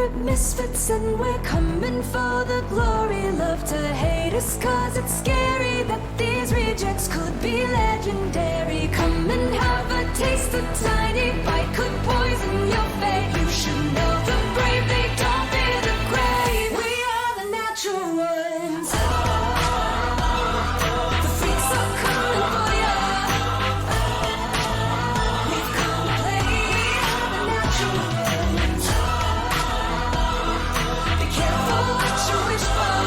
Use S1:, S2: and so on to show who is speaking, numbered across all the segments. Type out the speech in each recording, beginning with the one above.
S1: favorite misfits, and we're coming for the glory. Love to hate us, cause it's scary that these rejects could be legendary. Come and have a taste, a tiny bite could poison your fate. You should know the brave, they don't fear the grave. We are the natural ones. The freaks are coming for ya. We've come to play. We are the natural ones. Be careful what you wish for.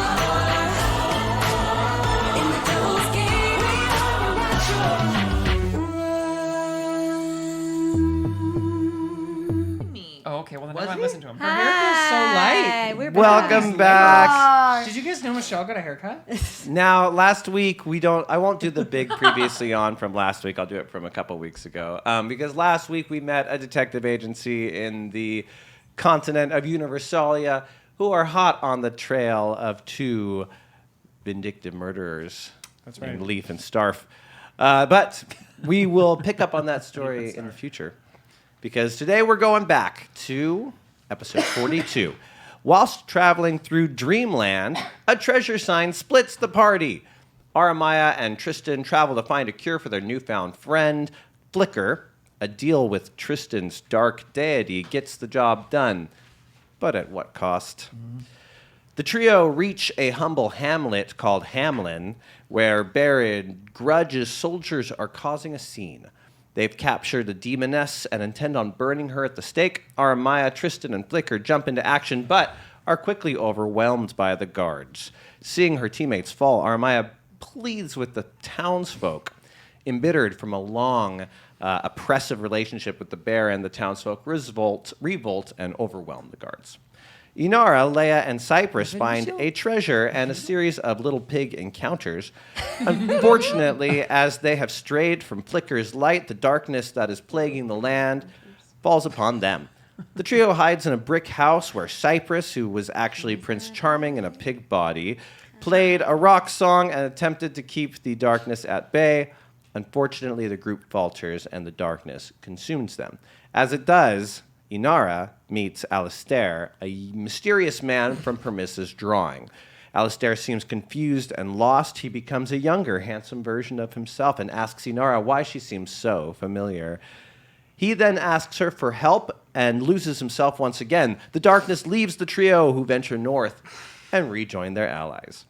S1: In the devil's game, we are the natural ones.
S2: Oh, okay. Well, then I
S3: Was
S2: might
S3: he?
S2: listen to him.
S3: Her hair is so light.
S4: We're
S5: Welcome back.
S3: Did you guys know Michelle got a haircut?
S5: Now, last week I won't do the big previously on from last week. I'll do it from a couple weeks ago. Because last week we met a detective agency in the continent of Universalia who are hot on the trail of two vindictive murderers.
S3: That's right.
S5: Named Leaf and Starf. But we will pick up on that story in the future. Because today we're going back to episode 42. Whilst traveling through Dreamland, a treasure sign splits the party. Aramaya and Tristan travel to find a cure for their newfound friend. Flicker, a deal with Tristan's dark deity, gets the job done. But at what cost? The trio reach a humble hamlet called Hamlin, where buried grudges soldiers are causing a scene. They've captured a demoness and intend on burning her at the stake. Aramaya, Tristan, and Flicker jump into action, but are quickly overwhelmed by the guards. Seeing her teammates fall, Aramaya pleads with the townsfolk. Embittered from a long, oppressive relationship with the Baron, the townsfolk revolt and overwhelm the guards. Inara, Leia, and Cypress find a treasure and a series of little pig encounters. Unfortunately, as they have strayed from Flicker's light, the darkness that is plaguing the land falls upon them. The trio hides in a brick house where Cypress, who was actually Prince Charming in a pig body, played a rock song and attempted to keep the darkness at bay. Unfortunately, the group falters and the darkness consumes them. As it does, Inara meets Alistair, a mysterious man from Permissa's drawing. Alistair seems confused and lost. He becomes a younger, handsome version of himself and asks Inara why she seems so familiar. He then asks her for help and loses himself once again. The darkness leaves the trio, who venture north and rejoin their allies.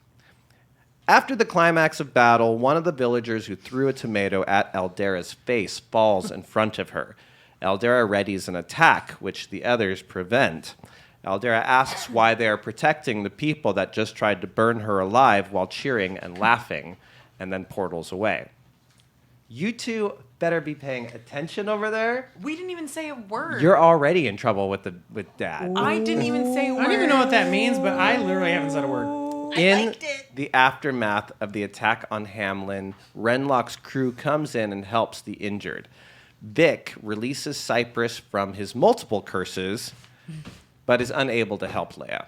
S5: After the climax of battle, one of the villagers who threw a tomato at Aldera's face falls in front of her. Aldera readies an attack, which the others prevent. Aldera asks why they are protecting the people that just tried to burn her alive while cheering and laughing, and then portals away. You two better be paying attention over there.
S2: We didn't even say a word.
S5: You're already in trouble with Dad.
S2: I didn't even say a word.
S3: I don't even know what that means, but I literally haven't said a word.
S5: In the aftermath of the attack on Hamlin, Renlock's crew comes in and helps the injured. Vic releases Cypress from his multiple curses, but is unable to help Leia.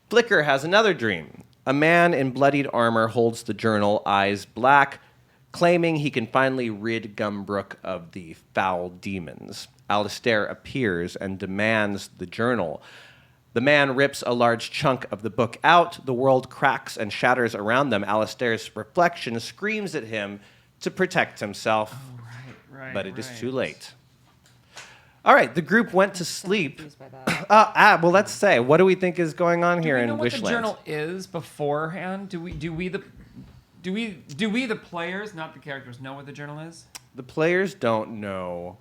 S5: Flicker has another dream. A man in bloodied armor holds the journal, eyes black, claiming he can finally rid Gumbrook of the foul demons. Alistair appears and demands the journal. The man rips a large chunk of the book out. The world cracks and shatters around them. Alistair's reflection screams at him to protect himself.
S2: Right,
S5: But it is too late. All right, the group went to sleep. Well, let's say, what do we think is going on here in Wishland?
S2: Do we know what the journal is beforehand? Do we the players, not the characters, know what the journal is?
S5: The players don't know.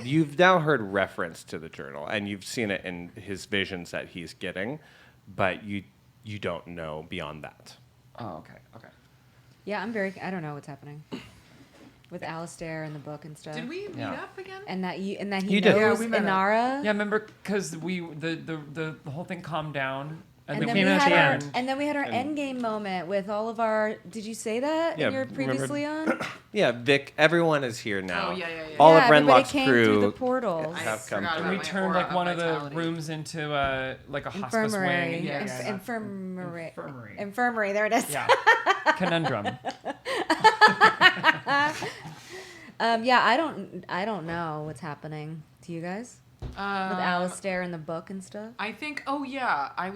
S5: You've now heard reference to the journal, and you've seen it in his visions that he's getting, but you don't know beyond that.
S2: Oh, okay.
S4: Yeah, I don't know what's happening with Alistair and the book and stuff.
S2: Did we meet up again?
S4: And that he
S5: You
S4: knows
S5: did.
S2: Yeah, we met up.
S4: Inara.
S2: Yeah, remember because the whole thing calmed down.
S4: And
S2: we
S4: then
S2: came
S4: we
S2: in at
S4: had
S2: the
S4: our
S2: end.
S4: and then we had our
S5: And-
S4: endgame moment with all of our. Did you say that
S5: Yeah,
S4: in your
S5: remember-
S4: previously on?
S5: Yeah, Vic, everyone is here now.
S2: Oh, yeah.
S5: All
S4: Yeah,
S5: of
S4: everybody
S5: Renlock's
S4: came
S5: crew
S4: through the portals.
S5: have come
S6: forgot
S5: through.
S2: And we
S6: my
S2: turned
S6: aura
S2: like one of the
S6: vitality.
S2: rooms into like a hospice
S4: Infirmary.
S2: wing.
S6: Yeah.
S4: Infirmary.
S2: Infirmary.
S4: Infirmary. There it is.
S2: Yeah. Conundrum.
S4: Yeah, I don't know what's happening. Do you guys? With Alistair in the book and stuff?
S6: I think. Oh yeah, I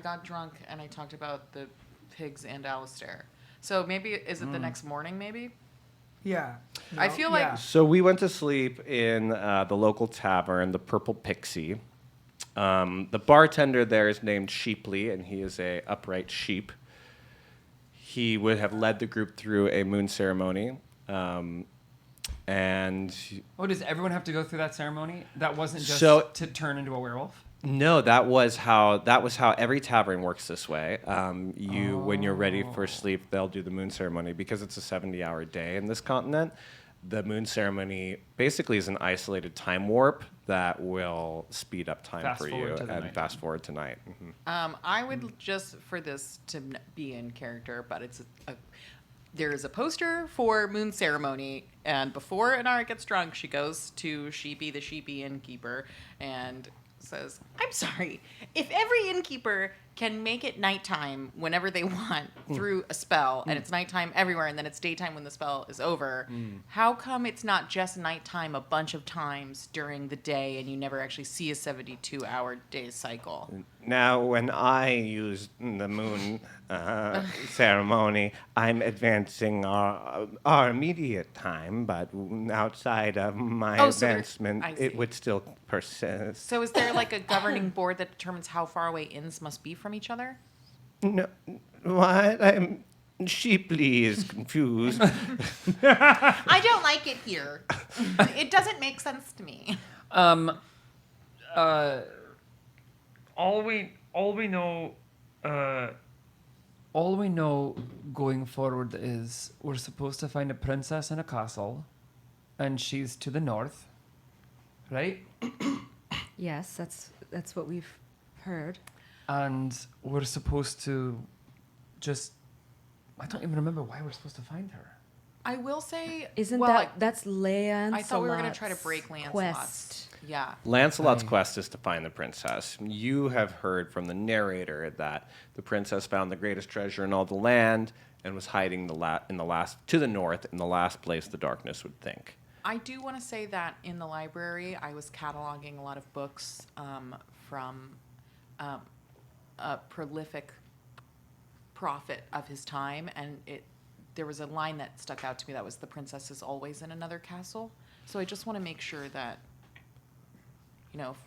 S6: got drunk and I talked about the pigs and Alistair. So maybe is it the next morning? Maybe.
S7: Yeah.
S6: I feel like
S7: yeah.
S5: So we went to sleep in the local tavern, the Purple Pixie. The bartender there is named Sheepley, and he is a upright sheep. He would have led the group through a moon ceremony. And
S2: Oh, does everyone have to go through that ceremony? That wasn't just
S5: So-
S2: to turn into a werewolf?
S5: no, that was how every tavern works this way. When you're ready for sleep, they'll do the moon ceremony because it's a 70-hour day in this continent. The moon ceremony basically is an isolated time warp that will speed up time
S2: Fast
S5: for
S2: forward
S5: you
S2: to the
S5: and
S2: night.
S5: fast forward tonight.
S6: I would just for this to be in character, but there is a poster for moon ceremony, and before Inara gets drunk, she goes to Sheepy, the sheepy innkeeper, and says, "I'm sorry, if every innkeeper can make it nighttime whenever they want through a spell, and it's nighttime everywhere, and then it's daytime when the spell is over, how come it's not just nighttime a bunch of times during the day, and you never actually see a 72-hour day cycle?"
S5: Now, when I use the moon ceremony, I'm advancing our immediate time, but outside of my
S6: Oh, so
S5: advancement,
S6: I
S5: it
S6: see.
S5: would still persist.
S6: So is there like a governing board that determines how far away inns must be from each other?
S5: No, what? I'm Sheepley is confused.
S6: I don't like it here. It doesn't make sense to me.
S2: All we know going forward is we're supposed to find a princess in a castle, and she's to the north, right?
S4: Yes, that's what we've heard.
S2: And we're supposed to I don't even remember why we're supposed to find her.
S6: I will say,
S4: Isn't
S6: well,
S4: that's Lancelot's
S6: I thought we were going to try to break Lancelot's.
S4: quest.
S6: Yeah.
S5: Lancelot's quest is to find the princess. You have heard from the narrator that the princess found the greatest treasure in all the land and was hiding to the north in the last place the darkness would think.
S6: I do want to say that in the library, I was cataloging a lot of books from a prolific prophet of his time, and there was a line that stuck out to me that was, "The princess is always in another castle." So I just want to make sure that, if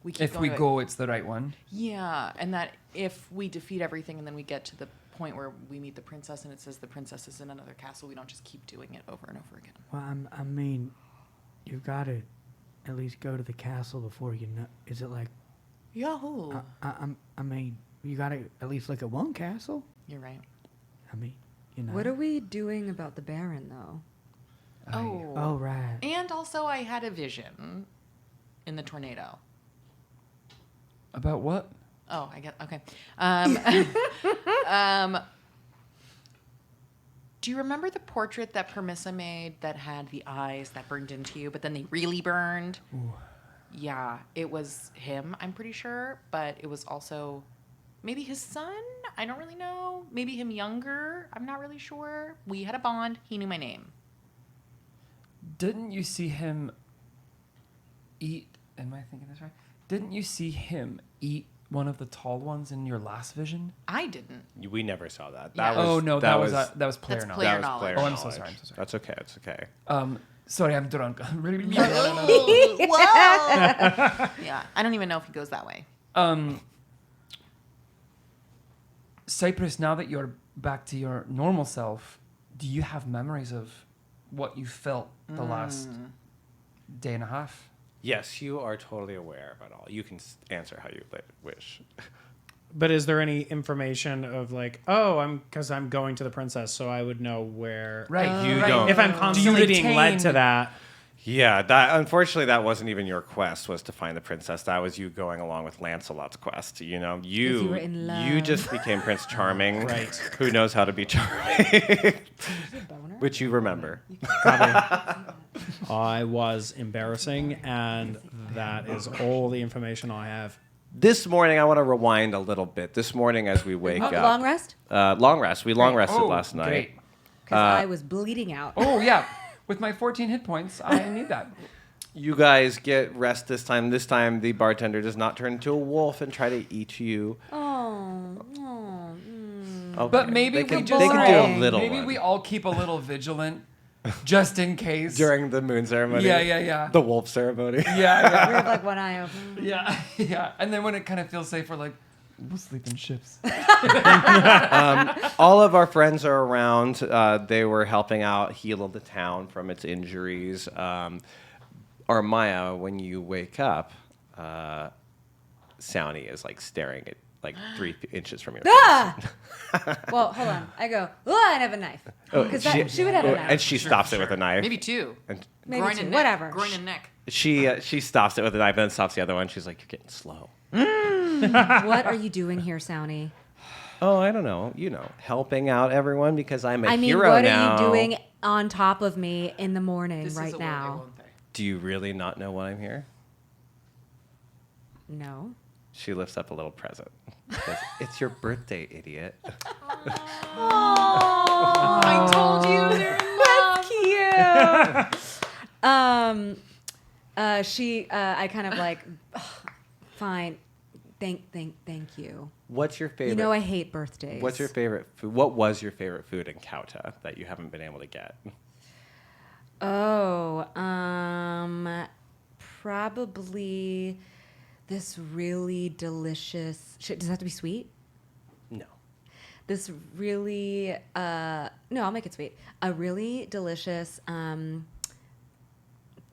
S6: we keep
S2: If
S6: going
S2: we
S6: to it-
S2: go, it's the right one.
S6: Yeah, and that if we defeat everything and then we get to the point where we meet the princess and it says the princess is in another castle, we don't just keep doing it over and over again.
S7: Well, I mean, you've got to at least go to the castle before you know. Is it like?
S6: Yahoo!
S7: I mean, you got to at least look at one castle.
S6: You're right.
S7: I mean,
S4: What are we doing about the Baron, though?
S7: Oh, right.
S6: And also, I had a vision in the tornado.
S2: About what?
S6: Oh, I get okay. Do you remember the portrait that Permissa made that had the eyes that burned into you, but then they really burned?
S7: Ooh.
S6: Yeah, it was him, I'm pretty sure, but it was also maybe his son? I don't really know. Maybe him younger? I'm not really sure. We had a bond. He knew my name.
S2: Didn't you see him eat? Am I thinking this right? Didn't you see him eat one of the tall ones in your last vision?
S6: I didn't.
S5: We never saw that.
S6: Yeah.
S5: That was,
S2: that was player
S6: That's
S2: knowledge.
S6: player
S5: that was
S6: knowledge.
S5: player
S2: Oh, I'm so
S5: knowledge.
S2: sorry, I'm so sorry.
S5: That's okay. It's okay.
S2: Sorry, I'm drunk.
S6: Whoa. Yeah, I don't even know if he goes that way.
S2: Cypress, now that you're back to your normal self, do you have memories of what you felt the last day and a half?
S5: Yes, you are totally aware of it all. You can answer how you wish.
S3: But is there any information of like, because I'm going to the princess, so I would know where.
S2: Right.
S5: You don't.
S3: If I'm constantly being led to
S2: retain-
S3: that.
S5: Yeah, unfortunately that wasn't even your quest, was to find the princess. That was you going along with Lancelot's quest. You
S4: were in love.
S5: you just became Prince Charming.
S3: Right.
S5: Who knows how to be charming?
S4: Boner?
S5: Which you remember.
S3: I was embarrassing, and that is all the information I have.
S5: This morning, I want to rewind a little bit. This morning, as we wake up,
S4: Long rest?
S5: long rest. We long rested last night.
S2: Great.
S4: Because I was bleeding out.
S2: Oh, yeah. With my 14 hit points, I need that.
S5: You guys get rest this time. This time, the bartender does not turn into a wolf and try to eat you. Okay.
S2: But maybe
S5: they can,
S2: we just
S5: they can do a
S4: boring.
S5: little
S2: maybe
S5: one
S2: we all keep a little vigilant, just in case.
S5: during the moon ceremony.
S2: Yeah.
S5: The wolf ceremony.
S2: Yeah.
S4: We have like one eye open.
S2: Yeah. And then when it kind of feels safe, we're like, we'll sleep in ships.
S5: All of our friends are around. They were helping out heal the town from its injuries. Armaya, when you wake up, Soundy is like staring at like 3 inches from your
S4: Ah! Well, hold on. I go, I have a knife. Because she would have a knife.
S5: And she stops it with a knife.
S6: Maybe 2.
S5: And
S4: Maybe
S6: groin
S4: two,
S6: and neck.
S4: whatever.
S6: Groin and neck.
S5: she stops it with a knife and then stops the other one. She's like, "You're getting slow."
S4: What are you doing here, Soundy?
S5: Oh, I don't know. You know, helping out everyone because I'm a
S4: I mean,
S5: hero
S4: what
S5: now.
S4: are you doing on top of me in the morning
S6: This
S4: right
S6: is a
S4: now?
S6: won't they?
S5: Do you really not know why I'm here?
S4: No.
S5: She lifts up a little present. She goes, "It's your birthday, idiot."
S6: I told you they're in love.
S4: Cute. I kind of like, fine. Thank you.
S5: What's your favorite?
S4: You know I hate birthdays.
S5: What's your favorite food? What was your favorite food in Kauta that you haven't been able to get?
S4: Oh, probably this really delicious. Does it have to be sweet?
S5: No.
S4: This really, no, I'll make it sweet. A really delicious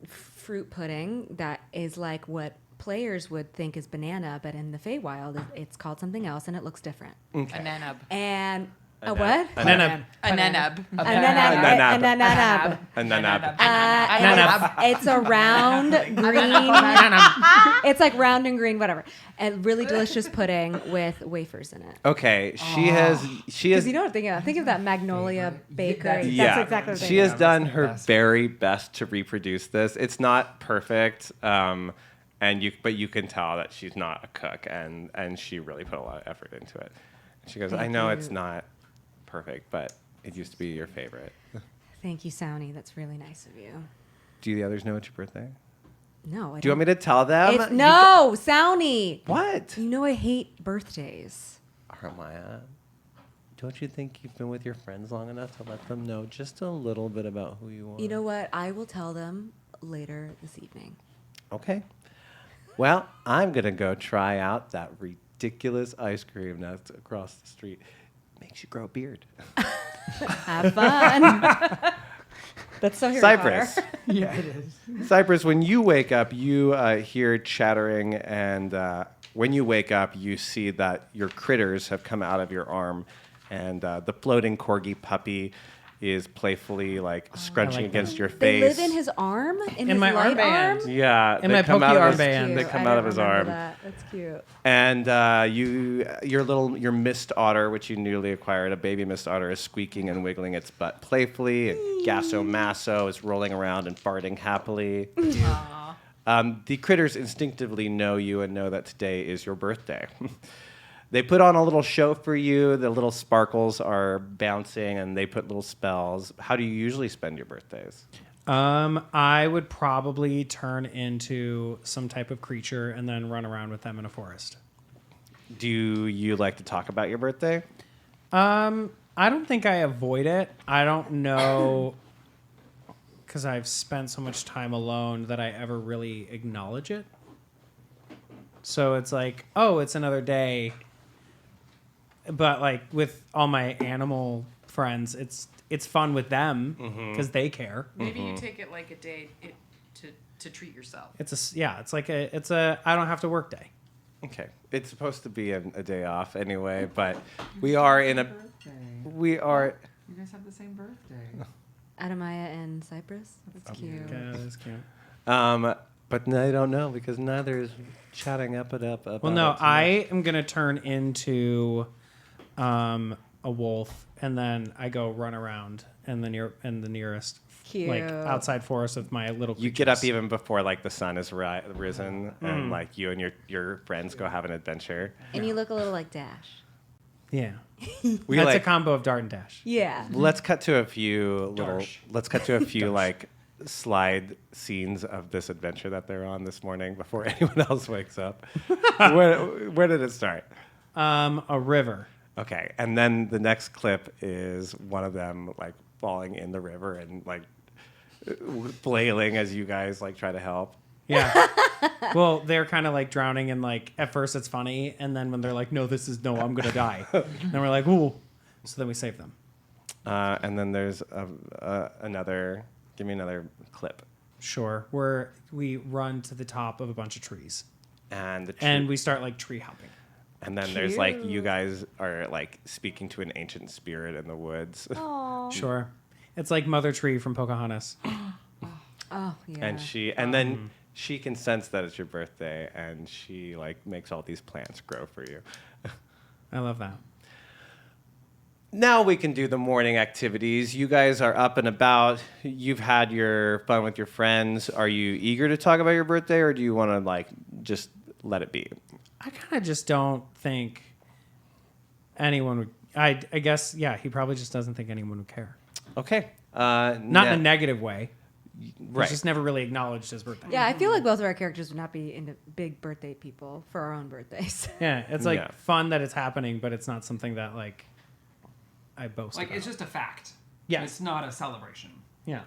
S4: fruit pudding that is like what players would think is banana, but in the Feywild, it's called something else and it looks different.
S6: A nanab.
S4: And a what?
S6: A nanab.
S4: A nanab.
S5: A nanab.
S4: It's a round green. It's like round and green, whatever. And really delicious pudding with wafers in it.
S5: Okay, she has.
S4: Because you know what I'm thinking of? Think of that Magnolia Bakery.
S5: Yeah,
S4: That's exactly what I'm
S5: she
S4: thinking
S5: has
S4: of.
S5: done
S2: the
S5: her
S2: best.
S5: very best to reproduce this. It's not perfect, but you can tell that she's not a cook, and she really put a lot of effort into it. She goes, "I know it's not perfect, but it used to be your favorite."
S4: Thank you, Soundy. That's really nice of you.
S5: Do the others know it's your birthday?
S4: No, I
S5: Do you want me to tell them?
S4: no, Soundy.
S5: What?
S4: You know I hate birthdays.
S5: Armaya, don't you think you've been with your friends long enough to let them know just a little bit about who you are?
S4: You know what? I will tell them later this evening.
S5: Okay. Well, I'm going to go try out that ridiculous ice cream that's across the street. Makes you grow a beard.
S4: Have fun. That's so Harry
S5: Cypress.
S4: Potter.
S7: Yeah, it is.
S5: Cypress, when you wake up, you hear chattering, and when you wake up, you see that your critters have come out of your arm, and the floating corgi puppy is playfully scrunching
S3: like that.
S5: against your
S4: They
S5: face.
S4: live in his arm? In his
S3: my
S4: light
S3: armband.
S4: arm?
S5: Yeah,
S3: In
S5: they
S3: my
S5: come
S3: pokey
S5: out of his-
S3: armband.
S5: They
S4: Cute.
S5: come
S4: I
S5: out
S4: don't
S5: of his
S4: remember
S5: arm.
S4: That. That's cute.
S5: And your mist otter, which you newly acquired, a baby mist otter, is squeaking and wiggling its butt playfully, and Gasso Masso is rolling around and farting happily. The critters instinctively know you and know that today is your birthday. They put on a little show for you. The little sparkles are bouncing, and they put little spells. How do you usually spend your birthdays?
S3: I would probably turn into some type of creature and then run around with them in a forest.
S5: Do you like to talk about your birthday?
S3: I don't think I avoid it. I don't know, because I've spent so much time alone, that I ever really acknowledge it. So it's like, oh, it's another day. But like with all my animal friends, it's fun with them because they care.
S6: Maybe you take it like a day to treat yourself.
S3: It's a I don't have to work day.
S5: Okay. It's supposed to be a day off anyway, but we are in a... We are...
S2: You guys have the same birthday.
S4: Adamaya and Cypress? That's cute.
S3: Yeah, that's cute.
S5: But I don't know because neither is chatting up it up.
S3: Well, no, I am gonna turn into a wolf, and then I go run around in the nearest
S4: Cute.
S3: like outside forest with my little.
S5: You get up
S3: creatures.
S5: even before the sun is risen, and you and your friends go have an adventure.
S4: And you look a little like Dash.
S3: Yeah,
S5: We
S3: that's a combo of Dart and Dash.
S4: Yeah.
S5: Let's cut to a few little.
S3: Darsh.
S5: Let's cut to a few slide scenes of this adventure that they're on this morning before anyone else wakes up. Where did it start?
S3: A river.
S5: Okay, and then the next clip is one of them like falling in the river and like flailing as you guys like try to help.
S3: Yeah. Well, they're kind of like drowning, and like at first it's funny, and then when they're like, "No, I'm gonna die," then we're like, "Ooh!" So then we save them.
S5: And then there's another. Give me another clip.
S3: Sure. Where we run to the top of a bunch of trees,
S5: And
S3: and we start like tree hopping.
S5: And then there's like you guys are like speaking to an ancient spirit in the woods.
S3: Sure. It's like Mother Tree from Pocahontas.
S4: Oh, yeah.
S5: And then she can sense that it's your birthday, and she like makes all these plants grow for you.
S3: I love that.
S5: Now we can do the morning activities. You guys are up and about. You've had your fun with your friends. Are you eager to talk about your birthday, or do you want to like just let it be?
S3: I kind of just don't think anyone would. I guess, yeah, he probably just doesn't think anyone would care.
S5: Okay.
S3: Not in a negative way.
S5: Right.
S3: It's just never really acknowledged his birthday.
S4: Yeah, I feel like both of our characters would not be into big birthday people for our own birthdays.
S3: Yeah, it's like
S5: Yeah.
S3: fun that it's happening, but it's not something that like I boast
S2: Like,
S3: about.
S2: it's just a fact.
S3: Yeah.
S2: It's not a celebration.
S3: Yeah.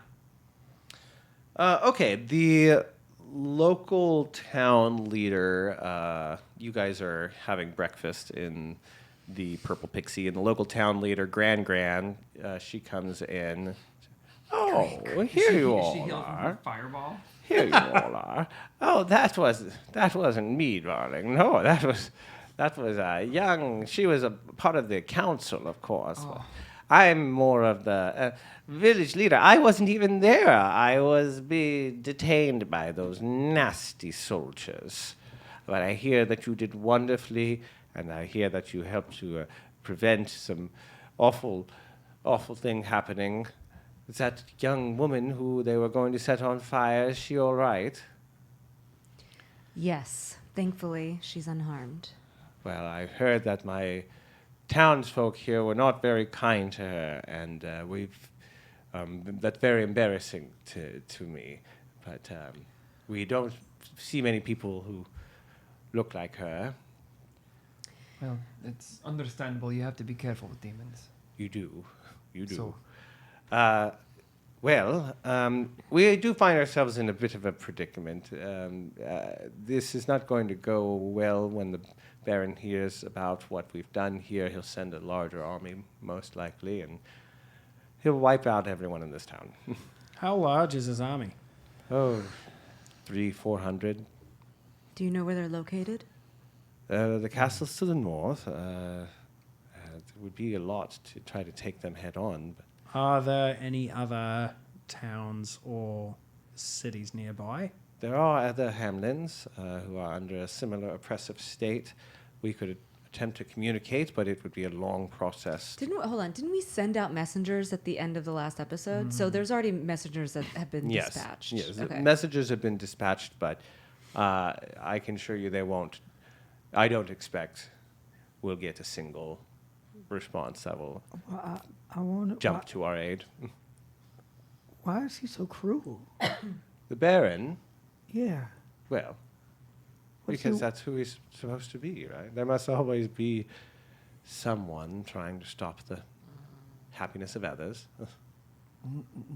S5: Okay, the local town leader, you guys are having breakfast in the Purple Pixie, and the local town leader, Gran, she comes in. Oh, here you
S2: Is
S5: all
S2: she healed from her
S5: are.
S2: fireball?
S5: Here you all are. Oh, that wasn't me, darling. No, that was young. She was a part of the council, of course.
S2: Oh.
S5: I'm more of the village leader. I wasn't even there. I was detained by those nasty soldiers. But I hear that you did wonderfully, and I hear that you helped to prevent some awful thing happening. Is that young woman who they were going to set on fire, is she all right?
S4: Yes, thankfully she's unharmed.
S5: Well, I heard that my townsfolk here were not very kind to her, and that's very embarrassing to me. But we don't see many people who look like her.
S2: Well, it's understandable. You have to be careful with demons.
S5: You do.
S2: So,
S5: We do find ourselves in a bit of a predicament. This is not going to go well when the Baron hears about what we've done here. He'll send a larger army, most likely, and he'll wipe out everyone in this town.
S3: How large is his army?
S5: Oh, 300-400.
S4: Do you know where they're located?
S5: The castle's to the north. It would be a lot to try to take them head on. But
S3: Are there any other towns or cities nearby?
S5: there are other hamlins who are under a similar oppressive state. We could attempt to communicate, but it would be a long process.
S4: Didn't we send out messengers at the end of the last episode? So there's already messengers that have been dispatched.
S5: Yes,
S4: Okay.
S5: messages have been dispatched, but I can assure you they won't. I don't expect we'll get a single response that will
S7: I want
S5: jump to our aid.
S7: Why is he so cruel?
S5: The Baron,
S7: Yeah.
S5: well,
S7: What's
S5: because
S7: he-
S5: that's who he's supposed to be, right? There must always be someone trying to stop the happiness of others.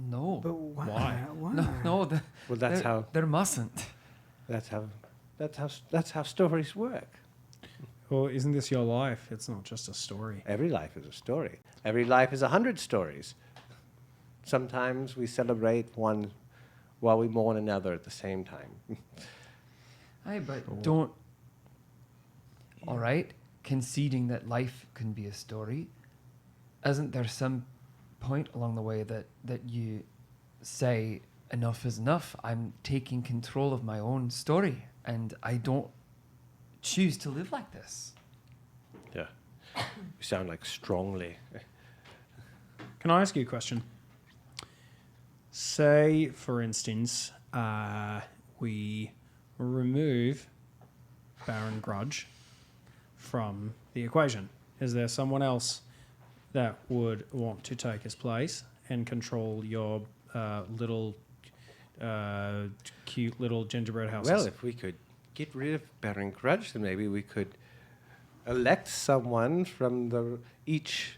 S2: no.
S7: But why? Why?
S2: No,
S5: Well, that's how
S2: there mustn't.
S5: that's how stories work.
S3: Well, isn't this your life? It's not just a story.
S5: Every life is a story. Every life is 100 stories. Sometimes we celebrate one while we mourn another at the same time.
S2: Aye, but don't. All right, conceding that life can be a story, isn't there some point along the way that you say enough is enough? I'm taking control of my own story, and I don't choose to live like this.
S5: Yeah. You sound like strongly.
S3: Can I ask you a question? Say, for instance, we remove Baron Grudge from the equation. Is there someone else that would want to take his place and control your little cute little gingerbread houses.
S5: Well, if we could get rid of Baron Grudge, then maybe we could elect someone from each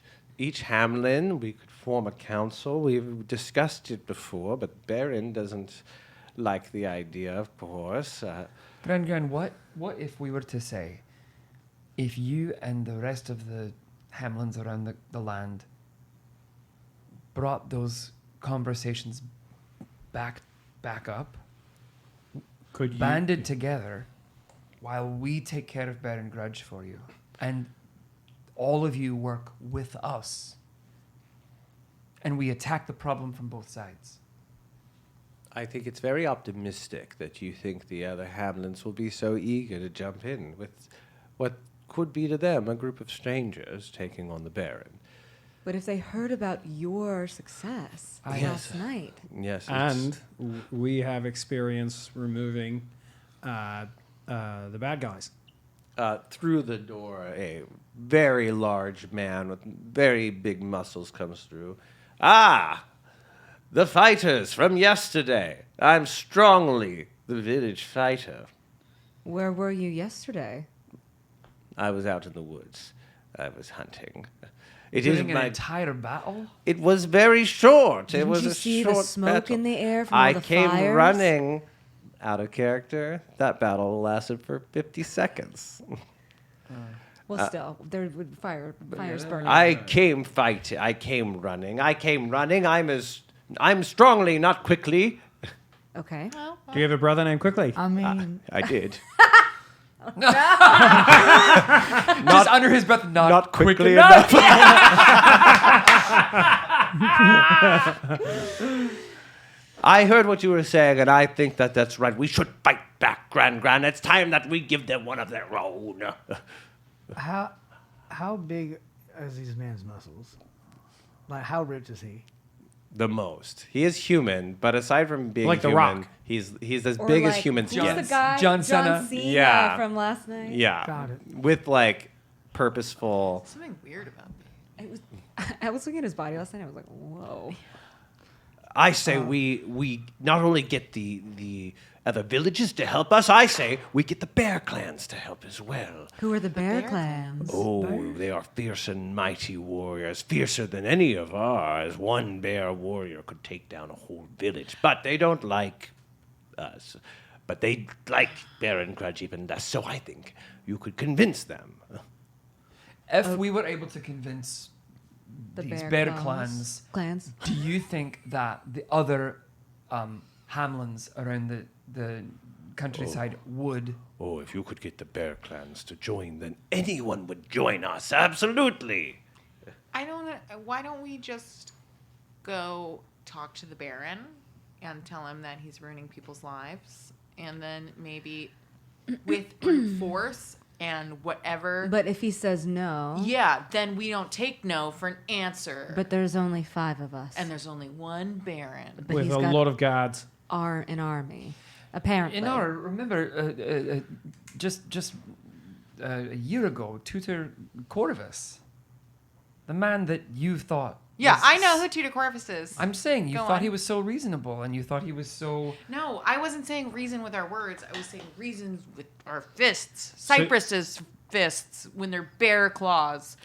S5: hamlin. We could form a council. We've discussed it before, but Baron doesn't like the idea, of course.
S2: Gran, what if we were to say, if you and the rest of the hamlins around the land brought those conversations back up,
S3: Could you
S2: banded together while we take care of Baron Grudge for you, and all of you work with us, and we attack the problem from both sides?
S5: I think it's very optimistic that you think the other hamlins will be so eager to jump in with what could be to them a group of strangers taking on the Baron.
S4: But if they heard about your success last night,
S5: Yes,
S3: and we have experience removing the bad guys.
S5: through the door, a very large man with very big muscles comes through. Ah, the fighters from yesterday. I'm strongly the village fighter.
S4: where were you yesterday?
S5: I was out in the woods. I was hunting. It
S2: During
S5: is
S2: an
S5: my.
S2: entire battle?
S5: It was very short.
S4: Didn't
S5: it was
S4: you
S5: a
S4: see
S5: short
S4: the smoke
S5: battle.
S4: in the air from
S5: I
S4: all the
S5: came
S4: fires?
S5: running out of character. That battle lasted for 50 seconds.
S4: Well, still, there would fires burning.
S5: I came fighting. I came running. I'm strongly, not quickly.
S4: Okay.
S3: Do you have a brother named Quickly?
S7: I mean,
S5: I did.
S2: Just under his breath,
S5: Not quickly enough. I heard what you were saying, and I think that that's right. We should fight back, Gran. It's time that we give them one of their own.
S7: how big is these man's muscles? Like, how rich is he?
S5: The most. He is human, but aside from being
S3: Like The
S5: human,
S3: Rock.
S5: he's as
S4: Or
S5: big as
S4: like,
S5: humans
S4: who's
S5: get.
S4: the guy?
S2: John Cena.
S5: Yeah.
S4: from last night.
S5: Yeah.
S7: Got it.
S5: With like purposeful.
S6: Something weird about me.
S4: It was. I was looking at his body last night. I was like, whoa.
S5: I say we not only get the other villages to help us. I say we get the bear clans to help as well.
S4: Who are the bear clans?
S5: Oh, they are fierce and mighty warriors, fiercer than any of ours. One bear warrior could take down a whole village, but they don't like us. But they like Baron Grudge even less, so I think you could convince them.
S2: If we were able to convince
S4: The
S2: these
S4: bear
S2: bear
S4: clans.
S2: clans, do you think that the other hamlins around the countryside would?
S5: Oh, if you could get the bear clans to join, then anyone would join us, absolutely.
S6: I don't know. Why don't we just go talk to the Baron and tell him that he's ruining people's lives, and then maybe with brute force and whatever.
S4: But if he says no.
S6: Yeah, then we don't take no for an answer.
S4: But there's only 5 of us.
S6: and there's only one Baron.
S4: but
S3: With
S4: he's
S3: a
S4: got
S3: lot of guards.
S4: an army, apparently.
S2: In our remember, just a year ago, Tutor Corvus, the man that you thought.
S6: Yeah,
S2: was-
S6: I know who Tutor Corvus is.
S2: I'm saying you
S6: Go
S2: thought
S6: on.
S2: he was so reasonable, and you thought he was so.
S6: No, I wasn't saying reason with our words. I was saying reasons with our fists. Cypress's fists when they're bear claws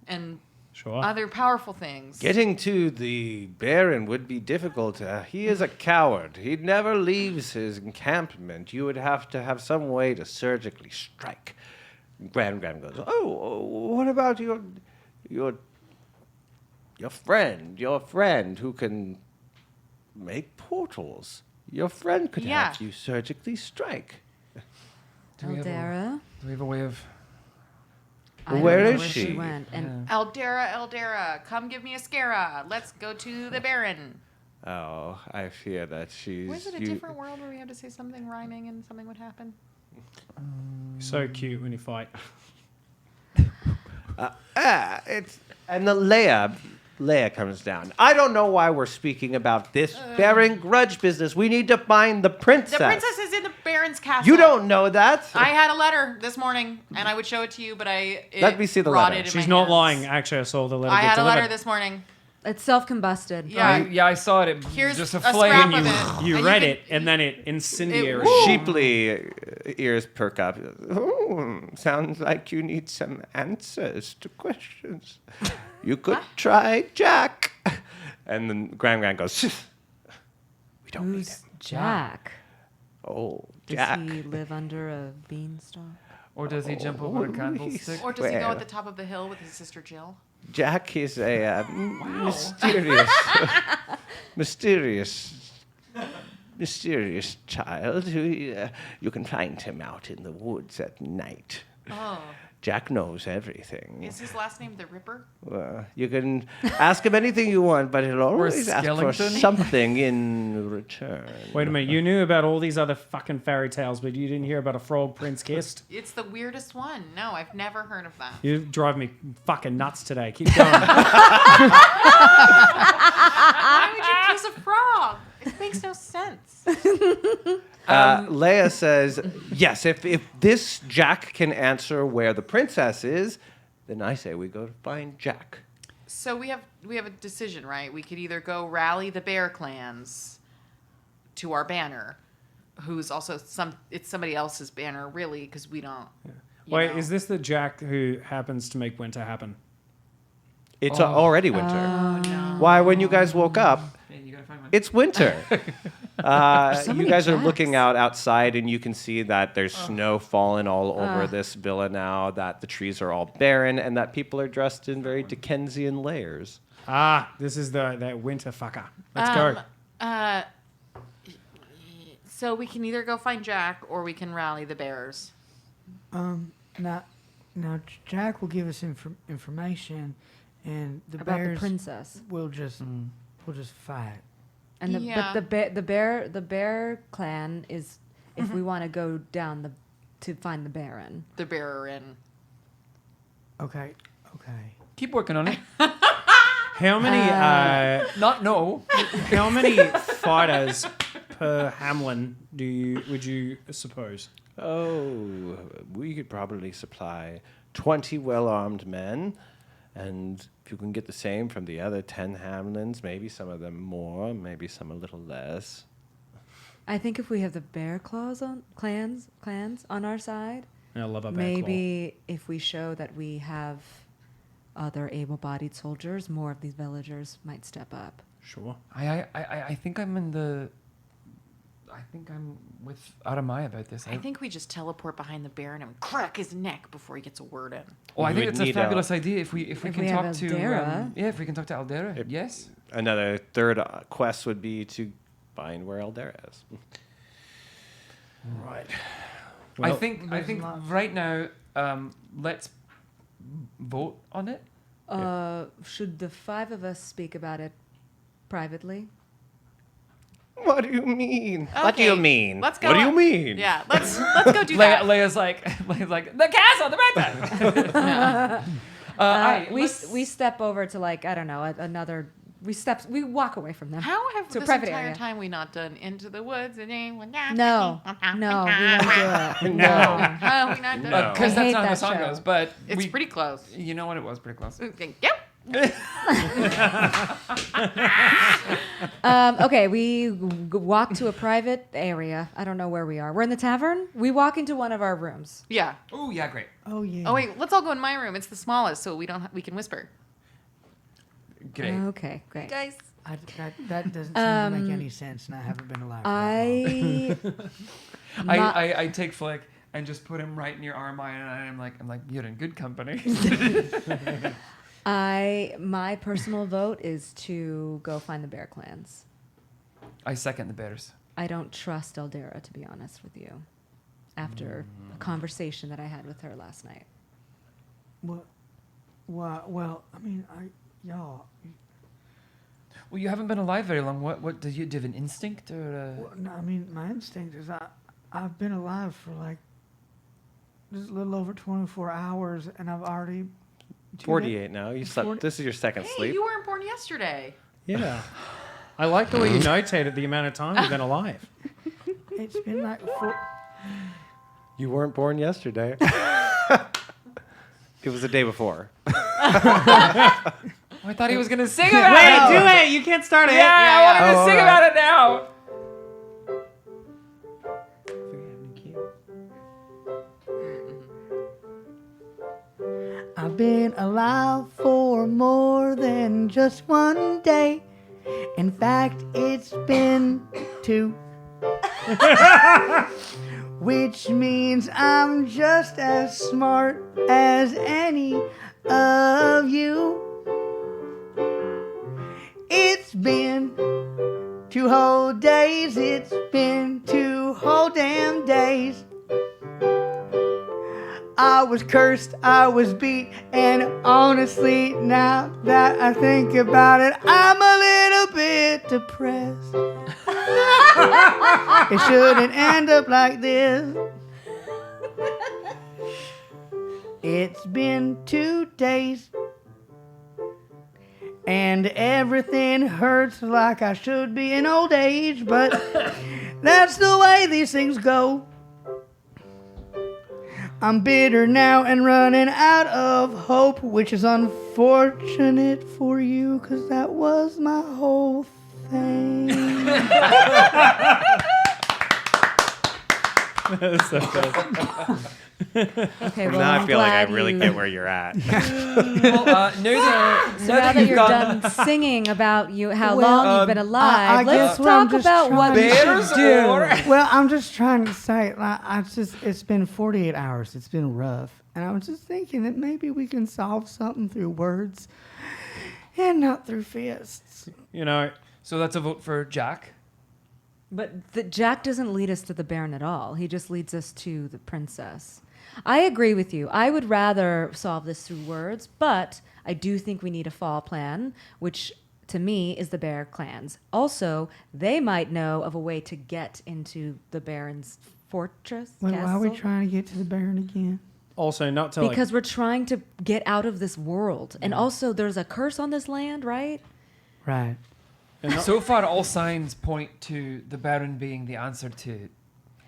S6: and
S3: Sure.
S6: other powerful things.
S5: Getting to the Baron would be difficult. He is a coward. He never leaves his encampment. You would have to have some way to surgically strike. Gran goes, oh, what about your friend who can make portals? Your friend could
S6: Yeah.
S5: have you surgically strike.
S2: Do we have
S4: Eldera.
S2: Do we have a way of?
S4: I don't
S5: Where
S4: know
S5: is
S4: where
S5: she?
S4: went. And
S6: Eldera, come give me a Scara. Let's go to the Baron.
S5: Oh, I fear that she's.
S6: Was it a different world where we had to say something rhyming and something would happen?
S3: So cute when you fight.
S5: It's and the Leia comes down. I don't know why we're speaking about this Baron Grudge business. We need to find the princess.
S6: The princess is in the Baron's castle.
S5: You don't know that.
S6: I had a letter this morning, and I would show it to you, but it
S5: Let me see the
S6: rotted
S5: letter.
S6: in
S3: She's
S6: my
S3: not
S6: hands.
S3: lying. Actually, I saw the letter
S6: I
S3: get
S6: had a
S3: delivered.
S6: letter this morning.
S4: It's self-combusted.
S6: Yeah.
S2: I saw it.
S6: Here's
S2: just
S6: a
S2: a flame.
S6: scrap
S3: You,
S6: of it.
S3: you
S6: And
S3: read
S6: can-
S3: it, and then it incendiary.
S5: Sheeply ears perk up. Oh, sounds like you need some answers to questions. You could try Jack. And then Gran goes, we don't need it.
S4: Who's Jack?
S5: Oh,
S4: Does
S5: Jack.
S4: he live under a beanstalk?
S2: Or does he jump over a candlestick?
S6: Or does he go
S5: Well.
S6: at the top of the hill with his sister Jill?
S5: Jack is a mysterious child who you can find him out in the woods at night.
S6: Oh.
S5: Jack knows everything.
S6: Is his last name the Ripper?
S5: You can ask him anything you want, but he'll always ask for
S2: Skellington?
S5: something in return.
S3: Wait a minute, you knew about all these other fucking fairy tales, but you didn't hear about a frog prince kissed?
S6: It's the weirdest one. No, I've never heard of that.
S3: You drive me fucking nuts today. Keep going.
S6: Why would you kiss a frog? It makes no sense.
S5: Leia says, yes, if this Jack can answer where the princess is, then I say we go to find Jack.
S6: So we have a decision, right? We could either go rally the bear clans to our banner, who's also it's somebody else's banner, really, because we don't. you
S3: Wait,
S6: know.
S3: is this the Jack who happens to make winter happen?
S5: It's already winter.
S6: Oh, no.
S5: Why, when you guys woke up,
S2: You gotta find one.
S5: it's winter. You
S4: many
S5: guys are
S4: Jacks.
S5: looking out outside, and you can see that there's snow falling all over this villa now, that the trees are all barren, and that people are dressed in very Dickensian layers.
S3: Ah, this is that winter fucker. Let's go.
S6: So we can either go find Jack or we can rally the bears.
S7: Now Jack will give us information, and the
S4: About
S7: bears
S4: the princess.
S7: will just fight.
S4: And
S6: Yeah.
S4: but the bear clan is if we want to go down to find the Baron.
S6: The bearer in.
S7: Okay.
S2: Keep working on it.
S3: How many
S2: Not no.
S3: how many fighters per Hamlin would you suppose?
S5: Oh, we could probably supply 20 well-armed men, and if you can get the same from the other 10 Hamlins, maybe some of them more, maybe some a little less.
S4: I think if we have the bear clans on our side,
S3: I love a bear
S4: maybe if we show that we have other able-bodied soldiers, more of these villagers might step up.
S3: claw. Sure.
S2: I think I'm in the. I think I'm with Aramai about this.
S6: I think we just teleport behind the Baron and crack his neck before he gets a word in.
S2: Oh, I
S5: We
S2: think
S5: would
S2: it's a
S5: need
S2: fabulous idea if we
S4: If
S2: can
S4: we have
S2: talk to
S4: Aldera.
S2: if we can talk to Aldera. Yes.
S5: Another third quest would be to find where Aldera is.
S3: Right.
S2: I think
S7: there's a lot.
S2: right now let's vote on it.
S4: Should the 5 of us speak about it privately?
S5: What do you mean? What do you
S6: Okay,
S5: mean?
S6: Let's go.
S5: What do you
S6: up.
S5: mean?
S6: Yeah, let's go do that.
S2: Leia's like the castle, the red
S4: We step over to like I don't know another. We walk away from them.
S6: How have
S4: To a
S6: this
S4: private
S6: entire
S4: area.
S6: time we not done Into the Woods and anyone?
S4: No, we won't do it.
S5: No.
S6: Oh, we not done.
S5: No.
S2: because
S4: I
S2: that's
S4: hate
S2: not how the
S4: that
S2: song
S4: show.
S2: goes. But
S6: It's pretty close.
S2: You know what? It was pretty close.
S6: Yep.
S4: Okay, we walk to a private area. I don't know where we are. We're in the tavern. We walk into one of our rooms.
S6: Yeah.
S2: Oh yeah, great.
S7: Oh yeah.
S6: Oh wait, let's all go in my room. It's the smallest, so we can whisper.
S2: Great.
S4: Okay, great.
S6: Guys.
S7: That doesn't seem to make any sense, and I haven't been alive. For that long.
S4: I
S2: I take Flick and just put him right near Armine, and I'm like you're in good company.
S4: my personal vote is to go find the bear clans.
S2: I second the Bears.
S4: I don't trust Aldera, to be honest with you, after a conversation that I had with her last night.
S7: Well, I mean, y'all.
S2: Well, you haven't been alive very long. What do you have an instinct or?
S7: Well, no, I mean, my instinct is I've been alive for like just a little over 24 hours, and I've already
S5: 48 now. You slept.
S7: 40
S5: This is your second
S6: Hey,
S5: sleep.
S6: you weren't born yesterday.
S3: Yeah. I like the way you notated the amount of time you've been alive.
S7: It's been like
S5: You weren't born yesterday. It was the day before.
S2: I thought he was gonna sing about
S3: Wait,
S2: it.
S3: do it. You can't start it.
S2: Yeah, I want him to
S5: Oh,
S2: sing
S5: alright.
S2: about it now.
S7: I've been alive for more than just one day. In fact, it's been 2. Which means I'm just as smart as any of you. It's been 2 whole days. It's been 2 whole damn days. I was cursed, I was beat, and honestly, now that I think about it, I'm a little bit depressed. It shouldn't end up like this. It's been 2 days, and everything hurts like I should be in old age, but that's the way these things go. I'm bitter now and running out of hope, which is unfortunate for you, because that was my whole thing.
S3: So good.
S4: Okay, well,
S5: Now I
S4: I'm
S5: feel like I
S4: glad
S5: really
S4: you-
S5: get where you're at.
S2: Well,
S4: So now that
S2: you've
S4: you're
S2: gotten
S4: done singing about how
S7: Well,
S4: long you've been alive,
S7: I
S4: let's
S7: guess what I'm
S4: talk
S7: just
S4: about what
S7: trying
S4: you
S7: to
S2: Bears
S4: should do.
S2: or-
S7: Well, I'm just trying to say, like, it's been 48 hours. It's been rough. And I was just thinking that maybe we can solve something through words and not through fists.
S3: You know,
S2: So that's a vote for Jack.
S4: But Jack doesn't lead us to the Baron at all. He just leads us to the princess. I agree with you. I would rather solve this through words, but I do think we need a fall plan, which to me is the Bear clans. Also, they might know of a way to get into the Baron's fortress.
S7: Wait, why are we
S4: castle.
S7: trying to get to the Baron again?
S3: also not to
S4: Because we're trying to get out of this world. And also, there's a curse on this land, right?
S7: Right.
S2: So far, all signs point to the Baron being the answer to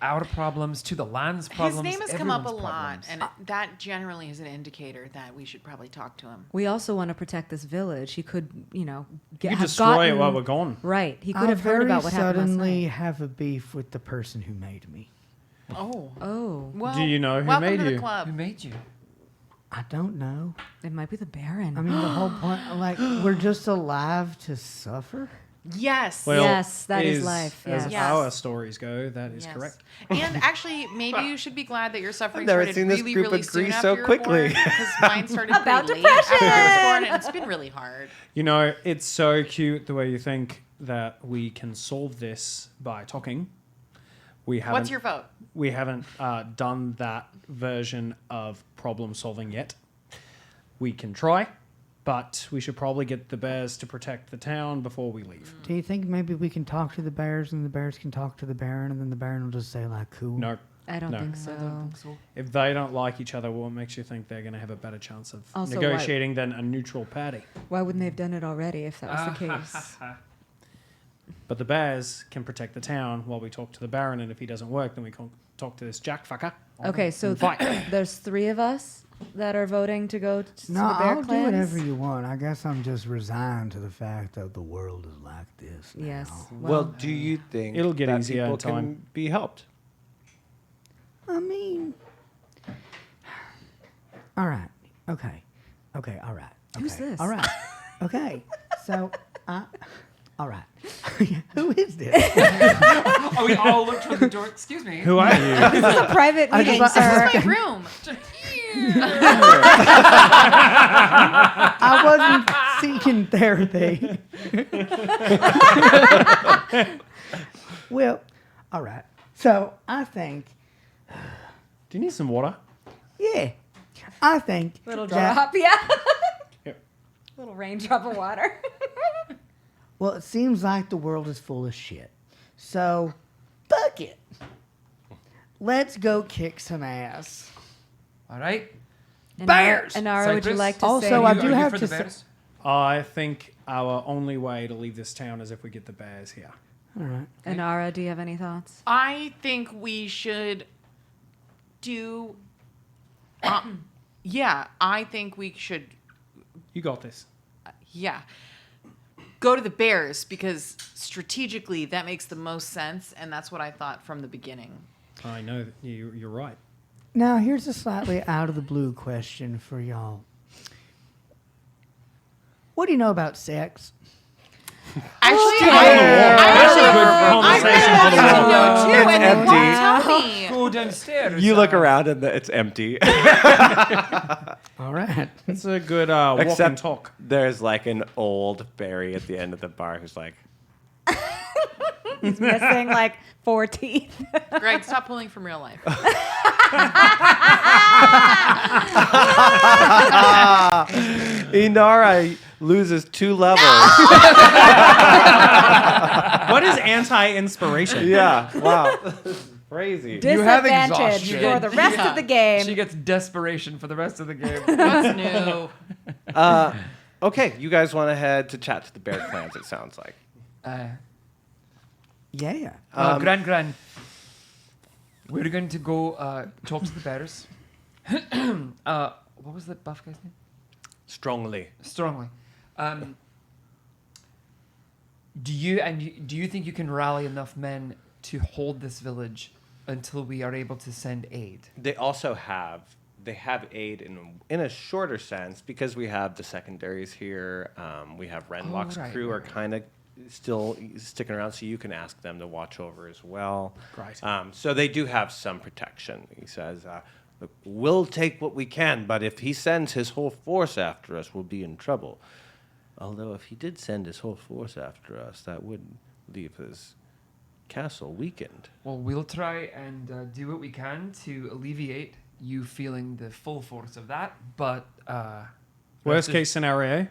S2: our problems, to the land's problems.
S6: His name has come up a
S2: everyone's
S6: lot,
S2: problems.
S6: and that generally is an indicator that we should probably talk to him.
S4: We also want to protect this village. He could,
S3: you could
S4: have
S3: destroy it
S4: gotten-
S3: while we're gone.
S4: Right. He could
S7: I
S4: have heard
S7: very
S4: about what happened last
S7: suddenly
S4: night.
S7: have a beef with the person who made me.
S6: Oh.
S4: Oh,
S6: Well,
S3: Do you know who
S6: welcome
S3: made
S6: to the
S3: you?
S2: Who
S6: club.
S2: made you?
S7: I don't know.
S4: it might be the Baron.
S7: I mean, the whole point, like, we're just alive to suffer.
S6: Yes.
S3: Well,
S4: Yes, that is life,
S3: As
S6: yes.
S3: our stories go, that is
S6: Yes.
S3: correct.
S6: And actually, maybe you should be glad that your suffering
S5: never
S6: started
S5: seen this
S6: really,
S5: group
S6: really
S5: agree
S6: soon
S5: so
S6: after you were
S5: quickly.
S6: born, because mine started
S4: About
S6: pretty late after I was
S4: depression.
S6: born, and it's been really hard.
S3: You know, it's so cute the way you think that we can solve this by talking. We haven't.
S6: What's your vote?
S3: We haven't done that version of problem solving yet. We can try, but we should probably get the bears to protect the town before we leave.
S7: Do you think maybe we can talk to the bears and the bears can talk to the Baron and then the Baron will just say, like, cool?
S3: No.
S4: I don't
S3: No.
S4: think so.
S3: If they don't like each other, what makes you think they're going to have a better chance of
S4: Also,
S3: negotiating than a neutral party?
S4: Why wouldn't they have done it already if that was the case?
S3: But the bears can protect the town while we talk to the Baron, and if he doesn't work, then we can talk to this Jack fucker.
S4: Okay, so there's 3 of us that are voting to go to
S7: No,
S4: the Bear
S7: I'll
S4: clans.
S7: do whatever you want. I guess I'm just resigned to the fact that the world is like this now.
S4: Yes.
S5: Well, do you think
S3: It'll get
S5: that
S3: easier in
S5: people
S3: time.
S5: can be helped?
S7: I mean, all right. Okay. All right.
S4: Who's
S7: okay,
S4: this?
S7: All right. Okay. So, all right. Who is this?
S2: Oh, we all looked for the door. Excuse me.
S3: Who are you?
S4: This is a private
S7: I
S4: meeting,
S7: just-
S4: sir.
S6: My room.
S7: I wasn't seeking therapy. Well, all right. So I think,
S3: Do you need some water?
S7: yeah, I think
S4: Little
S7: that-
S4: drop, yeah.
S3: Yep.
S4: Little raindrop of water.
S7: Well, it seems like the world is full of shit. So, fuck it. Let's go kick some ass.
S2: All right.
S7: Bears!
S4: Anara, would you
S2: Cypress?
S4: like to
S7: Also,
S4: say?
S7: I
S2: Are
S7: do
S2: you
S7: have
S2: for
S7: to
S2: the
S7: say-
S2: Bears?
S3: I think our only way to leave this town is if we get the bears here.
S7: All right.
S4: Anara, do you have any thoughts?
S6: I think we should do. Yeah, I think we should.
S3: You got this.
S6: Yeah. Go to the bears because strategically that makes the most sense, and that's what I thought from the beginning.
S3: I know that you're right.
S7: Now, here's a slightly out of the blue question for y'all. What do you know about sex?
S6: Actually,
S3: That's a good conversation for the
S6: I
S3: wall.
S6: know too,
S5: It's
S6: and they won't
S5: empty.
S6: tell me.
S2: Go downstairs.
S5: You look around and it's empty.
S7: All right.
S3: It's a good walk and
S5: Except
S3: talk.
S5: there's like an old fairy at the end of the bar who's like,
S4: He's missing like 4 teeth.
S6: Greg, stop pulling from real life.
S5: Inara loses 2 levels.
S3: What is anti-inspiration?
S5: Yeah, wow. This is crazy.
S2: have
S4: Disadvantage
S2: exhaustion.
S4: for the rest of the game.
S2: She gets desperation for the rest of the game.
S6: What's new?
S5: Okay, you guys want to head to chat to the bear clans, it sounds like.
S7: Yeah.
S2: Gran, we're going to go talk to the bears. What was the buff guy's name?
S5: Strongly.
S2: Strongly. Do you think you can rally enough men to hold this village until we are able to send aid?
S5: They also have aid in a shorter sense because we have the secondaries here. We have Renlock's crew are kind of still sticking around, so you can ask them to watch over as well.
S3: Right.
S5: So they do have some protection. He says, "Look, we'll take what we can, but if he sends his whole force after us, we'll be in trouble. Although if he did send his whole force after us, that would leave his castle weakened."
S2: Well, we'll try and do what we can to alleviate you feeling the full force of that, but
S3: Worst case scenario,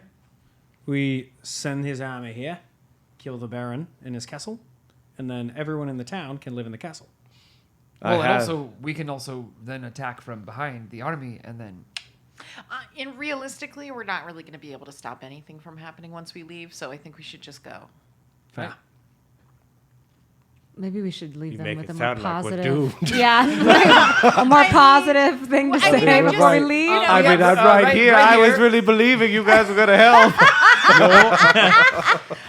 S3: we send his army here, kill the Baron in his castle, and then everyone in the town can live in the castle.
S2: Well, and also we can also then attack from behind the army, and then
S6: And realistically, we're not really going to be able to stop anything from happening once we leave, so I think we should just go.
S2: Fair.
S4: Maybe we should leave
S5: You
S4: them
S5: make
S4: with
S5: it
S4: a more
S5: sound like we're
S4: positive.
S5: doomed.
S4: Yeah, a more positive thing to say
S6: I'm
S4: before we
S6: just-
S4: leave.
S5: I mean,
S2: yeah,
S5: I'm right
S2: right
S5: here.
S2: right
S5: I was
S2: here.
S5: really believing you guys were going to help.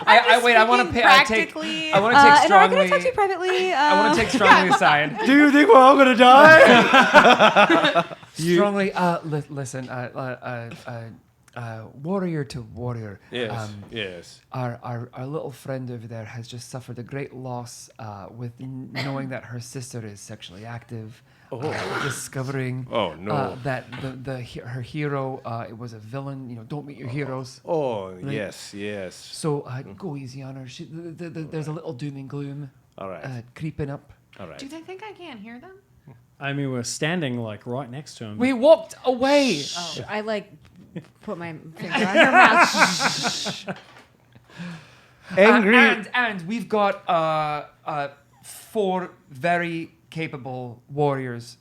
S2: I wait. I want to
S6: thinking
S2: pay.
S6: practically.
S2: I want to take
S4: and I'm
S2: strongly.
S4: going to talk to you privately.
S2: I want to take strongly aside.
S5: Do you think we're all going to die?
S2: Strongly. Listen. Warrior to warrior.
S5: Yes.
S2: Our little friend over there has just suffered a great loss with knowing that her sister is sexually active. Discovering
S5: Oh, no.
S2: that her hero it was a villain. You know, don't meet your heroes.
S5: Oh,
S2: Right.
S5: yes.
S2: So go easy on her. There's a little doom and gloom
S5: All right.
S2: creeping up.
S5: All right.
S6: Do they think I can't hear them?
S3: I mean, we're standing like right next to him.
S2: We walked away.
S4: I like put my finger on her mouth.
S5: Angry.
S2: And we've got 4 very capable warriors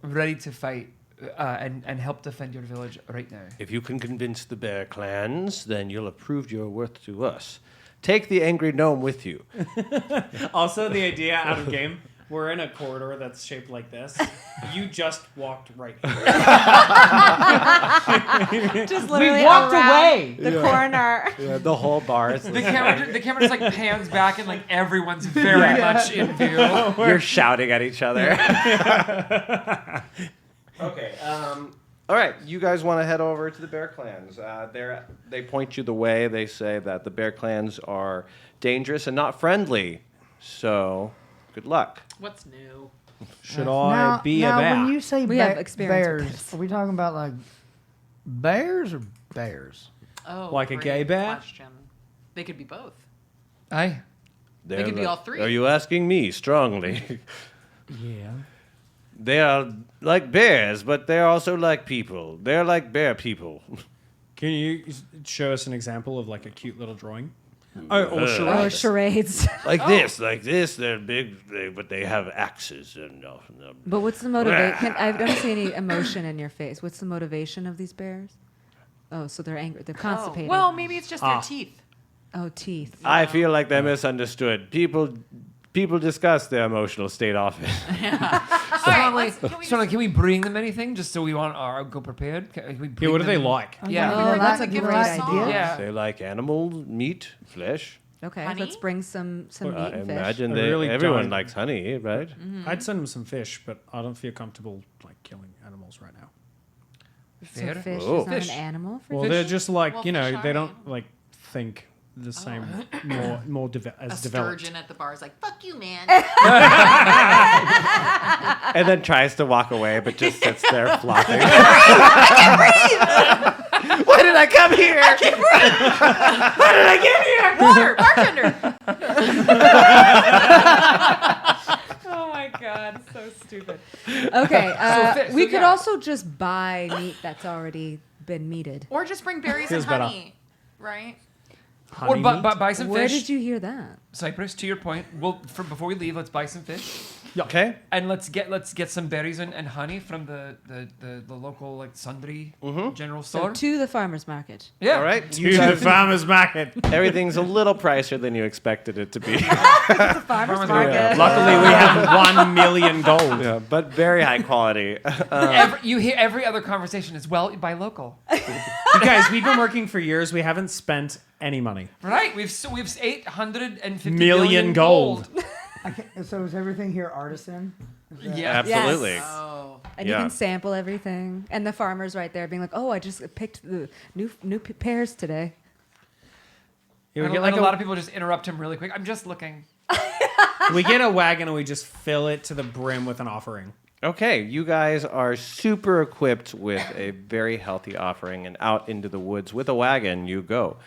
S2: ready to fight and help defend your village right now.
S5: If you can convince the bear clans, then you'll have proved your worth to us. Take the angry gnome with you.
S3: Also, the idea out of game, we're in a corridor that's shaped like this. You just walked right here.
S4: Just literally
S2: walked
S4: around
S2: away.
S4: the corner.
S5: Yeah, the whole bar is
S2: The camera just like pans back and like everyone's very much in view.
S5: You're shouting at each other. Okay. All right. You guys want to head over to the bear clans. They point you the way. They say that the bear clans are dangerous and not friendly. So, good luck.
S6: What's new?
S3: Should I be
S7: now
S3: a bear?
S7: when you say
S4: We have experience with
S7: bears,
S4: this.
S7: are we talking about like bears or bears?
S6: Oh,
S3: Like a
S6: great
S3: gay bear?
S6: question. They could be both.
S2: Aye.
S5: They
S6: could be all 3.
S5: Are you asking me strongly?
S7: Yeah.
S5: They are like bears, but they're also like people. They're like bear people.
S3: Can you show us an example of like a cute little drawing? Or
S4: Or
S3: charades.
S4: charades.
S5: Like this. They're big, but they have axes. And
S4: But what's the motivation? I don't see any emotion in your face. What's the motivation of these bears? Oh, so they're angry. They're constipated.
S6: Well, maybe it's just their teeth.
S4: Oh, teeth.
S5: I feel like they're misunderstood. People people discuss their emotional state often.
S2: Can we bring them anything just so we want our go prepared? Can we bring
S3: Yeah, what do they
S2: them-
S3: like?
S2: Yeah.
S4: Oh,
S6: Bring
S4: that's
S6: them
S4: a
S6: to give
S4: great
S6: her a
S4: idea.
S6: song.
S2: Yeah.
S5: They like animals, meat, flesh.
S4: Okay,
S6: Honey?
S4: let's bring some meat
S5: I
S4: and fish.
S5: imagine
S3: I really
S5: everyone
S3: don't.
S5: likes honey, right?
S3: I'd send them some fish, but I don't feel comfortable like killing animals right now.
S4: So
S2: Fair.
S4: fish
S5: Oh.
S4: is not
S2: Fish.
S4: an animal for
S3: Well,
S4: fish?
S3: they're just like
S6: Well,
S3: you know
S6: fish
S3: they
S6: are
S3: don't
S6: animals.
S3: like think the same
S6: A
S3: as developed.
S6: sturgeon at the bar is like, fuck you, man.
S5: And then tries to walk away, but just sits there flopping. Why did I come here?
S6: Water, bartender.
S4: Oh my god, so stupid. Okay,
S2: So
S4: we could
S2: yeah.
S4: also just buy meat that's already been meated.
S6: Or just bring berries
S3: Feels
S6: and
S3: better.
S6: honey, right?
S2: Or
S3: Honey meat?
S2: buy some
S4: Where
S2: fish.
S4: did you hear that?
S2: Cypress, to your point, before we leave, let's buy some fish.
S5: Okay.
S2: And let's get some berries and honey from the local like sundry general
S4: So
S2: store.
S4: to the farmer's market.
S2: Yeah.
S5: All right.
S3: To
S5: You
S3: the
S5: guys,
S3: farmer's market.
S5: everything's a little pricier than you expected it to be.
S4: Farmer's
S2: Farmer's
S4: market.
S3: Luckily, we have 1 million gold.
S5: Yeah, but very high quality.
S2: You hear every other conversation is well buy local.
S3: You guys, we've been working for years. We haven't spent any money.
S2: Right? We've 850
S3: Million gold.
S7: So is everything here artisan?
S2: Yeah.
S5: Absolutely.
S6: Oh.
S4: And
S5: Yeah.
S4: you can sample everything. And the farmer's right there being like, oh, I just picked the new pears today.
S3: Yeah, we
S2: And
S3: get
S2: a,
S3: like
S2: and a lot of people just interrupt him really quick. I'm just looking.
S3: we get a wagon and we just fill it to the brim with an offering.
S5: Okay, you guys are super equipped with a very healthy offering, and out into the woods with a wagon you go.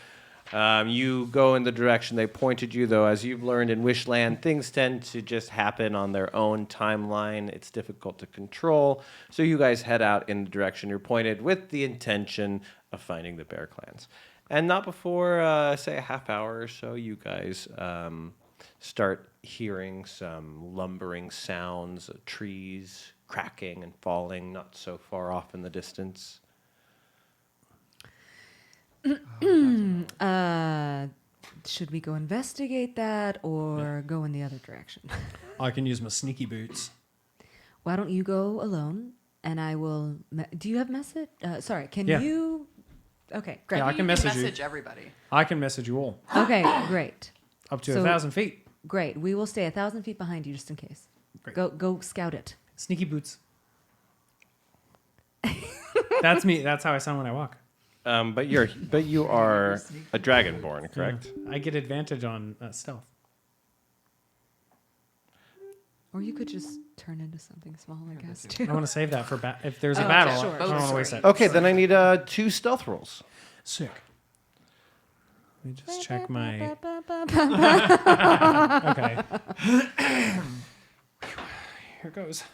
S5: You go in the direction they pointed you, though. As you've learned in Wishland, things tend to just happen on their own timeline. It's difficult to control. So you guys head out in the direction you're pointed with the intention of finding the bear clans. And not before, say, a half hour or so, you guys start hearing some lumbering sounds, trees cracking and falling not so far off in the distance.
S4: Should we go investigate that or go in the other direction?
S3: I can use my sneaky boots.
S4: Why don't you go alone and I will. Do you have message? Sorry, can
S3: Yeah.
S4: you? Okay, great.
S3: Yeah, I
S6: You
S3: can message you.
S6: message everybody.
S3: I can message you all.
S4: Okay, great.
S3: Up to
S4: So-
S3: 1,000 feet.
S4: Great. We will stay 1,000 feet behind you just in case.
S3: Great.
S4: Go scout it.
S3: Sneaky boots. That's me. That's how I sound when I walk.
S5: But you are a dragonborn, correct?
S3: I get advantage on stealth.
S4: Or you could just turn into something small, I guess,
S3: I
S4: too.
S3: want to save that for if there's a
S4: Oh,
S3: battle.
S4: sure,
S3: I don't want to waste
S6: sure.
S3: it.
S5: Okay, then I need 2 stealth rolls.
S3: Sick. Let me just check my. Okay. Here goes.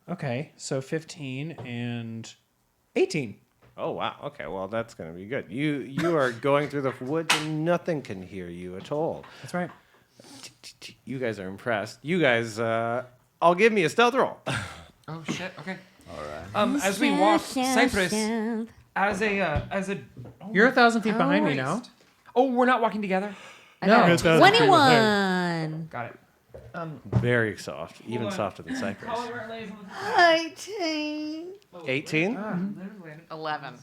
S3: Okay, so 15 and 18.
S5: Oh wow. Okay, well that's gonna be good. You are going through the woods and nothing can hear you at all.
S3: That's right.
S5: You guys are impressed. You guys, all give me a stealth roll.
S2: Oh shit. Okay. All right. As we walk, Cypress, as a.
S3: You're 1,000 feet behind me now.
S2: Christ. Oh, we're not walking together.
S3: No,
S4: Okay.
S3: it's 1,000 feet
S4: 21.
S2: Got it.
S5: Very soft, even
S2: on.
S5: softer than Cypress.
S2: Call it where it lays on the
S5: 18.
S6: 11.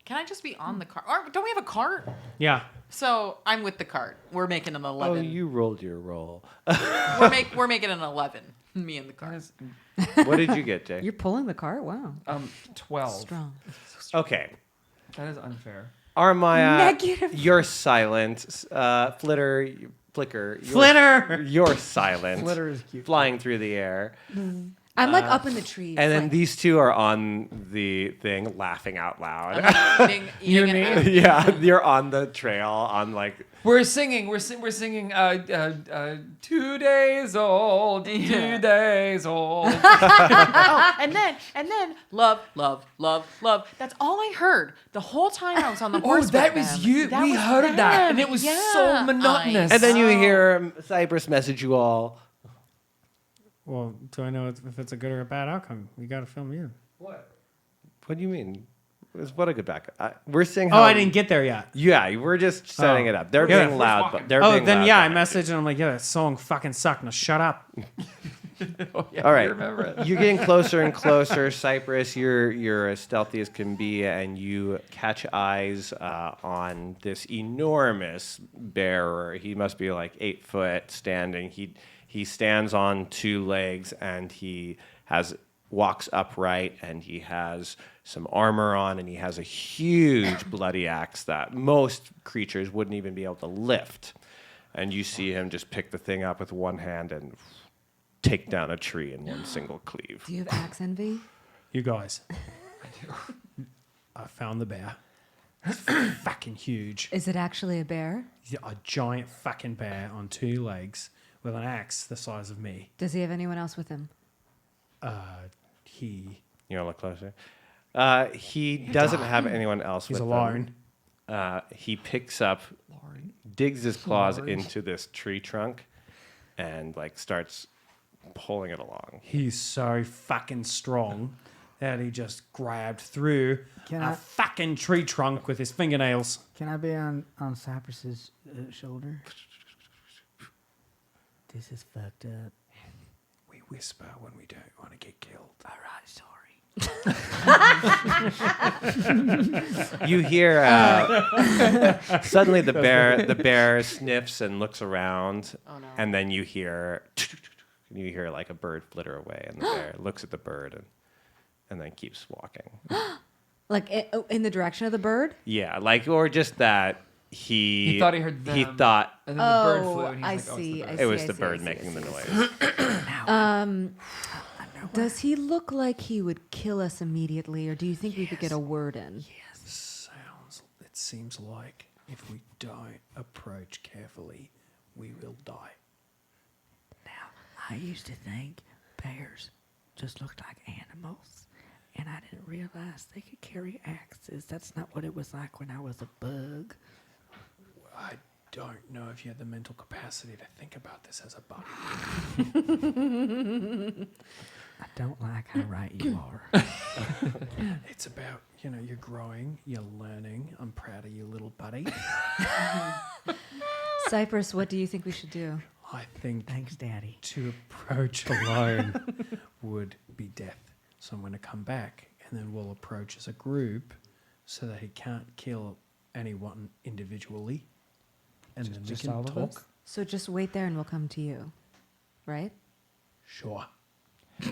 S6: Can I just be on the cart? Or don't we have a cart?
S3: Yeah.
S6: So I'm with the cart. We're making an
S5: Oh,
S6: 11.
S5: you rolled your roll.
S6: We're making an 11. Me and the
S2: That
S6: cart.
S2: is,
S5: What did you get, Jay?
S4: You're pulling the cart? Wow.
S2: 12.
S4: Strong.
S5: Okay.
S2: That is unfair.
S5: Armaya,
S4: Negative.
S5: you're silent. Flicker,
S3: Flitter!
S5: You're silent.
S7: Flitter is cute.
S5: Flying through the air.
S4: I'm like up in the trees.
S5: And then
S4: like-
S5: these two are on the thing laughing out loud.
S6: Eating an apple.
S5: Yeah, you're on the trail on like
S2: We're singing. We're singing. 2 days old. 2 days old.
S6: Oh, and then love, love, love, love. That's all I heard the whole time I was on the
S2: Oh,
S6: horse.
S2: that
S6: with
S2: was
S6: them.
S2: you. We
S6: was
S2: heard that,
S6: them.
S2: and it was so
S6: Yeah,
S2: monotonous.
S5: and then you
S6: Oh.
S5: hear Cypress message you all.
S3: Well, do I know if it's a good or a bad outcome? You got to fill me in.
S5: What do you mean? what a good backup. We're seeing how.
S3: Oh, I didn't get there yet.
S5: Yeah, we're just setting it up. They're
S3: Yeah.
S5: being loud, but they're
S3: Oh,
S5: being
S3: then
S5: loud
S3: yeah, I
S5: behind
S3: messaged and I'm like, yeah, that song fucking sucked. Now shut up.
S5: you. All right, you're getting closer and closer, Cypress. You're as stealthy as can be, and you catch eyes on this enormous bearer. He must be like 8 foot standing. He stands on 2 legs, and he walks upright, and he has some armor on, and he has a huge bloody axe that most creatures wouldn't even be able to lift. And you see him just pick the thing up with one hand and take down a tree in one single cleave.
S4: Do you have axe envy?
S3: You guys. I found the bear. It's fucking huge.
S4: Is it actually a bear?
S3: He's a giant fucking bear on 2 legs with an axe the size of me.
S4: Does he have anyone else with him?
S3: He
S5: You want to look closer? He doesn't have anyone else
S3: he's
S5: with
S3: alone.
S5: him. He picks up, digs his claws into this tree trunk, and like starts pulling it along.
S3: He's so fucking strong that he just grabbed through
S7: Can
S3: a
S7: I-
S3: fucking tree trunk with his fingernails.
S7: Can I be on Cypress's shoulder? This is fucked up.
S3: We whisper when we don't want to get killed.
S7: All right, sorry.
S5: You hear suddenly the bear sniffs and looks around,
S6: Oh, no.
S5: and then you hear like a bird flitter away, and the bear looks at the bird and then keeps walking.
S4: Like in the direction of the bird?
S5: Yeah, like or just that
S2: He thought he heard
S5: he
S2: them.
S5: thought
S2: And then the bird flew,
S4: Oh,
S2: and
S4: I
S2: he's like,
S4: see.
S2: oh,
S4: I
S2: it's
S5: it
S2: the bird.
S5: was
S4: see,
S5: the
S4: I
S5: bird
S4: see,
S5: making
S4: I
S5: the
S4: see.
S5: noise.
S4: Does he look like he would kill us immediately, or do you think we could get a word in?
S3: It seems like if we don't approach carefully, we will die.
S7: Now, I used to think bears just looked like animals, and I didn't realize they could carry axes. That's not what it was like when I was a bug.
S3: I don't know if you have the mental capacity to think about this as a bug.
S7: I don't like how right you are.
S3: It's about, you're growing, you're learning. I'm proud of you, little buddy.
S4: Cypress, what do you think we should do?
S3: I think
S7: Thanks, Daddy.
S3: to approach alone would be death. So I'm going to come back, and then we'll approach as a group so that he can't kill anyone individually. And then we
S2: just
S3: can
S2: all of
S3: talk.
S2: us?
S4: So just wait there and we'll come to you, right?
S3: Sure.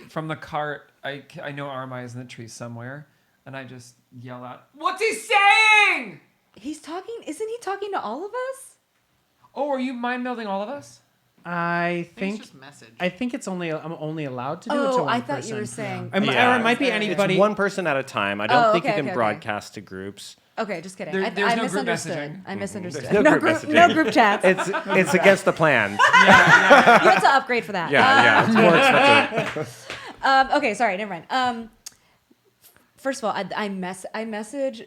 S2: From the cart, I know Armai is in the tree somewhere, and I just yell out, "What's he saying?"
S4: He's talking, isn't he talking to all of us?
S2: Oh, are you mind melding all of us?
S3: I
S6: It's
S3: think
S6: just message.
S3: I'm only allowed to do it to
S4: Oh,
S3: one
S4: I thought
S3: person.
S4: you were saying.
S3: Or it might be anybody.
S5: It's one person at a time. I don't think
S4: okay,
S5: you can
S4: okay.
S5: broadcast to groups.
S4: Okay, just kidding.
S2: There's
S4: I
S2: no group
S4: misunderstood.
S2: messaging.
S4: I misunderstood.
S5: There's no group messaging.
S4: No group chats.
S5: It's against the plan.
S4: You have to upgrade for that.
S5: Yeah, it's more expensive.
S4: Okay, sorry, never mind. First of all, I message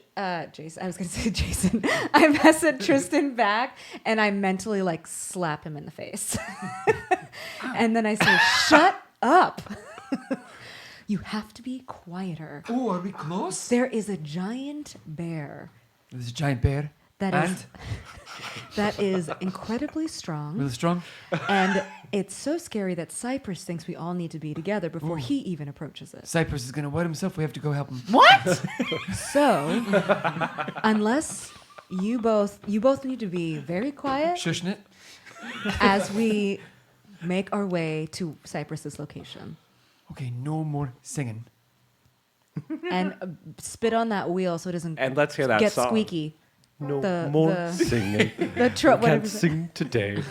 S4: Jason. I was going to say Jason. I message Tristan back, and I mentally like slap him in the face, and then I say, "Shut up! You have to be quieter.
S2: Oh, are we close?
S4: There is a giant bear
S2: There's a giant bear.
S4: that is incredibly strong."
S2: Really strong.
S4: And it's so scary that Cypress thinks we all need to be together before he even approaches it.
S2: Cypress is gonna wet himself. We have to go help him.
S4: So, unless you both need to be very quiet
S2: Shushing it.
S4: as we make our way to Cypress's location.
S2: Okay, no more singing.
S4: And spit on that wheel so it doesn't
S5: And let's hear that
S4: get
S5: song.
S4: squeaky.
S5: No
S4: The-
S5: more
S4: the-
S5: singing.
S4: The whatever.
S5: Sing today.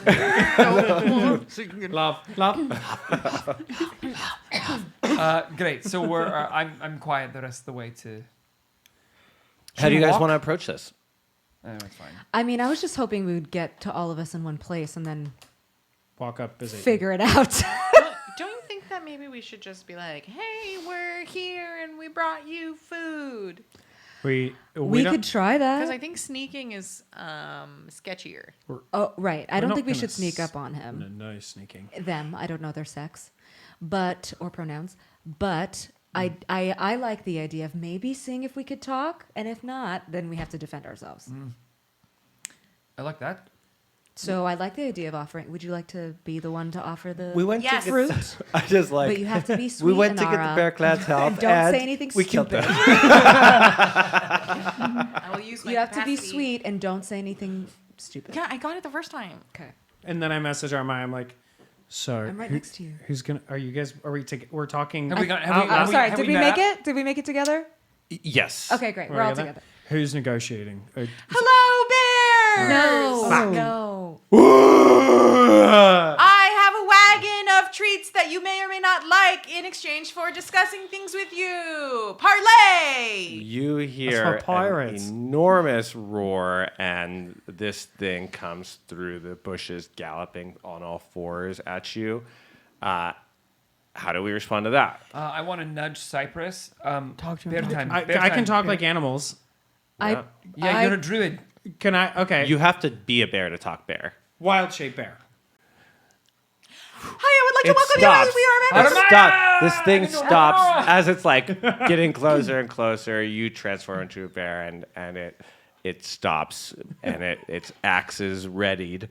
S3: Love.
S2: Great. So we're I'm quiet the rest of the way to.
S5: How do you guys
S2: walk?
S5: want to approach this?
S2: It's fine.
S4: I mean, I was just hoping we would get to all of us in one place and then
S3: Walk up busy.
S4: figure it out.
S6: Don't you think that maybe we should just be like, "Hey, we're here and we brought you food"?
S3: We
S4: we
S3: don't-
S4: could try
S6: Because I
S4: that.
S6: think sneaking is sketchier.
S4: Oh, right. I
S3: we're
S4: don't
S3: not
S4: think we
S3: gonna
S4: should sneak up on
S3: No,
S4: him.
S3: no sneaking.
S4: Them. I don't know their sex, but or pronouns. But I like the idea of maybe seeing if we could talk, and if not, then we have to defend ourselves.
S2: I like that.
S4: So I like the idea of offering. Would you like to be the one to offer the
S5: We went
S6: Yes.
S5: to
S4: fruit?
S5: get, I just like.
S4: But you have to be sweet.
S5: we went to get the
S4: Inara.
S5: bear clan's help.
S4: Don't
S5: and
S4: say anything
S5: we killed
S4: stupid.
S5: them.
S6: I will use my
S4: You have to be
S6: capacity.
S4: sweet and don't say anything stupid.
S6: Yeah, I got it the first time.
S4: Okay.
S3: And then I message Armai. I'm like, so
S4: I'm right next to you.
S3: who's gonna? Are you guys? Are we? We're talking.
S2: Have we got?
S3: out loud.
S4: I'm sorry.
S2: have
S4: Did we
S2: met
S4: make
S2: up?
S4: it? Did we make it together?
S5: Yes.
S4: Okay, great. We're all together.
S3: Who's negotiating?
S6: Hello, bear.
S4: No.
S6: I have a wagon of treats that you may or may not like in exchange for discussing things with you. Parlay.
S5: You hear
S3: for pirates.
S5: an enormous roar, and this thing comes through the bushes, galloping on all fours at you. How do we respond to that?
S2: I want to nudge Cypress.
S7: Talk to
S2: bear
S7: him.
S2: time.
S3: I
S2: bear
S3: can
S2: time.
S3: talk like animals.
S5: Yeah.
S2: Yeah, you're a druid.
S3: Can I? Okay.
S5: You have to be a bear to talk bear.
S3: Wild shape bear.
S6: Hi, I would like to
S5: It
S6: welcome
S5: stops.
S6: you. We are members.
S5: It stops. This thing stops as it's like getting closer and closer. You transform into a bear, and it stops, and its axe is readied,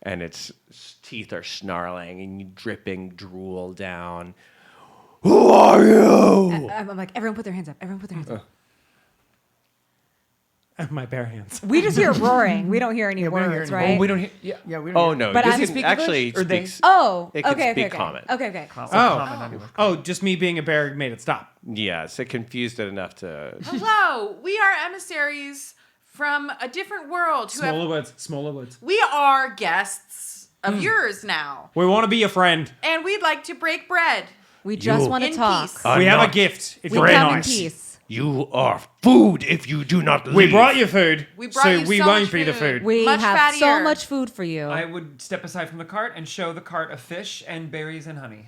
S5: and its teeth are snarling, and you dripping drool down. Who are you?
S4: I'm like, everyone put their hands up. Everyone put their hands up.
S3: My bare hands.
S4: We just hear roaring. We don't hear any
S8: we don't hear
S4: words,
S8: any-
S4: right?
S2: Oh, we don't hear. Yeah.
S8: Yeah, we don't.
S5: Oh
S8: hear-
S5: no!
S4: But
S5: this
S4: I
S5: can
S2: speak
S5: actually
S2: English, or they-
S5: speaks.
S4: Oh,
S5: It can
S4: okay,
S5: speak
S4: okay,
S5: common.
S4: okay, okay.
S3: Oh, just me being a bear made it stop.
S5: Yes, it confused it enough to.
S6: Hello, we are emissaries from a different world.
S3: Smaller woods.
S6: We are guests of yours now,
S3: We want to be your friend.
S6: and we'd like to break bread.
S4: We just
S5: You-
S4: want to
S6: In
S4: talk.
S6: peace.
S3: We have a gift. If
S4: We
S3: you're
S4: come in
S3: nice.
S4: peace.
S5: You are food if you do not leave.
S3: We brought you food.
S6: We brought
S3: so
S6: you
S3: we
S6: so
S3: won't
S6: much
S3: be the
S6: food.
S3: food.
S4: We
S6: Much
S4: have so
S6: fattier.
S4: much food for you.
S2: I would step aside from the cart and show the cart of fish and berries and honey.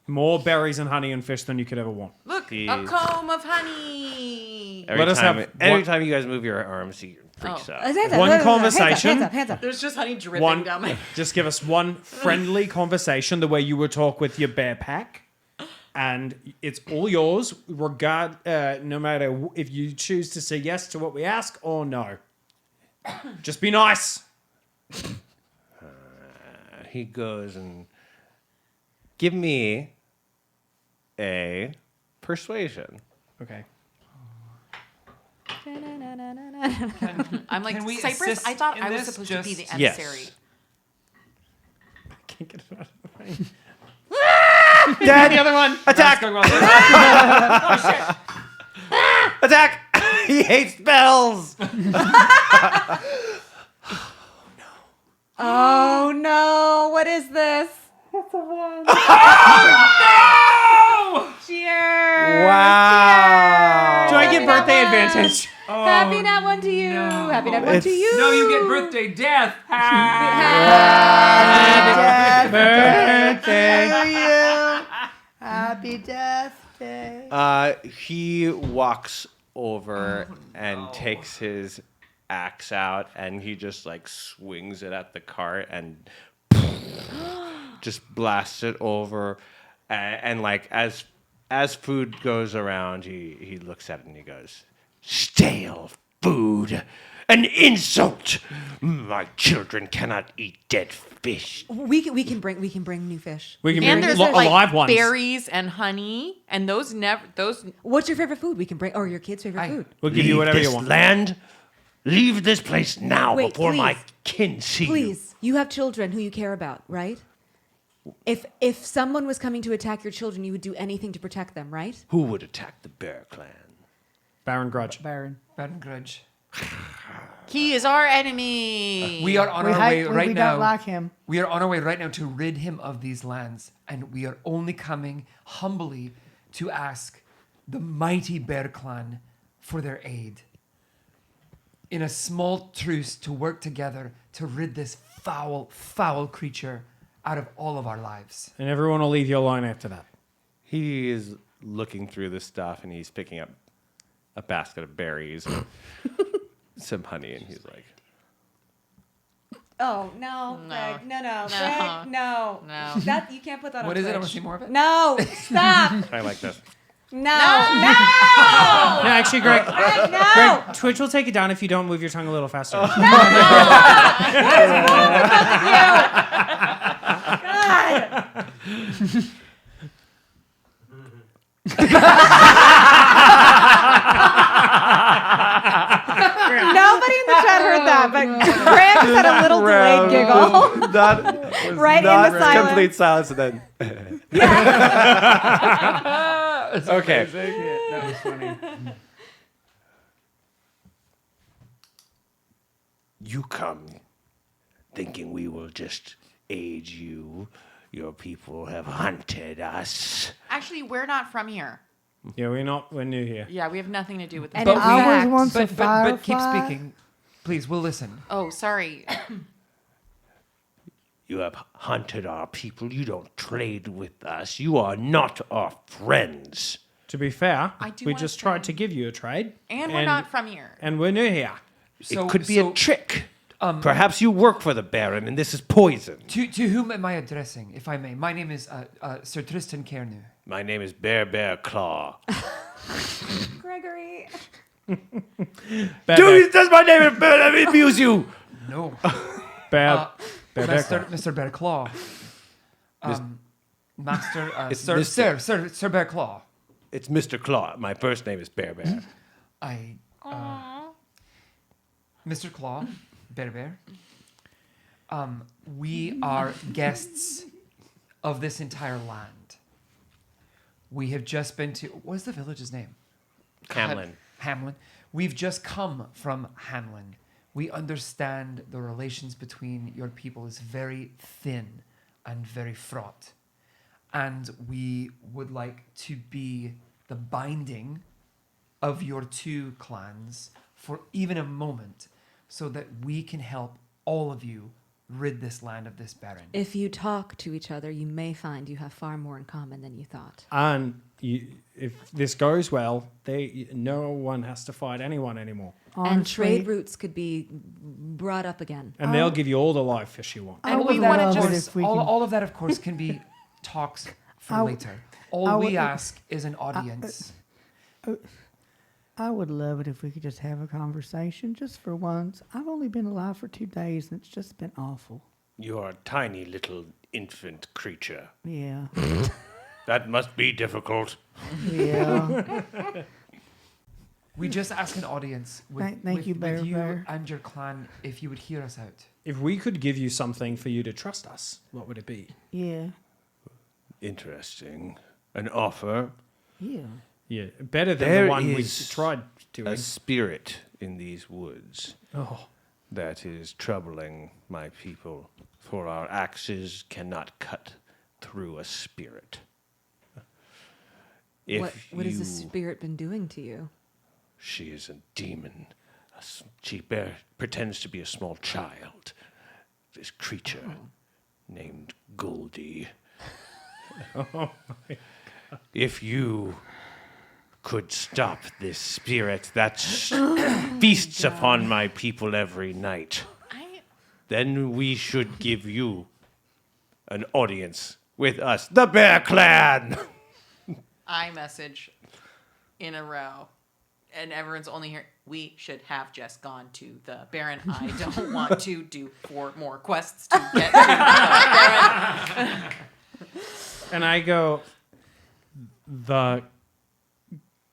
S3: More berries and honey and fish than you could ever want.
S6: Look,
S5: Please.
S6: a comb of honey.
S5: Every
S3: Let us
S5: time,
S3: have
S5: every
S3: one-
S5: time you guys move your arms, he freaks
S6: Oh.
S5: out.
S4: Hands up,
S3: One
S4: hands up,
S3: conversation.
S4: Hands up, hands up.
S6: There's just honey dripping
S3: One,
S6: down my.
S3: just give us one friendly conversation the way you would talk with your bear pack. And it's all yours, no matter if you choose to say yes to what we ask or no. Just be nice.
S5: He goes and give me a persuasion.
S3: Okay.
S6: I'm like,
S2: Can we
S6: Cypress,
S2: assist
S6: I thought
S2: in
S6: I was
S2: this?
S6: supposed to be the
S2: Just-
S5: Yes.
S6: emissary.
S3: Can't get it out of the way.
S5: Dad,
S3: The other one.
S5: attack!
S2: Going well.
S5: Attack! He hates bells.
S4: Oh no! What is this? Cheers!
S5: Wow.
S3: Do I get birthday advantage?
S4: Happy nat one to you.
S2: no.
S4: Happy nat one to
S5: It's-
S4: you.
S2: No, you get birthday death.
S8: Birthday to you. Happy death day.
S5: He walks over and takes his axe out, and he just like swings it at the cart and just blasts it over. And like as food goes around, he looks at it and he goes, "Stale food, an insult! My children cannot eat dead fish."
S4: We can bring new fish.
S3: We can
S6: And
S3: bring
S6: there's
S3: alive
S6: like
S3: ones.
S6: berries and honey, and those.
S4: What's your favorite food? We can bring, or your kid's favorite food.
S3: We'll give you
S5: Leave
S3: whatever
S5: this
S3: you want.
S5: land. Leave this place now
S4: Wait,
S5: before my
S4: please.
S5: kin see you.
S4: Please, you have children who you care about, right? If someone was coming to attack your children, you would do anything to protect them, right?
S5: Who would attack the Bear Clan?
S3: Baron Grudge.
S8: Baron.
S2: Bad grudge.
S6: He is our enemy.
S2: We are on our way right
S8: we
S2: now.
S8: don't like him.
S2: We are on our way right now to rid him of these lands, and we are only coming humbly to ask the mighty Bear Clan for their aid. In a small truce to work together to rid this foul, foul creature out of all of our lives.
S3: And everyone will leave you alone after that.
S5: He is looking through this stuff and he's picking up a basket of berries and some honey, and he's like,
S4: Oh no,
S6: No.
S4: Greg, no,
S6: No.
S4: Greg, no.
S6: No.
S4: That you can't put that on
S2: What is it? I
S4: Twitch.
S2: want to see more of it.
S4: No, stop.
S5: I like this.
S4: No.
S3: No, actually, Greg.
S4: No.
S3: Greg, Twitch will take it down if you don't move your tongue a little faster.
S4: Nobody in the chat heard that, but Graham just had a little delayed giggle.
S5: That was
S4: Right in
S5: not
S4: the silence.
S5: complete silence, and then. Okay.
S3: That was funny.
S5: You come thinking we will just aid you. Your people have hunted us.
S6: Actually, we're not from here.
S3: Yeah, we're new here.
S6: Yeah, we have nothing to do with this.
S4: And
S2: But
S4: in
S2: we-
S8: I
S4: fact,
S8: was once a
S2: But keep
S8: firefly.
S2: speaking. Please, we'll listen.
S6: Oh, sorry.
S5: You have hunted our people. You don't trade with us. You are not our friends.
S3: To be fair,
S6: I do
S3: we
S6: wanna
S3: just tried
S6: say-
S3: to give you a trade.
S6: And we're not from here.
S3: And we're new here.
S2: So-
S5: it could be
S2: so-
S5: a trick. Perhaps you work for the Baron, and this is poison.
S2: To whom am I addressing, if I may? My name is Sir Tristan Cairnu.
S5: My name is Bear Claw.
S4: Gregory.
S5: Dude, that's my name. Let me abuse you.
S2: No.
S3: Bear
S2: Mr. Bear Claw. Master,
S5: It's
S2: Sir,
S5: Mr.
S2: Sir Bear Claw.
S5: It's Mr. Claw. My first name is Bear.
S2: Mr. Claw, Bear. We are guests of this entire land. We have just been to, what's the village's name?
S5: Hamlin.
S2: Hamlin. We've just come from Hamlin. We understand the relations between your people is very thin and very fraught. And we would like to be the binding of your two clans for even a moment so that we can help all of you rid this land of this baron.
S4: If you talk to each other, you may find you have far more in common than you thought.
S3: And if this goes well, no one has to fight anyone anymore.
S4: And
S8: Honestly,
S4: trade routes could be brought up again.
S3: And they'll give you all the live fish you want.
S8: I
S6: And
S8: would
S6: we wanna
S8: love it
S6: just-
S8: if we can-
S2: all of that, of course, can be talks for
S8: I w-
S2: later.
S8: I
S2: All we
S8: would-
S2: ask is an audience.
S8: I would love it if we could just have a conversation just for once. I've only been alive for 2 days and it's just been awful.
S5: You're a tiny little infant creature.
S8: Yeah.
S5: That must be difficult.
S8: Yeah.
S2: We just ask an audience with,
S8: Thank you, Bear
S2: with you
S8: Bear.
S2: and your clan if you would hear us out.
S3: If we could give you something for you to trust us, what would it be?
S8: Yeah.
S5: Interesting. An offer.
S8: Yeah.
S3: Yeah, better than
S5: There
S3: the one we
S5: is
S3: tried doing.
S5: A spirit in these woods
S3: Oh,
S5: that is troubling my people, for our axes cannot cut through a spirit. If
S4: What has the
S5: you-
S4: spirit been doing to you?
S5: She is a demon. She pretends to be a small child. This creature named Goldie. If you could stop this spirit that feasts upon my people every night, then we should give you an audience with us, the Bear Clan.
S6: I message in a row, and everyone's only here. We should have just gone to the Baron. I don't want to do 4 more quests to get to the Baron.
S3: and I go,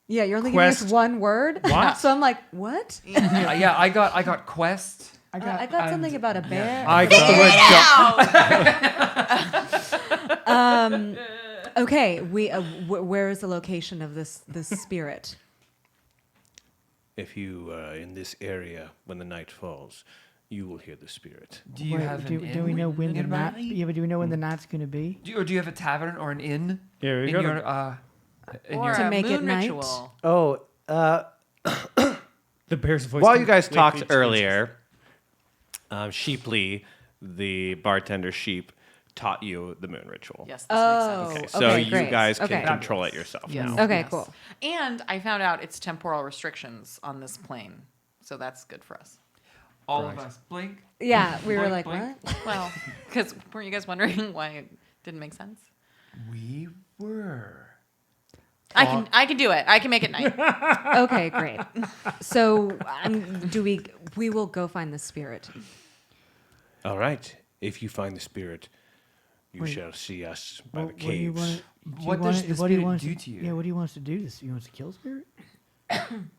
S4: Yeah, you're only
S3: Quest-
S4: giving us one word.
S3: What?
S4: So I'm like, what?
S2: Yeah, I got quest.
S4: I got something about a bear.
S3: I got the word
S4: Okay, we. Where is the location of this spirit?
S5: If you are in this area when the night falls, you will hear the spirit.
S2: Do you
S8: Wait,
S2: have
S8: do,
S2: an
S8: do we
S2: inn
S8: know when the
S2: nearby?
S8: night? Yeah, but do we know when the night's gonna be?
S2: Or do you have a tavern or an inn
S3: Yeah, we
S2: in
S3: got
S2: your
S6: Or
S4: To
S6: a
S4: make it
S6: moon
S4: night?
S6: ritual.
S5: Oh,
S3: the bear's voice.
S5: while you guys
S3: completely
S5: talked
S3: changes.
S5: earlier, Sheeply, the bartender sheep, taught you the moon ritual.
S6: Yes, this
S4: Oh,
S6: makes
S5: Okay,
S6: sense.
S5: so
S4: okay,
S5: you
S4: great.
S5: guys can
S4: Okay.
S5: control it yourself.
S6: Yes.
S4: Okay,
S6: yes.
S4: cool.
S6: And I found out it's temporal restrictions on this plane, so that's good for us.
S2: all of us blink.
S4: Yeah, we were
S2: Blink,
S4: like,
S2: blink.
S4: what?
S6: Well, because weren't you guys wondering why it didn't make sense?
S2: We were.
S6: I can do it. I can make it night.
S4: Okay, great. So, we will go find the spirit.
S5: All right. If you find the spirit, you
S8: Wait.
S5: shall see us by the
S8: What do you
S5: caves.
S8: want?
S2: What does the spirit do to you?
S8: Yeah, what do you want us to do? This? You want us to kill spirit?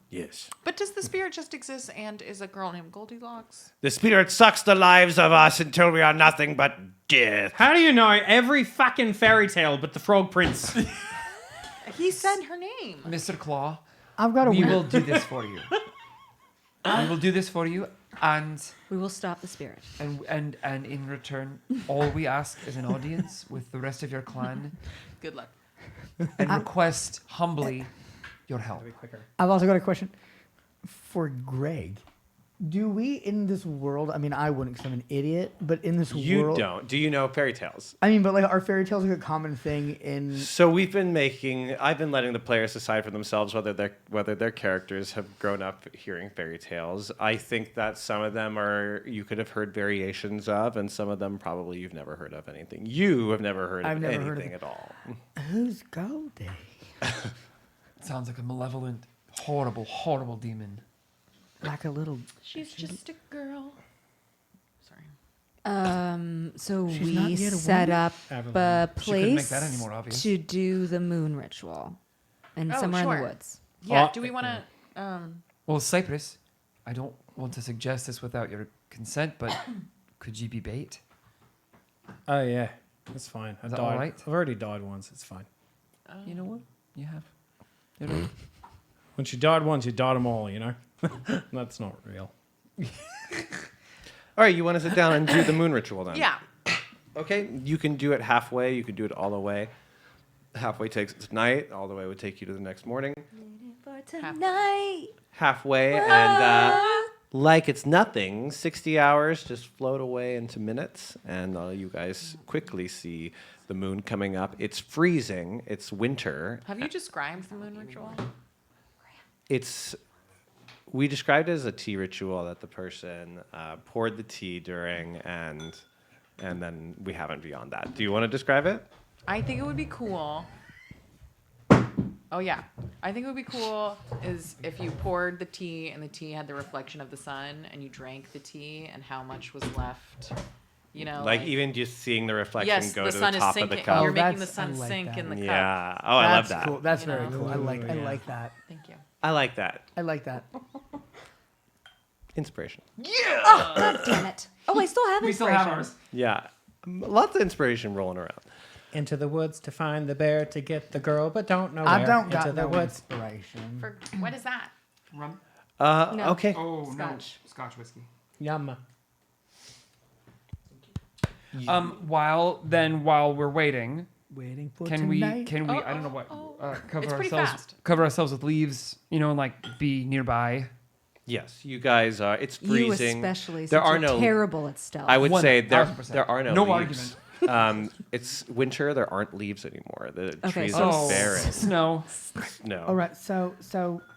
S5: Yes.
S6: But does the spirit just exist and is a girl named Goldilocks?
S5: The spirit sucks the lives of us until we are nothing but death.
S3: How do you know every fucking fairy tale but the Frog Prince?
S6: He said her name.
S2: Mr. Claw,
S8: I've got a
S2: we
S8: weird-
S2: will do this for you. We will do this for you, and
S4: We will stop the spirit.
S2: in return, all we ask is an audience with the rest of your clan,
S6: Good luck.
S2: and request humbly your help.
S8: I've also got a question for Greg. Do we in this world? I mean, I wouldn't because I'm an idiot. But in this
S5: You
S8: world,
S5: don't. Do you know fairy tales?
S8: I mean, but like, are fairy tales like a common thing in?
S5: So I've been letting the players decide for themselves whether their characters have grown up hearing fairy tales. I think that some of them you could have heard variations of, and some of them probably you've never heard of anything. You have never heard
S8: I've
S5: of
S8: never
S5: anything
S8: heard of it.
S5: at all.
S8: Who's Goldie?
S2: Sounds like a malevolent, horrible, horrible demon.
S8: Like a little.
S6: She's just a girl. Sorry.
S4: So
S8: She's not
S4: we
S8: yet a
S4: set
S8: woman?
S4: up a
S2: She couldn't make
S4: place
S2: that any more obvious.
S4: to do the moon ritual, and
S6: Oh,
S4: somewhere in the
S6: sure.
S4: woods.
S6: Yeah.
S3: Oh,
S6: Do we want to?
S2: Well, Cypress, I don't want to suggest this without your consent, but could you be bait?
S3: Oh yeah, that's fine. I
S2: Is that
S3: died.
S2: all right?
S3: I've already died once. It's fine.
S2: You know what? You have. You're right.
S3: Once you died once, you died them all. You know. That's not real.
S5: All right, you want to sit down and do the moon ritual then?
S6: Yeah.
S5: Okay, you can do it halfway. You can do it all the way. Halfway takes it to night. All the way would take you to the next morning.
S4: For tonight.
S5: Halfway, and like it's nothing, 60 hours just float away into minutes, and you guys quickly see the moon coming up. It's freezing. It's winter.
S6: Have you described the moon ritual?
S5: We described it as a tea ritual that the person poured the tea during, and then we haven't beyond that. Do you want to describe it?
S6: I think it would be cool. Oh yeah, I think it would be cool is if you poured the tea and the tea had the reflection of the sun, and you drank the tea and how much was left. You know,
S5: Like even just seeing the reflection
S6: yes,
S5: go
S6: the
S5: to
S6: sun
S5: the
S6: is
S5: top
S6: sinking.
S5: of the cup.
S6: You're making the
S8: that's-
S6: sun
S8: I like
S6: sink
S8: that.
S6: in the cup.
S5: Yeah. Oh, I love
S8: That's
S5: that.
S8: cool. That's
S6: You
S8: very
S6: know?
S8: cool. I like
S3: Yeah.
S8: like that.
S6: Thank you.
S5: I like that.
S8: I like that.
S5: Inspiration.
S4: Oh, God damn it. Oh, I still have
S2: We still
S4: inspiration.
S2: have ours.
S5: Yeah. Lots of inspiration rolling around.
S3: Into the woods to find the bear to get the girl, but don't know
S8: I
S3: where.
S8: don't
S3: Into
S8: got
S3: the
S8: no
S3: woods.
S8: inspiration.
S6: For what is that?
S2: Rum?
S4: No.
S5: Okay.
S2: Oh
S4: Scotch.
S2: no, Scotch whiskey.
S3: Yum.
S2: While we're waiting,
S8: Waiting for
S2: can we
S8: tonight.
S2: I don't know what cover
S6: It's pretty
S2: ourselves
S6: fast.
S2: cover ourselves with leaves, and like be nearby.
S5: Yes, you guys are. It's
S4: You
S5: freezing.
S4: especially,
S5: There
S4: since
S5: are
S4: you're
S5: no.
S4: terrible at stealth.
S5: I would say there
S2: 1000%.
S5: there are no
S2: No
S5: leaves. It's winter. There aren't leaves anymore. The
S4: Okay,
S5: trees
S4: so
S5: are barren.
S2: Snow.
S5: No.
S8: All right, so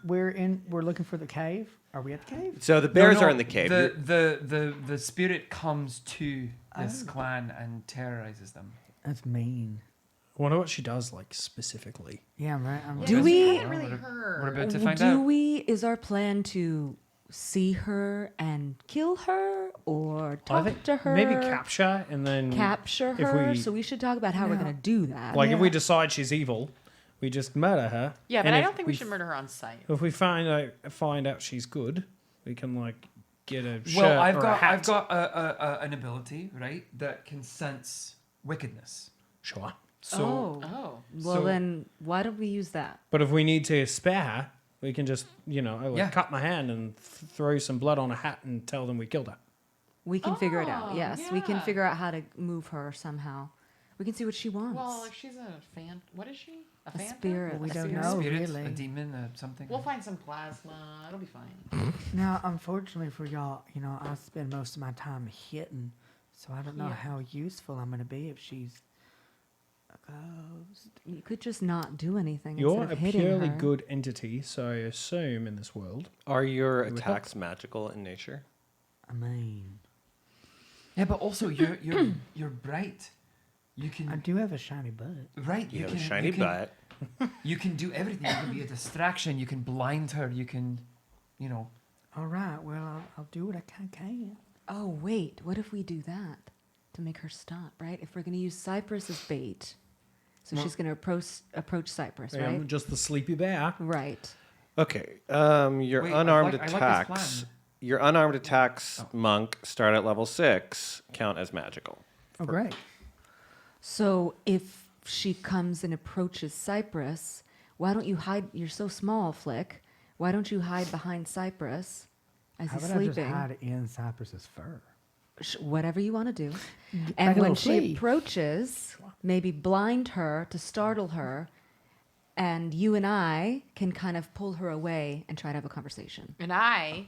S8: we're looking for the cave. Are we at the cave?
S5: So the bears
S2: No,
S5: are in the cave. You're-
S2: The spirit comes to this clan and terrorizes them.
S8: That's mean.
S3: I wonder what she does, like specifically.
S8: Yeah, I'm right. I'm
S4: Do
S8: right.
S4: we?
S6: Not really
S2: We're
S6: her.
S2: about to find out.
S4: Is our plan to see her and kill her, or
S3: I
S4: talk
S3: think
S4: to her?
S3: maybe capture and then
S4: capture
S3: if
S4: her.
S3: we-
S4: So we should talk about how we're
S8: No.
S4: going to do that.
S3: Like if we
S8: Yeah.
S3: decide she's evil, we just murder her.
S6: Yeah, but
S3: And
S6: I
S3: if
S6: don't think we should murder her on sight.
S3: If we find out she's good, we can like get a shirt
S2: Well, I've
S3: or a
S2: got
S3: hat.
S2: I've got an ability, right, that can sense wickedness.
S3: Sure.
S2: So
S6: Oh.
S4: Well,
S2: so-
S4: then why don't we use that?
S3: But if we need to spare her, we can just
S2: Yeah.
S3: cut my hand and throw some blood on a hat and tell them we killed her.
S4: We can figure it out.
S6: Oh,
S4: Yes, we can
S6: yeah.
S4: figure out how to move her somehow. We can see what she wants.
S6: Well, if she's a fan, what is she? A
S4: A
S6: phantom?
S4: spirit.
S8: We
S4: a
S8: don't
S4: spirit.
S8: know.
S2: spirit,
S8: really.
S2: a demon, something.
S6: We'll find some plasma. It'll be fine.
S8: Now, unfortunately for y'all, I spend most of my time hitting, so I don't know
S6: Yeah.
S8: how useful I'm gonna be if she's a ghost.
S4: You could just not do anything
S3: You're
S4: instead
S3: a
S4: of hitting
S3: purely
S4: her.
S3: good entity, so I assume in this world.
S5: Are your
S3: would
S5: attacks magical in nature?
S8: I mean,
S2: Yeah, but also you're bright. You can
S8: I do have a shiny butt.
S2: right.
S5: You have a
S2: can-
S5: shiny
S2: you can-
S5: butt.
S2: You can do everything. You can be a distraction. You can blind her. You can, you know.
S8: All right, well, I'll do what I can.
S4: Oh, wait. What if we do that to make her stop, right? If we're going to use Cypress as bait. So she's going to approach Cypress, right?
S3: I'm just the sleepy bear.
S4: Right.
S5: Okay. Your
S2: Wait,
S5: unarmed
S2: I like this
S5: attacks.
S2: plan.
S5: Your unarmed attacks, monk, start at level 6, count as magical.
S8: Oh, great.
S4: So if she comes and approaches Cypress, why don't you hide? You're so small, Flick. Why don't you hide behind Cypress as
S8: How
S4: he's
S8: about I just
S4: sleeping?
S8: hide in Cypress's fur?
S4: Whatever you want to do.
S8: Like
S4: And
S8: a
S4: when
S8: little
S4: she
S8: flea.
S4: approaches, maybe blind her to startle her, and you and I can kind of pull her away and try to have a conversation.
S6: And I,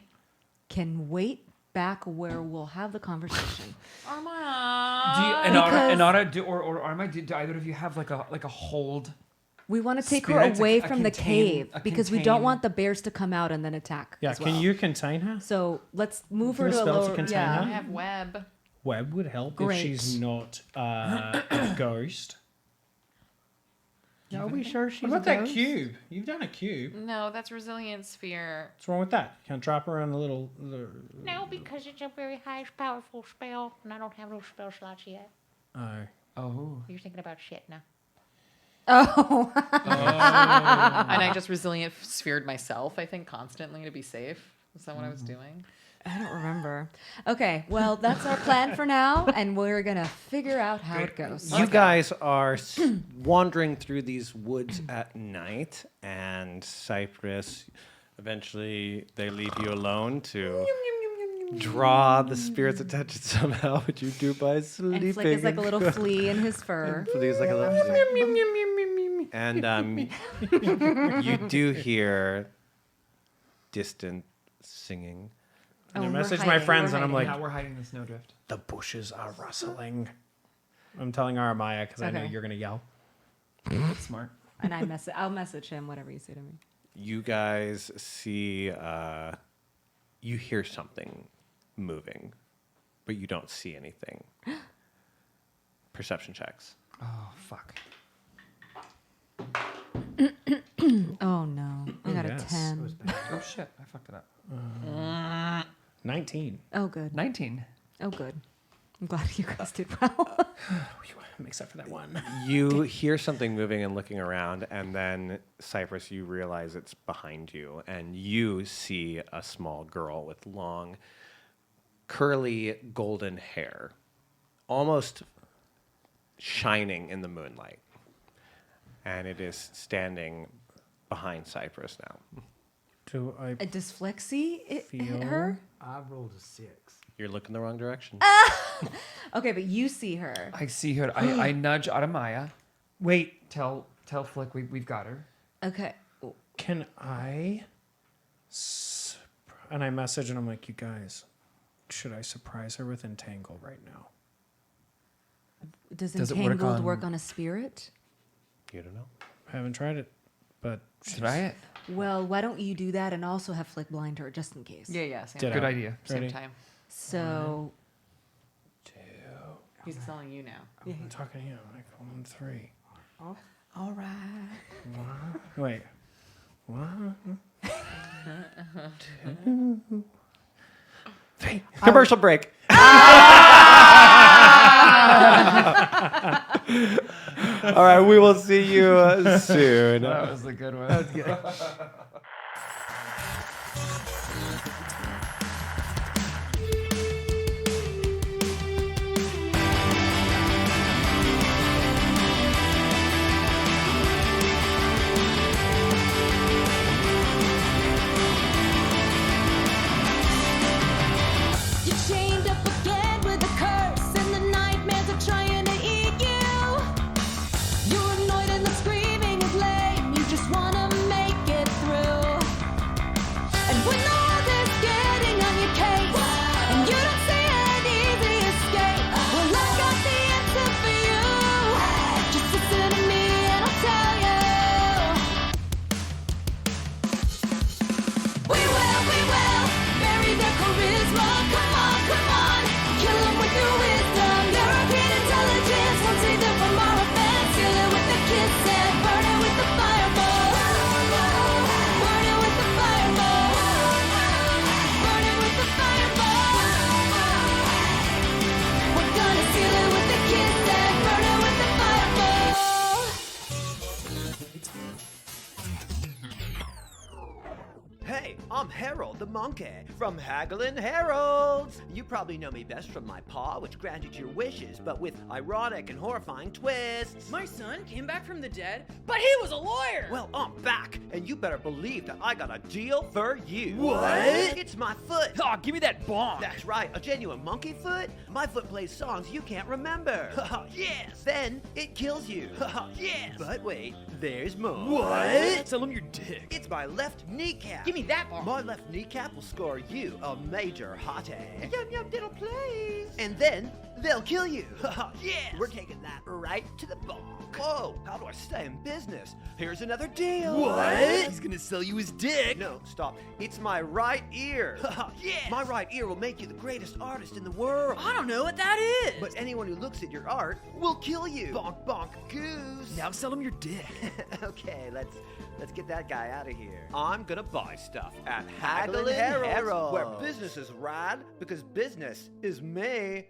S4: Can wait back where we'll have the conversation.
S6: Armand.
S2: Do you,
S4: Because-
S2: Inara, or Arma, do either of you have like a hold?
S4: We want to take her
S2: Spirit,
S4: away
S2: a
S4: from the
S2: contain-
S4: cave
S2: a
S4: because we
S2: contain-
S4: don't want the bears to come out and then attack.
S3: Yeah,
S4: as
S3: can
S4: well.
S3: you contain her?
S4: So let's move her
S3: Give
S4: to
S3: a
S4: a
S3: spell to
S4: lower.
S3: contain
S4: Yeah.
S6: I
S3: her?
S6: have web.
S3: Web would help
S4: Great.
S3: if she's not a ghost.
S8: Yeah, are we sure she's
S3: What about
S8: a
S3: that
S8: ghost?
S3: cube? You've done a cube.
S6: No, that's resilient sphere.
S3: What's wrong with that? Can't drop her on a little.
S9: No, because it's a very high, powerful spell, and I don't have those spell slots yet.
S3: Oh.
S2: Oh.
S9: You're thinking about shit now.
S4: Oh.
S6: And I just resilient sphered myself, I think, constantly to be safe. Is that what I was doing?
S4: I don't remember. Okay, well, that's our plan for now, and we're going to figure out how it goes.
S5: You guys are wandering through these woods at night, and Cypress, eventually they leave you alone to draw the spirit's attention somehow, which you do by sleeping.
S4: And Flick is like a little flea in his fur.
S5: Flea's like a little flea. And you do hear distant singing.
S3: And I
S4: we're
S3: message my
S4: hiding,
S3: friends
S4: we're
S3: and I'm
S4: hiding.
S3: like,
S2: Now we're hiding in the snowdrift.
S3: the bushes are rustling. I'm telling Aramaya because I know
S4: Okay.
S3: you're going to yell.
S2: Smart.
S4: And I'll message him, whatever you say to me.
S5: You guys see, you hear something moving, but you don't see anything. Perception checks.
S2: Oh fuck.
S4: Oh, no. I got
S3: yes.
S4: a 10.
S2: Oh shit! I fucked it up.
S3: 19.
S4: Oh, good.
S2: 19.
S4: Oh, good. I'm glad you guys did well.
S3: Except for that one.
S5: You hear something moving and looking around, and then, Cypress, you realize it's behind you, and you see a small girl with long, curly, golden hair, almost shining in the moonlight. And it is standing behind Cypress now.
S3: Do I
S4: A dyslexia hit
S3: feel
S4: her?
S8: I rolled a 6.
S5: You're looking the wrong direction.
S4: Okay, but you see her.
S2: I see her. I nudge Aramaya.
S3: wait?
S2: Tell Flick we've got her.
S4: Okay.
S3: Can I? And I message and I'm like, you guys, should I surprise her with Entangle right now?
S4: Does
S2: Does it work
S4: Entangled
S2: on-
S4: work on a spirit?
S5: You don't know.
S3: I haven't tried it, but
S2: Try it.
S4: Well, why don't you do that and also have Flick blind her just in case?
S6: Yeah, same,
S3: Ditto.
S2: Good idea.
S6: same
S3: Ready?
S6: time.
S4: So,
S6: He's telling you now.
S3: I'm talking to you. Like 1, 3.
S8: All right.
S3: Wait. What?
S5: Commercial break. All right, we will see you soon.
S2: That was a good one.
S1: You're chained up again with a curse, and the nightmares are trying to eat you. You're annoyed and the screaming is lame. You just wanna make it through.
S10: Okay, from Hagelin Heralds. You probably know me best from my paw, which granted your wishes, but with ironic and horrifying twists.
S11: My son came back from the dead, but he was a lawyer!
S10: Well, I'm back, and you better believe that I got a deal for you.
S11: What?
S10: It's my foot.
S11: Aw, give me that bomb!
S10: That's right, a genuine monkey foot. My foot plays songs you can't remember. Yes. Then it kills you. Yes. But wait, there's more.
S11: What? Sell him your dick.
S10: It's my left kneecap.
S11: Give me that bomb.
S10: My left kneecap will score you a major hottie. Yum yum diddle please. And then they'll kill you. Yes. We're taking that right to the bonk. Whoa, how do I stay in business? Here's another deal.
S11: What? He's gonna sell you his dick.
S10: No, stop. It's my right ear. Yes. My right ear will make you the greatest artist in the world.
S11: I don't know what that is.
S10: But anyone who looks at your art will kill you. Bonk bonk goose.
S11: Now sell him your dick.
S10: Okay, let's get that guy out of here. I'm gonna buy stuff at
S5: Hagelin
S10: Hagelin
S5: Heralds,
S10: Heralds, where business is rad because business is me.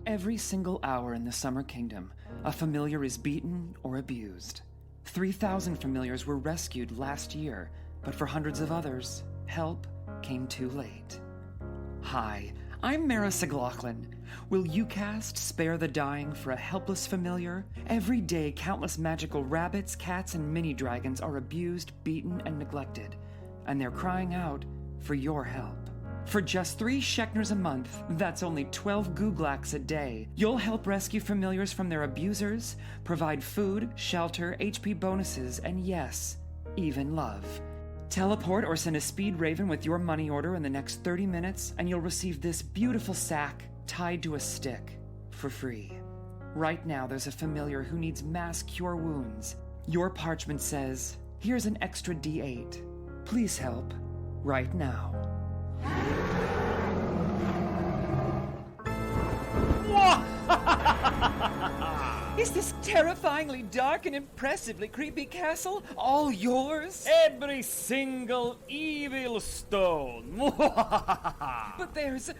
S12: Every single hour in the Summer Kingdom, a familiar is beaten or abused. 3,000 familiars were rescued last year, but for hundreds of others, help came too late. Hi, I'm Mara Siglaughlin. Will you cast Spare the Dying for a helpless familiar? Every day, countless magical rabbits, cats, and mini-dragons are abused, beaten, and neglected, and they're crying out for your help. For just 3 Shekners a month, that's only 12 Googlax a day, you'll help rescue familiars from their abusers, provide food, shelter, HP bonuses, and yes, even love. Teleport or send a speed raven with your money order in the next 30 minutes, and you'll receive this beautiful sack tied to a stick for free. Right now, there's a familiar who needs mass cure wounds. Your parchment says, here's an extra D8. Please help right now. Is this terrifyingly dark and impressively creepy castle all yours?
S11: Every single evil stone.
S12: But there's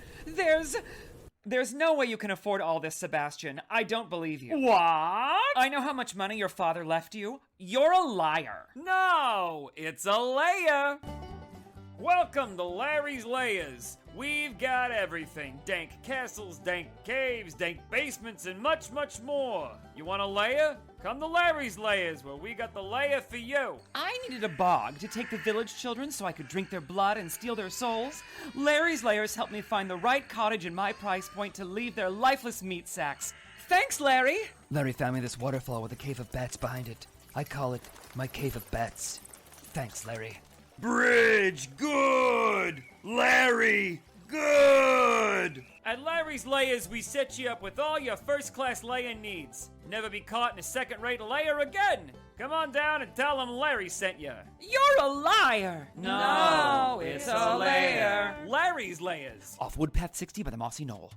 S12: no way you can afford all this, Sebastian. I don't believe you.
S11: What?
S12: I know how much money your father left you. You're a liar.
S11: No, it's a layer. Welcome to Larry's Layers. We've got everything. Dank castles, dank caves, dank basements, and much, much more. You want a layer? Come to Larry's Layers, where we got the layer for you.
S12: I needed a bog to take the village children so I could drink their blood and steal their souls. Larry's Layers helped me find the right cottage in my price point to leave their lifeless meat sacks. Thanks, Larry!
S2: Larry found me this waterfall with a cave of bats behind it. I call it my cave of bats. Thanks, Larry.
S11: Bridge, good! Larry, good! At Larry's Layers, we set you up with all your first-class layer needs. Never be caught in a second-rate layer again! Come on down and tell them Larry sent you.
S12: You're a liar!
S11: No, it's a layer. Larry's Layers.
S2: Off Woodpath 60 by the Mossy Knoll.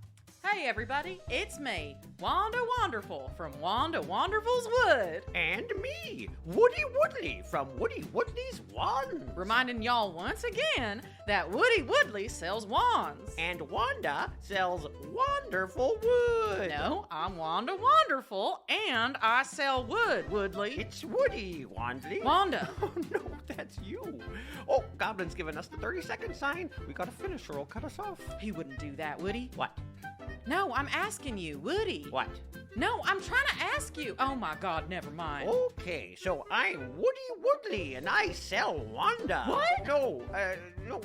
S6: Hey everybody, it's me, Wanda Wonderful from Wanda Wonderful's Wood.
S10: And me, Woody Woodley from Woody Woodley's Wands.
S6: Reminding y'all once again that Woody Woodley sells wands.
S10: And Wanda sells wonderful wood.
S6: No, I'm Wanda Wonderful and I sell wood, Woodley.
S10: It's Woody, Wandley.
S6: Wanda.
S10: Oh no, that's you. Oh, Goblin's giving us the 30-second sign. We gotta finish or he'll cut us off.
S6: He wouldn't do that, would he?
S10: What?
S6: No, I'm asking you, Woody.
S10: What?
S6: No, I'm trying to ask you. Oh my God, never mind.
S10: Okay, so I'm Woody Woodley and I sell Wanda.
S6: What?
S10: No,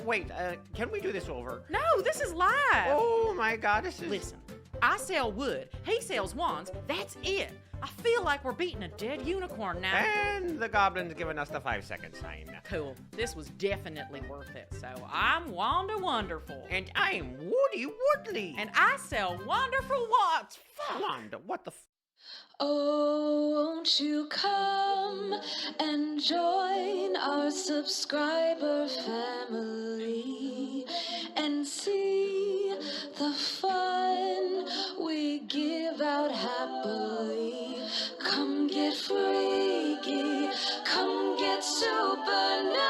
S10: wait, can we do this over?
S6: No, this is live.
S10: Oh my God, this is...
S6: Listen, I sell wood, he sells wands, that's it. I feel like we're beating a dead unicorn now.
S10: And the Goblin's giving us the 5-second sign.
S6: Cool, this was definitely worth it. So I'm Wanda Wonderful.
S10: And I'm Woody Woodley.
S6: And I sell wonderful wands. Fuck.
S10: Wanda, what the
S1: Oh, won't you come and join our subscriber family and see the fun we give out happily. Come get freaky, come get super naughty.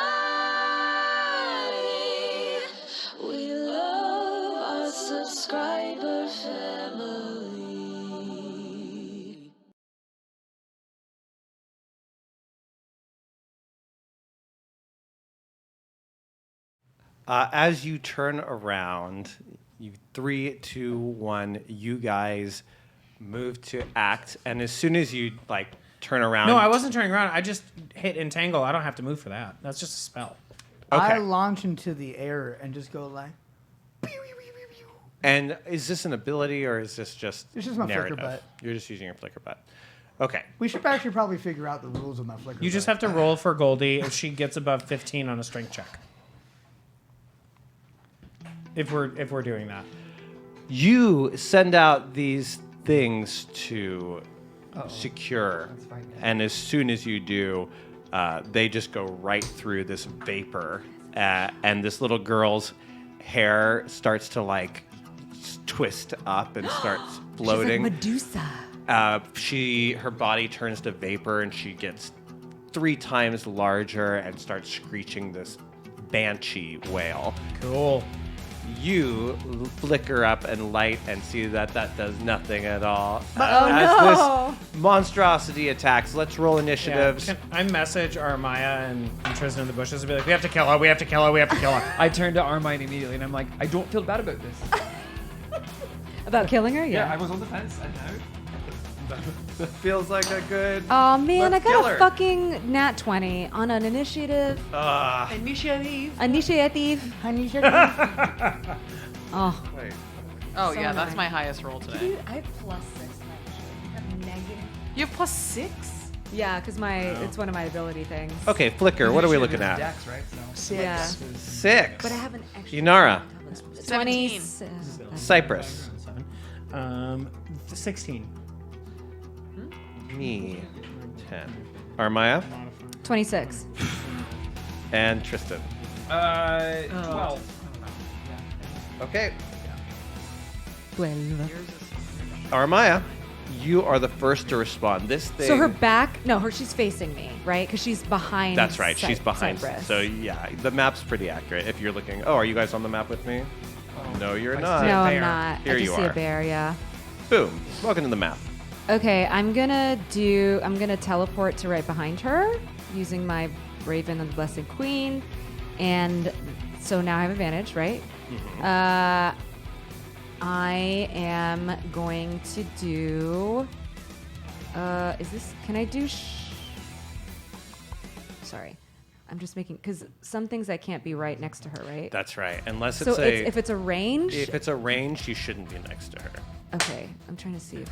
S1: We love our subscriber family.
S5: As you turn around, 3, 2, 1, you guys move to act, and as soon as you turn around.
S3: No, I wasn't turning around. I just hit entangle. I don't have to move for that. That's just a spell.
S5: Okay.
S8: I launch into the air and just go like.
S5: And is this an ability or is this just
S8: It's just my
S5: narrative?
S8: flicker butt.
S5: You're just using your flicker butt. Okay.
S8: We should actually probably figure out the rules of my flicker.
S3: You just have to roll for Goldie if she gets above 15 on a strength check. If we're doing that.
S5: You send out these things to secure, and as soon as you do, they just go right through this vapor, and this little girl's hair starts to twist up and starts floating.
S4: She's like Medusa.
S5: Her body turns to vapor, and she gets 3 times larger and starts screeching this banshee wail.
S3: Cool.
S5: You flicker up and light and see that does nothing at all.
S4: no!
S5: This monstrosity attacks. Let's roll initiatives.
S3: Can I message Armaya and Tristan in the bushes and be like, we have to kill her, we have to kill her, we have to kill her.
S2: I turned to Armine immediately, and I'm like, I don't feel bad about this.
S4: About killing her?
S2: Yeah, I was on the fence, and now
S5: That feels like a good.
S4: Oh man,
S5: Let's
S4: I
S5: kill
S4: got
S5: her.
S4: a fucking nat 20 on an initiative.
S6: Initiative.
S4: Initiative. Oh.
S5: Wait.
S6: Oh,
S4: So
S6: yeah, that's
S4: annoying.
S6: my highest roll today.
S4: I have +6 actually. I have negative.
S6: You have +6?
S4: Yeah, because it's one of my ability things.
S5: Okay, flicker. What are we looking at?
S2: Dex, right? So.
S4: Yeah.
S5: 6.
S4: But I have an extra.
S5: Inara.
S6: 17.
S5: Cypress.
S3: 16.
S5: Me. 10. Armaya.
S4: 26.
S5: And Tristan.
S2: 12.
S5: Okay.
S4: 12.
S5: Armaya, you are the first to respond. This thing.
S4: So her back, she's facing me, right? Because she's behind.
S5: That's right. She's behind.
S4: Cypress.
S5: So yeah, the map's pretty accurate. If you're looking. Oh, are you guys on the map with me? No, you're not.
S4: No, I'm
S2: bear.
S4: not.
S5: Here
S4: I
S5: you
S4: just see
S5: are.
S4: a bear, yeah.
S5: Boom. Welcome to the map.
S4: Okay, I'm gonna teleport to right behind her using my Raven and the Blessed Queen. And so now I have advantage, right?
S5: Mm-hmm.
S4: I am going to do. Can I do? Sorry, I'm just making because some things I can't be right next to her, right?
S5: That's right. Unless
S4: So
S5: it's
S4: if it's a range.
S5: If it's a range, you shouldn't be next to her.
S4: Okay, I'm trying to see.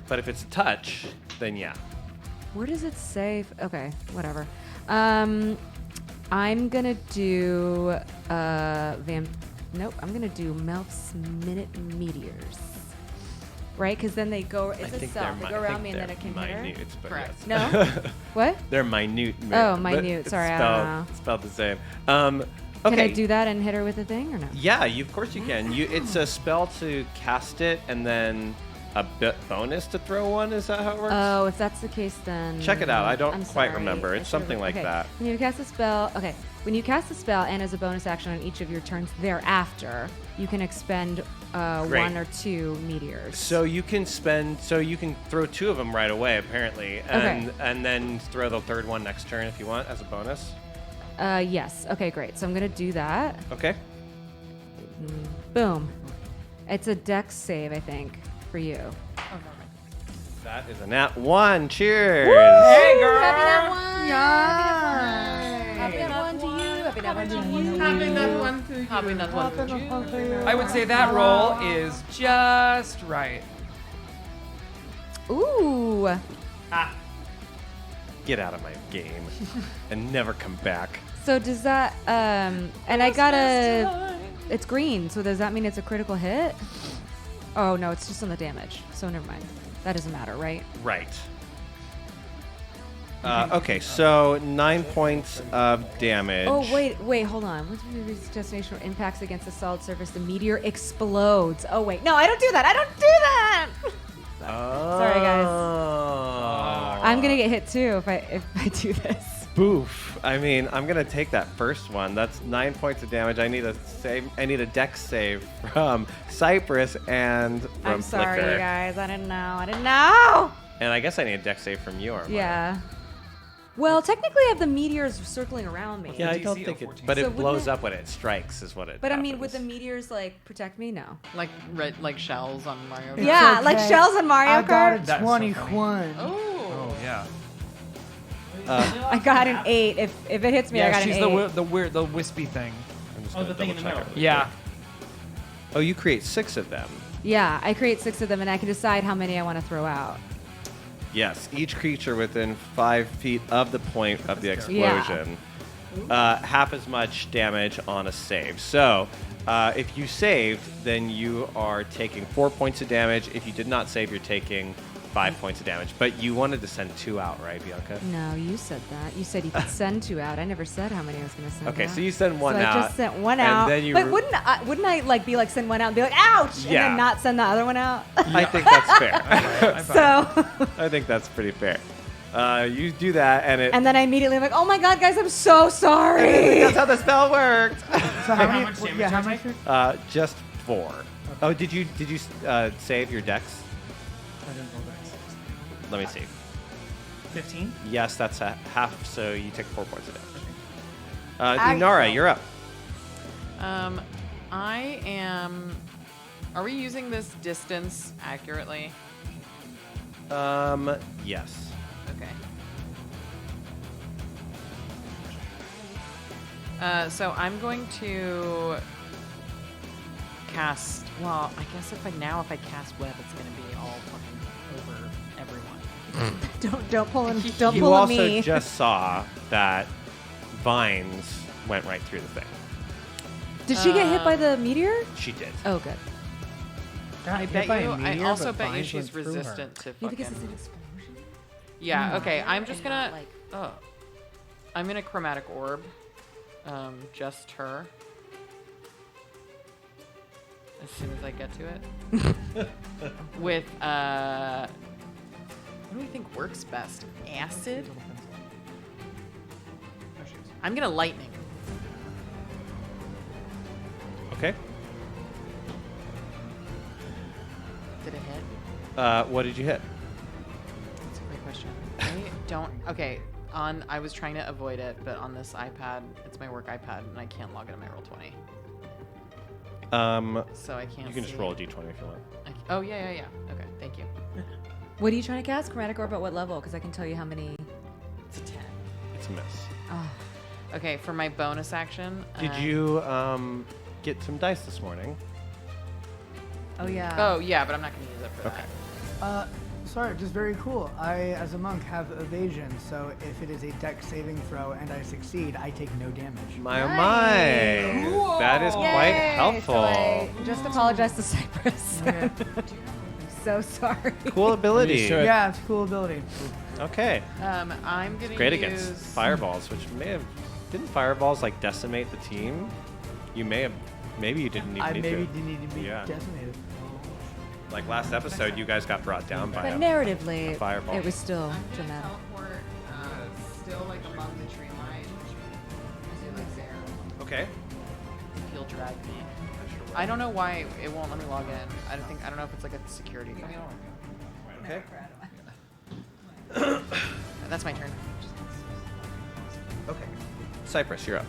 S5: But if it's touch, then yeah.
S4: Where does it say? Okay, whatever. I'm gonna do Nope, I'm gonna do Melf's Minute Meteors. Right? Because then they go. It's a cell. They go around me and then it can hit her.
S5: minute, but
S6: Correct.
S5: yes.
S4: No. What?
S5: They're minute.
S4: Oh,
S5: but
S4: minute.
S5: it's
S4: Sorry, I
S5: spelled,
S4: don't know.
S5: It's spelled the same. Okay.
S4: Can I do that and hit her with a thing or no?
S5: Yeah, of course you can. It's a spell to cast it and then a bonus to throw one. Is that how it works?
S4: Oh, if that's the case, then
S5: Check it out. I don't
S4: I'm
S5: quite
S4: sorry.
S5: remember. It's
S4: I should've-
S5: something like
S4: okay.
S5: that.
S4: When you cast a spell, when you cast a spell and as a bonus action on each of your turns thereafter, you can expend
S5: Great.
S4: 1 or 2 meteors.
S5: So you can throw 2 of them right away, apparently, and then throw the third one next turn if you want as a bonus.
S4: Yes. Okay, great. So I'm gonna do that.
S5: Okay.
S4: Boom. It's a dex save, I think, for you.
S5: That is a nat 1. Cheers.
S4: Hey, girl. Happy nat 1. Yeah. Happy nat 1 to you. Happy nat 1 to you.
S6: Happy nut one to you. Happy nut one to you.
S2: I would say that roll is just right.
S4: Ooh.
S5: Get out of my game and never come back.
S4: So does that and I got it's green, so does that mean it's a critical hit? Oh no, it's just on the damage. So never mind. That doesn't matter, right?
S5: Right. Okay, so 9 points of damage.
S4: Oh wait, hold on. Once we reach its destination or impacts against a solid surface, the meteor explodes. Oh wait, no, I don't do that. I don't do that. Sorry, guys. I'm gonna get hit too if I do this.
S5: Boof. I mean, I'm gonna take that first one. That's 9 points of damage. I need a save. I need a dex save from Cypress and from
S4: I'm sorry,
S5: Flicker.
S4: you guys. I didn't know.
S5: And I guess I need a dex save from you, Armand.
S4: Yeah. Well, technically, I have the meteors circling around me.
S5: Yeah, I
S2: DC
S5: don't
S2: of
S5: think it.
S2: 14.
S5: But
S4: So
S5: it
S4: wouldn't
S5: blows
S4: it-
S5: up when it strikes, is what it.
S4: But I mean, would the
S5: happens.
S4: meteors like protect me? No.
S6: Like like shells on Mario. Kart.
S4: Yeah, like shells in Mario
S8: I got
S4: Kart.
S8: a
S2: That's so
S8: 21.
S2: Oh yeah.
S4: I got an 8. If it hits me, I
S2: Yeah,
S4: got
S2: she's
S4: an 8.
S2: the weird, the wispy thing.
S5: I'm just
S3: Oh,
S5: gonna
S3: the thing in the
S5: double check
S3: middle.
S5: it.
S2: Yeah.
S5: Oh, you create 6 of them.
S4: Yeah, I create 6 of them, and I can decide how many I want to throw out.
S5: Yes, each creature within 5 feet of the point of the
S4: Yeah.
S5: explosion, half as much damage on a save. So, if you saved, then you are taking 4 points of damage. If you did not save, you're taking 5 points of damage. But you wanted to send 2 out, right, Bianca?
S4: No, you said that. You said you could send 2 out. I never said how many I was going to send
S5: Okay,
S4: out.
S5: so you send 1
S4: so
S5: out.
S4: I just sent 1
S5: and
S4: out.
S5: then you
S4: but
S5: re-
S4: wouldn't I like be like send 1 out and be like ouch, and
S5: Yeah.
S4: then not send the other one out?
S5: I think that's fair.
S4: So
S5: I think that's pretty fair. You do that, and it.
S4: and then I immediately am like, oh my god, guys, I'm so sorry.
S5: That's how the spell worked.
S8: So how
S3: How
S8: many?
S3: much damage
S8: Yeah, how
S3: do I
S8: much?
S3: take?
S5: Just 4. Oh, did you save your dex?
S3: I didn't roll dice.
S5: Let me see.
S3: 15.
S5: Yes, that's a half, so you take 4 points of damage. Inara, you're up.
S6: I am. Are we using this distance accurately?
S5: Yes.
S6: Okay. So I'm going to cast. Well, I guess if I cast web, it's going to be all fucking over everyone.
S4: don't pull him. Don't
S5: You
S4: pull him
S5: also
S4: me.
S5: just saw that vines went right through the thing.
S4: Did she get hit by the meteor?
S5: She did.
S4: Oh, good.
S6: I
S3: hit
S6: bet
S3: by a
S6: you. I
S3: meteor,
S6: also
S3: but
S6: bet you
S3: vines
S6: she's
S3: went through her.
S6: resistant to
S4: Yeah,
S6: fucking.
S4: because it's an explosion.
S6: Yeah. Okay. I'm just
S4: And
S6: gonna.
S4: not, like-
S6: Oh. I'm gonna chromatic orb. Just her. As soon as I get to it. With what do we think works best? Acid. I'm gonna lightning.
S5: Okay.
S6: Did it hit?
S5: What did you hit?
S6: That's a great question. I don't. Okay. I was trying to avoid it, but on this iPad, it's my work iPad, and I can't log into my Roll20. So I can't.
S5: You can just
S6: see.
S5: roll a d20 if you want.
S6: Oh yeah. Okay, thank you.
S4: What are you trying to cast? Chromatic orb at what level? Because I can tell you how many.
S6: It's a 10.
S5: It's a miss.
S4: Oh.
S6: Okay, for my bonus action.
S5: Did you get some dice this morning?
S4: Oh yeah.
S6: Oh yeah, but I'm not gonna use it for
S5: Okay.
S6: that.
S8: Sorry, just very cool. I, as a monk, have evasion, so if it is a dex saving throw and I succeed, I take no damage.
S5: My, oh my. That is quite
S4: Yay!
S5: helpful.
S4: So I just apologize to Cypress. I'm so sorry.
S5: Cool ability.
S3: Sure.
S8: Yeah, it's a cool ability.
S5: Okay.
S6: I'm gonna
S5: Great
S6: use
S5: against fireballs, which may have. Didn't fireballs like decimate the team? You may have. Maybe you didn't even
S8: I
S5: need
S8: maybe
S5: to.
S8: did need to be
S5: Yeah.
S8: decimated.
S5: Like last episode, you guys got brought down by
S4: But
S5: a
S4: narratively,
S5: fireball.
S4: it was still
S6: I'm gonna
S4: dramatic.
S6: teleport, still like among the tree line. Is it like there?
S5: Okay.
S6: He'll drag me. I don't know why it won't let me log in. I don't know if it's like a security thing.
S5: Okay.
S6: That's my turn.
S5: Okay. Cypress, you're up.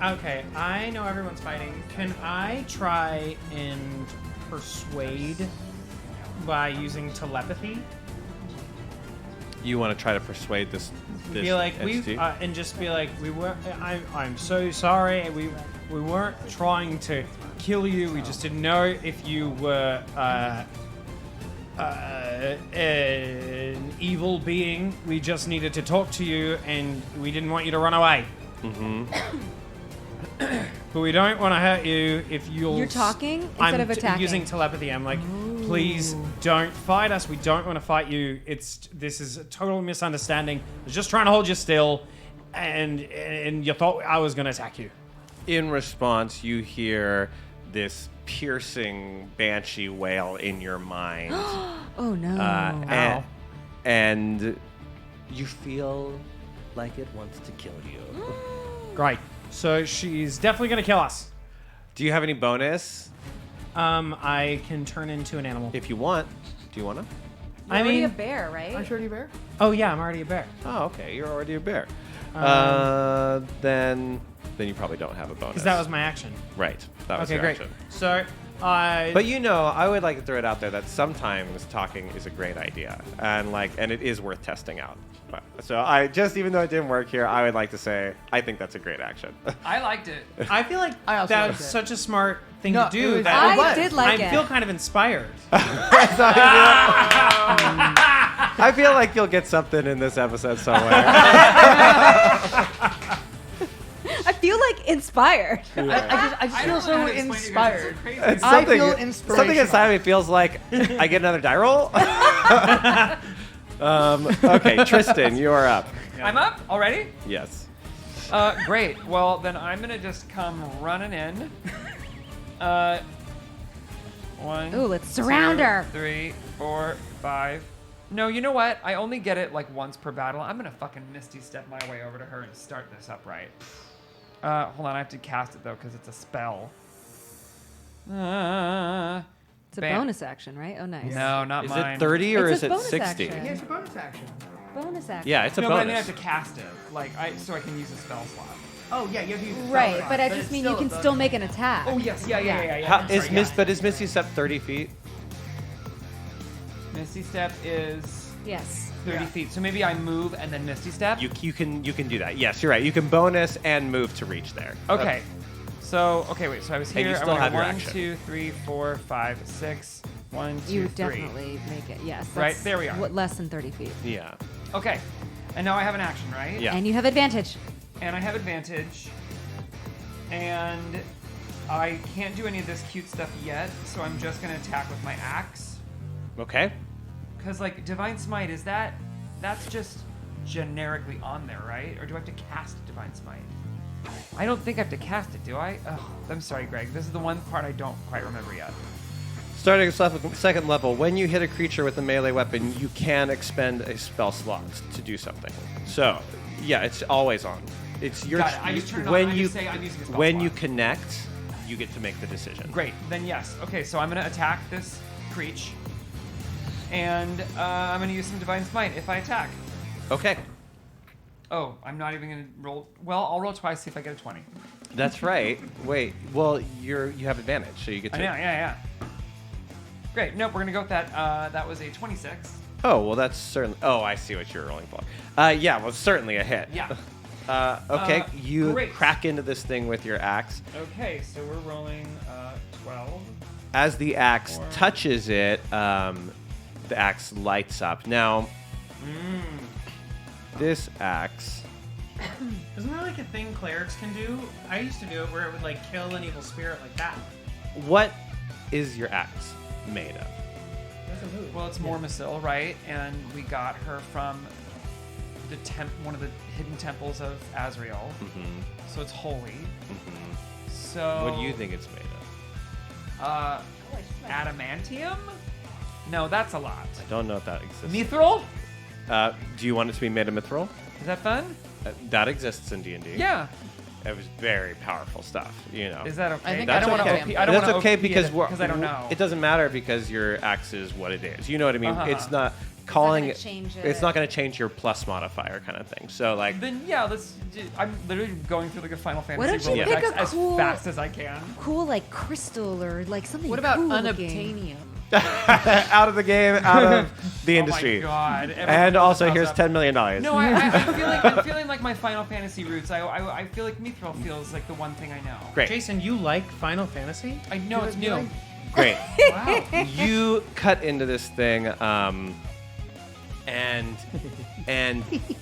S3: Okay, I know everyone's fighting. Can I try and persuade by using telepathy?
S5: You want to try to persuade this
S3: Be like
S5: entity?
S3: and just be like we were. I'm so sorry. We weren't trying to kill you. We just didn't know if you were an evil being. We just needed to talk to you, and we didn't want you to run away.
S5: Mm-hmm.
S3: But we don't want to hurt you if you'll.
S4: You're talking instead
S3: I'm
S4: of attacking.
S3: using telepathy. I'm like, please don't fight us. We don't want to fight you. This is a total misunderstanding. I was just trying to hold you still, and you thought I was going to attack you.
S5: In response, you hear this piercing banshee wail in your mind.
S4: Oh no.
S5: And you feel like it wants to kill you.
S3: Great. So she's definitely going to kill us.
S5: Do you have any bonus?
S3: I can turn into an animal.
S5: If you want. Do you want to?
S4: You're already a bear, right?
S8: I'm sure you bear.
S3: Oh yeah, I'm already a bear.
S5: Oh, okay. You're already a bear. Then you probably don't have a bonus.
S3: Because that was my action.
S5: Right. That was
S3: Okay,
S5: your
S3: great.
S5: action.
S3: So,
S5: But I would like to throw it out there that sometimes talking is a great idea, and it is worth testing out. So even though it didn't work here, I would like to say I think that's a great action.
S2: I liked it.
S3: I feel like
S13: I also liked
S3: that's
S13: it.
S3: such a smart thing
S13: No,
S3: to do.
S13: it was-
S3: that
S4: I did like
S3: I
S4: it.
S3: feel kind of inspired.
S5: I feel like you'll get something in this episode somewhere.
S4: I feel like inspired.
S13: I just feel so inspired.
S5: It's
S13: I feel
S5: something
S13: inspirational.
S5: inside of me feels like I get another die roll. Okay, Tristan, you are up.
S2: I'm up already?
S5: Yes.
S2: Great. Well, then I'm going to just come running in. One.
S4: Ooh, let's surround
S2: two,
S4: her.
S2: 3, 4, 5. No, you know what? I only get it like once per battle. I'm going to fucking Misty step my way over to her and start this up right. Hold on. I have to cast it though because it's a spell.
S4: It's a
S2: Bam.
S4: bonus action, right? Oh, nice.
S2: No, not
S5: Is
S2: mine.
S5: it 30 or
S4: It's
S5: is
S4: a
S5: it
S4: bonus
S5: 60?
S4: action.
S13: Yeah, it's a bonus action.
S4: Bonus action.
S5: Yeah, it's a
S2: No, but I mean I
S5: bonus.
S2: have to cast it, so I can use a spell slot.
S13: Oh yeah, you have to use the spell
S4: Right,
S13: slot,
S4: but I
S13: it's
S4: just mean
S13: still
S4: you
S13: a
S4: can
S13: bonus.
S4: still make an attack.
S2: Oh yes, yeah.
S5: How,
S2: I'm
S5: is
S2: sorry,
S5: Miss?
S2: yeah.
S5: But is Misty step 30 feet?
S2: Misty step is
S4: Yes.
S2: 30 feet. So maybe I move and then Misty step.
S5: You can do that. Yes, you're right. You can bonus and move to reach there.
S2: Okay. So wait. So I was
S5: And
S2: here.
S5: you still
S2: I went
S5: have your
S2: 1,
S5: action.
S2: 2, 3, 4, 5, 6. 1, 2,
S4: You
S2: 3.
S4: definitely make it. Yes.
S2: Right,
S4: that's
S2: there we are.
S4: Less than 30 feet.
S5: Yeah.
S2: Okay. And now I have an action, right?
S5: Yeah.
S4: And you have advantage.
S2: And I have advantage. And I can't do any of this cute stuff yet, so I'm just gonna attack with my axe.
S5: Okay.
S2: Cause Divine Smite that's just generically on there, right? Or do I have to cast Divine Smite? I don't think I have to cast it, do I? Ugh, I'm sorry, Greg. This is the one part I don't quite remember yet.
S5: Starting at second level, when you hit a creature with a melee weapon, you can expend a spell slot to do something. So, yeah, it's always on. It's your
S2: Got it. I just turn it on.
S5: when
S2: I
S5: you
S2: just say I'm using a spell
S5: when
S2: slot.
S5: you connect, you get to make the decision.
S2: Great. Then yes. Okay, so I'm gonna attack this creature, and I'm gonna use some Divine Smite if I attack.
S5: Okay.
S2: Oh, I'm not even gonna roll. Well, I'll roll twice, see if I get a 20.
S5: That's right. Wait. Well, you have advantage, so you get
S2: I
S5: to.
S2: know, yeah. Great. Nope, we're gonna go with that. That was a 26.
S5: Oh well, that's certainly. Oh, I see what you're rolling for. Yeah, well, certainly a hit.
S2: Yeah.
S5: Okay, you
S2: great.
S5: crack into this thing with your axe.
S2: Okay, so we're rolling 12.
S5: As the axe
S2: Four.
S5: touches it, the axe lights up. Now, this axe.
S3: Isn't that like a thing clerics can do? I used to do it where it would kill an evil spirit like that.
S5: What is your axe made of?
S3: That's a move.
S2: Well, it's Mormisil, right? And we got her from the one of the hidden temples of Azrael. So it's holy. So
S5: What do you think it's made of?
S2: Adamantium? No, that's a lot.
S5: I don't know if that exists.
S2: Mithril?
S5: Do you want it to be made of mithril?
S2: Is that fun?
S5: That exists in D&D.
S2: Yeah.
S5: It was very powerful stuff,
S2: Is that okay?
S6: I think
S5: That's
S6: I don't
S5: okay.
S6: want to.
S2: I don't
S5: That's
S2: wanna
S5: okay
S2: OP
S5: because
S2: I don't know.
S5: It doesn't matter because your axe is what it is. You know what I mean?
S2: Uh-huh.
S5: It's not calling
S4: gonna
S5: it.
S4: change
S5: It's
S4: it.
S5: not going to change your plus modifier kind of thing. So
S2: Then yeah, I'm literally going through a Final Fantasy
S4: Why don't you
S2: roll
S4: pick
S2: decks
S4: a
S2: as
S4: cool-
S2: fast as I can.
S4: Cool, crystal or something.
S6: What about
S4: cool
S6: unobtainium?
S5: out of the game, out of the industry.
S2: Oh my god!
S5: And also,
S2: Everything
S5: here's
S2: pops up.
S5: $10 million.
S2: No, I'm feeling like my Final Fantasy roots. I feel like Mithril feels like the one thing I know.
S5: Great.
S3: Jason, you like Final Fantasy?
S2: I know it's new.
S5: Great.
S2: Wow.
S5: You cut into this thing, and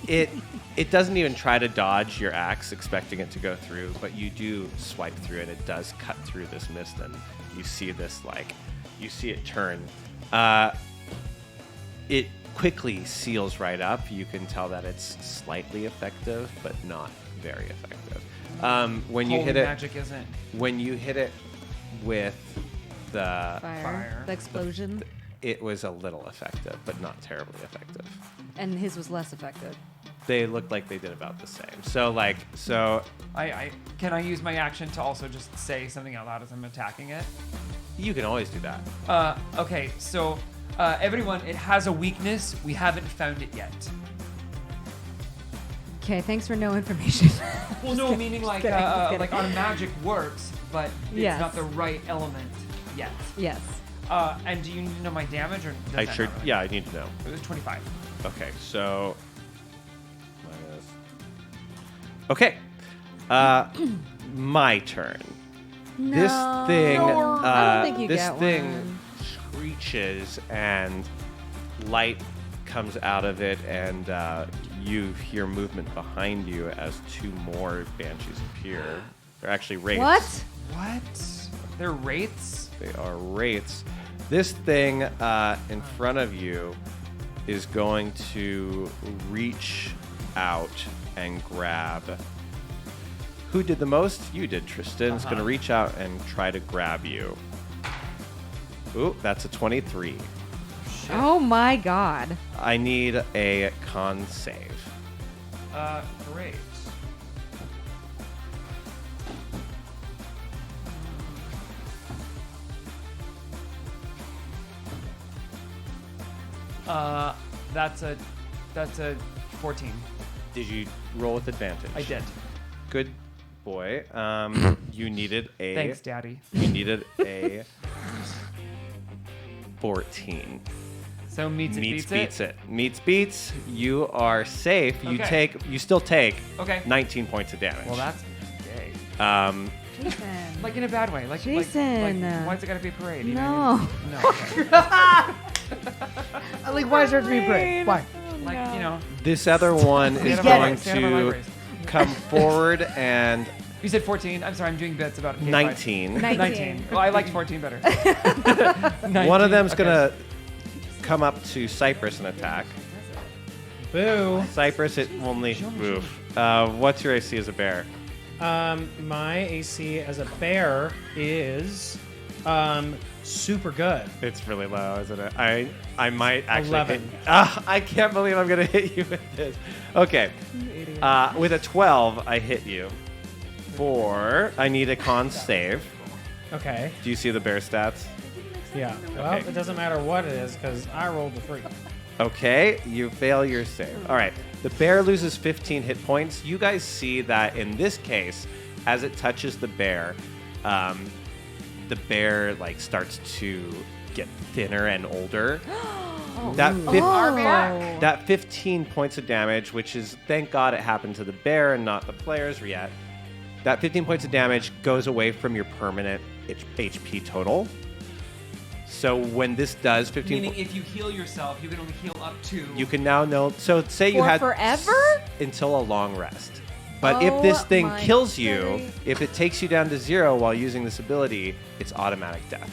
S5: it doesn't even try to dodge your axe, expecting it to go through, but you do swipe through it. It does cut through this mist, and you see this you see it turn. It quickly seals right up. You can tell that it's slightly effective, but not very effective. When you
S2: Holy
S5: hit it,
S2: magic isn't.
S5: when you hit it with the
S4: Fire. The explosion.
S5: it was a little effective, but not terribly effective.
S4: And his was less effective.
S5: They looked like they did about the same. So
S2: Can I use my action to also just say something out loud as I'm attacking it?
S5: you can always do that.
S2: Okay, so Everyone, it has a weakness. We haven't found it yet.
S4: Okay, thanks for no information.
S2: Well, no, meaning like our magic works, but it's
S4: Yes.
S2: not the right element yet.
S4: Yes.
S2: And do you need to know my damage or? does
S5: I
S2: that
S5: sure.
S2: not matter?
S5: Yeah, I need to know.
S2: It was 25.
S5: Okay, so. Okay. My turn.
S4: No.
S5: This thing.
S4: I don't think you
S5: this
S4: get
S5: thing
S4: one.
S5: screeches and light comes out of it, and you hear movement behind you as 2 more banshees appear. They're actually wraiths.
S2: What? They're wraiths?
S5: They are wraiths. This thing in front of you is going to reach out and grab. Who did the most? You did, Tristan. It's going to reach out and try to grab you. Ooh, that's a 23.
S4: Oh my god.
S5: I need a con save.
S2: Great. That's a 14.
S5: Did you roll with advantage?
S2: I did.
S5: Good boy. You needed a.
S2: Thanks, Daddy.
S5: You needed a 14.
S2: So meets
S5: beats it. Meets beats. You are safe. You
S2: Okay.
S5: still take
S2: Okay.
S5: 19 points of damage.
S2: Well, that's gay.
S4: Jason.
S2: Like in a bad way. Like
S4: Jason.
S2: Like, why's it gotta be a parade? You
S4: No.
S2: know what I mean? No. Okay.
S13: Like, why is there to be parade? Why?
S2: Like, you know.
S5: This other one is
S2: Stand up
S5: going
S2: on my
S5: to
S2: libraries.
S5: come forward and
S2: You said 14. I'm sorry, I'm doing bits about K5.
S5: 19.
S2: 19. Well, I liked 14 better.
S5: One of them's
S2: okay.
S5: gonna come up to Cypress and attack.
S3: Boo.
S5: Cypress, it only. Oof. What's your AC as a bear?
S3: My AC as a bear is super good.
S5: It's really low, isn't it? I might actually
S3: 11.
S5: hit. I can't believe I'm gonna hit you with this. Okay. With a 12, I hit you. I need a con save.
S3: Okay.
S5: Do you see the bear stats?
S3: Yeah. Well,
S5: Okay.
S3: it doesn't matter what it is because I rolled a 3.
S5: Okay, you fail your save. All right, the bear loses 15 hit points. You guys see that in this case, as it touches the bear like starts to get thinner and older. That 15 points of damage, which is, thank God it happened to the bear and not the players yet. That 15 points of damage goes away from your permanent HP total. So when this does 15,
S2: Meaning if you heal yourself, you can only heal up to.
S5: you can now know. So say you
S4: For
S5: had
S4: forever?
S5: Until a long rest. But if this thing
S4: my
S5: kills you,
S4: goodness.
S5: if it takes you down to 0 while using this ability, it's automatic death.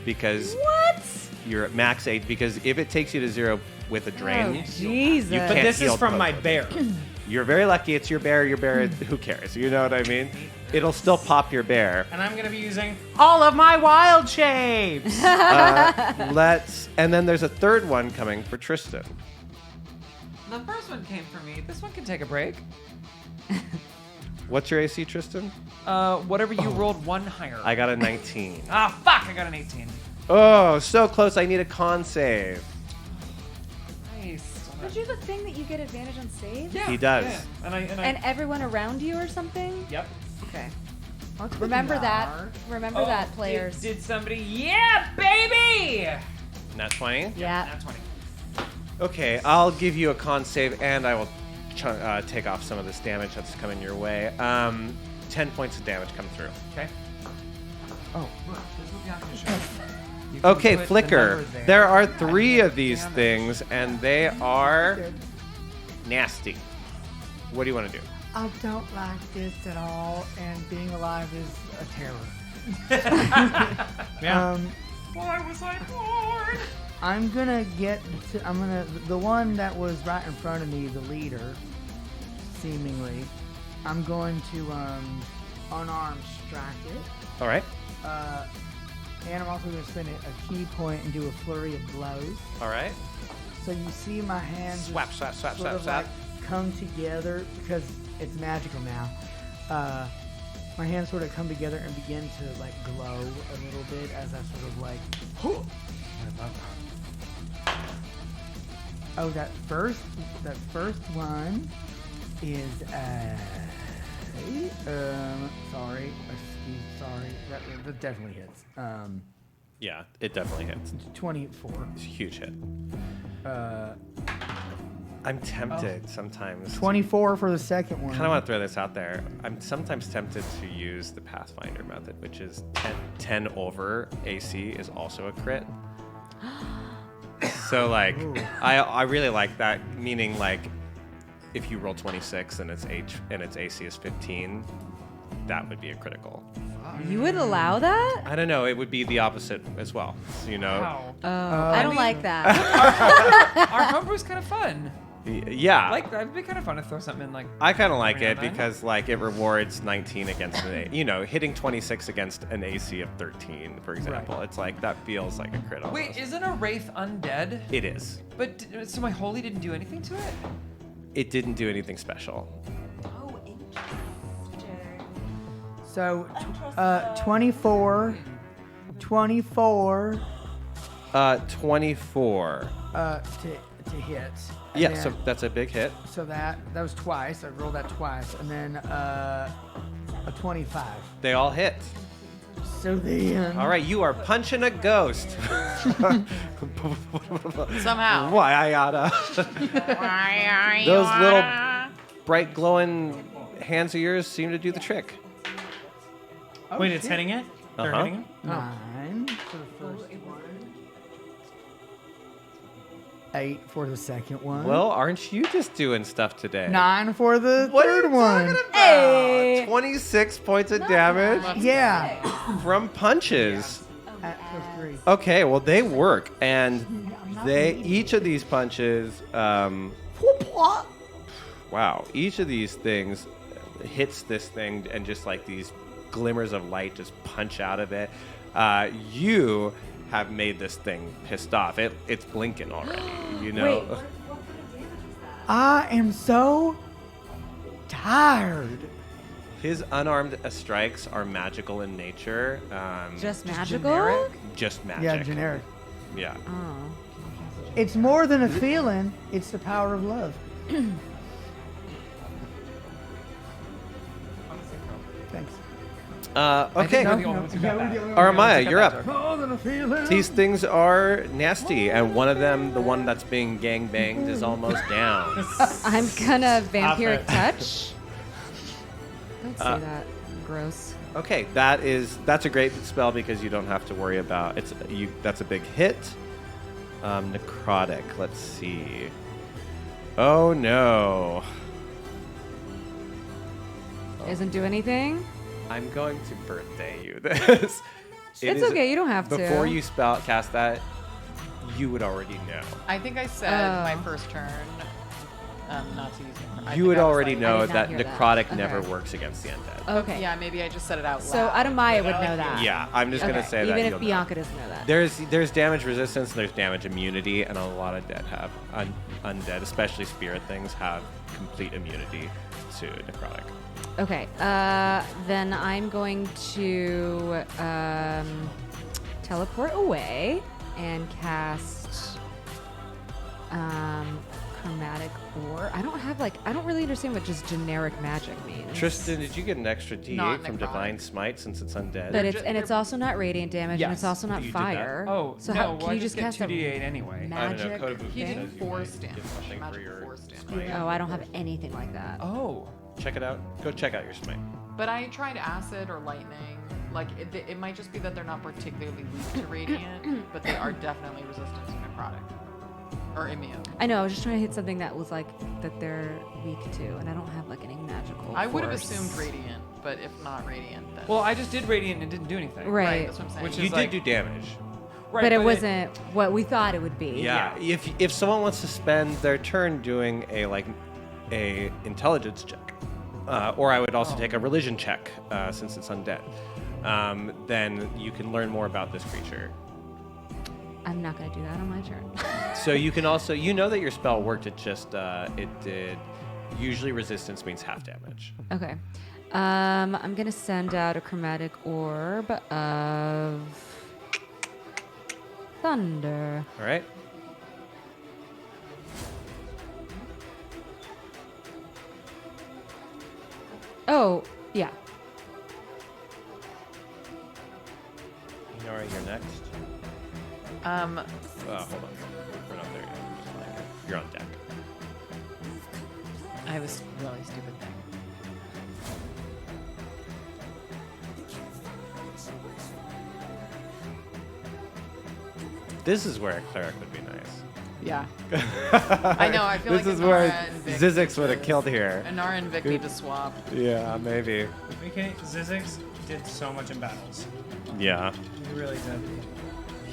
S5: Because
S4: What?
S5: you're at max age. Because if it takes you to 0 with a drain,
S4: Oh, Jesus.
S5: you
S3: But
S5: can't
S3: this is
S5: heal
S3: from my
S5: post.
S3: bear.
S5: You're very lucky. It's your bear. Your bear. Who cares? You know what I mean? It'll still pop your bear.
S3: And I'm going to be using all of my wild shapes.
S5: And then there's a third one coming for Tristan.
S2: The first one came for me. This one can take a break.
S5: What's your AC, Tristan?
S2: Whatever you rolled one higher.
S5: I got a 19.
S2: Ah, fuck! I got an 18.
S5: Oh, so close. I need a con save.
S2: Nice.
S4: Don't you have a thing that you get advantage on saves?
S2: Yeah,
S5: He does.
S2: yeah. And
S4: And everyone around you or something?
S2: Yep.
S4: Okay. Remember that. Remember that, players.
S2: Did somebody? Yeah, baby.
S5: Nat 20?
S4: Yeah.
S2: That's 20.
S5: Okay, I'll give you a con save, and I will take off some of this damage that's coming your way. 10 points of damage come through.
S2: Okay. Oh, look. This will be on the show. You can
S5: Okay,
S2: put the
S5: Flicker.
S2: number
S5: There are 3 of these things, and they are nasty. What do you want to do?
S13: I don't like this at all, and being alive is a terror.
S3: Yeah.
S2: Why was I born?
S13: I'm gonna the one that was right in front of me, the leader, seemingly. I'm going to unarmed strike it.
S5: All right.
S13: And I'm also going to spend a key point and do a flurry of blows.
S5: All right.
S13: So you see my hands
S5: Swap, swap, swap,
S13: sort
S5: swap,
S13: of
S5: swap.
S13: like come together because it's magical now. My hands sort of come together and begin to like glow a little bit as I sort of like Oh, that first one is sorry, that definitely hits.
S5: Yeah, it definitely hits.
S13: 24.
S5: It's a huge hit. I'm tempted sometimes.
S13: 24 for the second one.
S5: I kind of want to throw this out there. I'm sometimes tempted to use the Pathfinder method, which is 10 over AC is also a crit. So like, I really like that. Meaning like, if you roll 26 and its AC is 15, that would be a critical.
S4: You would allow that?
S5: I don't know. It would be the opposite as well. So, you know.
S2: Wow.
S4: I don't like that.
S2: Our homebrew's kind of fun.
S5: Yeah.
S2: Like, it'd be kind of fun to throw something in, like.
S5: I kind of like
S2: every now
S5: it
S2: and then.
S5: because like it rewards 19 against hitting 26 against an AC of 13, for example. It's like that feels like a crit almost.
S2: Wait, isn't a wraith undead?
S5: It is.
S2: But so my holy didn't do anything to it?
S5: It didn't do anything special.
S4: Oh, interesting.
S13: So, 24. 24
S5: 24.
S13: To hit. And
S5: Yeah,
S13: then-
S5: so that's a big hit.
S13: So that was twice. I rolled that twice, and then a 25.
S5: They all hit.
S13: So then.
S5: All right, you are punching a ghost.
S6: Somehow.
S5: Why I gotta. Those little bright glowing hands of yours seem to do the trick.
S13: Oh,
S3: Wait, it's
S13: shit.
S3: hitting it? They're
S5: Uh-huh.
S3: hitting it?
S13: 9 for the first one. 8 for the second one.
S5: Well, aren't you just doing stuff today?
S13: 9 for the
S5: What are
S13: third
S5: you
S13: one.
S5: talking about?
S4: Hey.
S5: 26 points of damage
S13: Yeah.
S5: from punches.
S13: At +3.
S5: Okay, well they work, and each of these punches, wow, each of these things hits this thing, and just like these glimmers of light just punch out of it. You have made this thing pissed off. It's blinking already. You know.
S4: Wait.
S13: I am so tired.
S5: His unarmed strikes are magical in nature.
S4: Just magical?
S2: generic?
S5: Just magic.
S13: Yeah, generic.
S5: Yeah.
S4: Oh.
S13: It's more than a feeling. It's the power of love. Thanks.
S5: Okay.
S2: we're the only ones who got that.
S5: Aramaya, you're up.
S13: More than a feeling.
S5: These things are nasty, and one of them, the one that's being gang banged, is almost down.
S4: I'm gonna vampiric
S3: it.
S4: touch. Don't say that. Gross.
S5: Okay, that's a great spell because you don't have to worry about that's a big hit. Necrotic. Let's see. Oh no.
S4: Doesn't do anything?
S5: I'm going to birthday you this.
S4: It's okay, you don't have to.
S5: Before you cast that, you would already know.
S6: I think I said my first turn not to use it.
S5: You would already
S4: I
S5: know
S4: did not
S5: that
S4: hear that.
S5: necrotic
S4: Okay.
S5: never works against the undead.
S4: Okay.
S6: Yeah, maybe I just said it out loud.
S4: So Adamaya would know that.
S5: Yeah, I'm just gonna
S4: Okay,
S5: say that.
S4: even if
S5: you'll know.
S4: Bianca doesn't know that.
S5: There's damage resistance and there's damage immunity, and a lot of dead have undead, especially spirit things, have complete immunity to necrotic.
S4: Okay. Then I'm going to teleport away and cast chromatic ore. I don't really understand what just generic magic means.
S5: Tristan, did you get an extra D8
S6: Not
S5: from
S6: necrotic.
S5: Divine Smite since it's undead?
S4: But it's also not radiant damage and it's
S2: Yes.
S4: also not
S5: You did that?
S4: fire.
S2: Oh,
S4: so
S2: no,
S4: how,
S2: well,
S4: can
S2: I
S4: you just
S2: get
S4: cast a
S2: 2d8 anyway.
S5: I don't know.
S4: magic
S5: Code of Book
S6: He
S5: says
S6: did
S5: you
S6: force
S5: might
S6: damage.
S5: get something for
S6: Magic
S5: your
S6: force damage.
S5: smite.
S4: Oh, I don't have anything like that.
S2: Oh.
S5: Check it out. Go check out your smite.
S6: But I tried acid or lightning. Like, it might just be that they're not particularly weak to radiant, but they are definitely resistant to necrotic. Or immune.
S4: I know, I was just trying to hit something that was like, that they're weak to, and I don't have like any magical
S6: I would have
S4: force.
S6: assumed radiant, but if not radiant, then...
S2: Well, I just did radiant and it didn't do anything.
S4: Right.
S6: That's what I'm saying.
S2: Which
S5: You
S2: is
S5: did
S2: like,
S5: do damage.
S2: right,
S4: but it wasn't what we thought it would be.
S5: Yeah. If someone wants to spend their turn doing a intelligence check, or I would also take a religion check since it's undead, then you can learn more about this creature.
S4: I'm not going to do that on my turn.
S5: So you can also, that your spell worked. It just it did. Usually resistance means half damage.
S4: Okay. I'm going to send out a chromatic orb of thunder.
S5: All right.
S4: Oh, yeah.
S5: Inari, you're next.
S6: Oh,
S5: hold on. We're not there yet. I'm just flying here. You're on deck.
S6: I have a really stupid thing.
S5: This is where a cleric would be nice.
S6: Yeah. I know. I feel
S5: this
S6: like
S5: is where
S6: Inara and Vic
S5: Zizix would
S6: need
S5: have killed here.
S6: Inara and Vic need to swap.
S5: Yeah, maybe.
S3: Zizix did so much in battles.
S5: Yeah.
S3: He really did.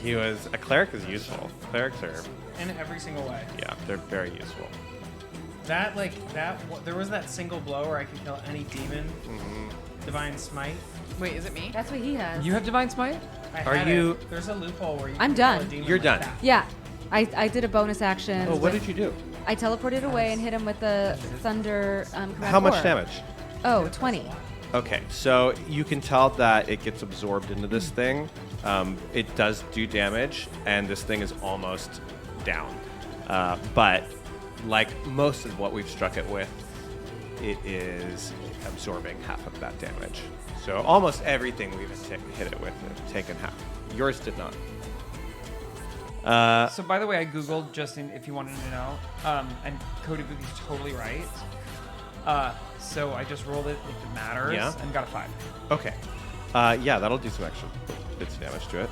S5: He was a cleric is useful. Clerics are
S3: In every single way.
S5: yeah, they're very useful.
S3: There was that single blow where I could kill any demon. Divine Smite.
S6: Wait, is it me?
S4: That's what he has.
S2: You have Divine Smite?
S5: Are you-
S3: There's a loophole where you
S4: I'm
S3: can kill
S4: done.
S3: a demon
S5: You're
S3: like
S5: done.
S3: that.
S4: Yeah. I did a bonus action.
S5: Oh, what did you do?
S4: I teleported away and hit him with the thunder command
S5: How much
S4: orb.
S5: damage?
S4: Oh, 20.
S5: Okay, so you can tell that it gets absorbed into this thing. It does do damage, and this thing is almost down. But like most of what we've struck it with, it is absorbing half of that damage. So almost everything we've hit it with has taken half. Yours did not.
S2: So by the way, I googled just if you wanted to know, and Cody Boogie's totally right. So I just rolled it if it matters,
S5: Yeah.
S2: and got a 5.
S5: Okay. Yeah, that'll do some extra bits of damage to it.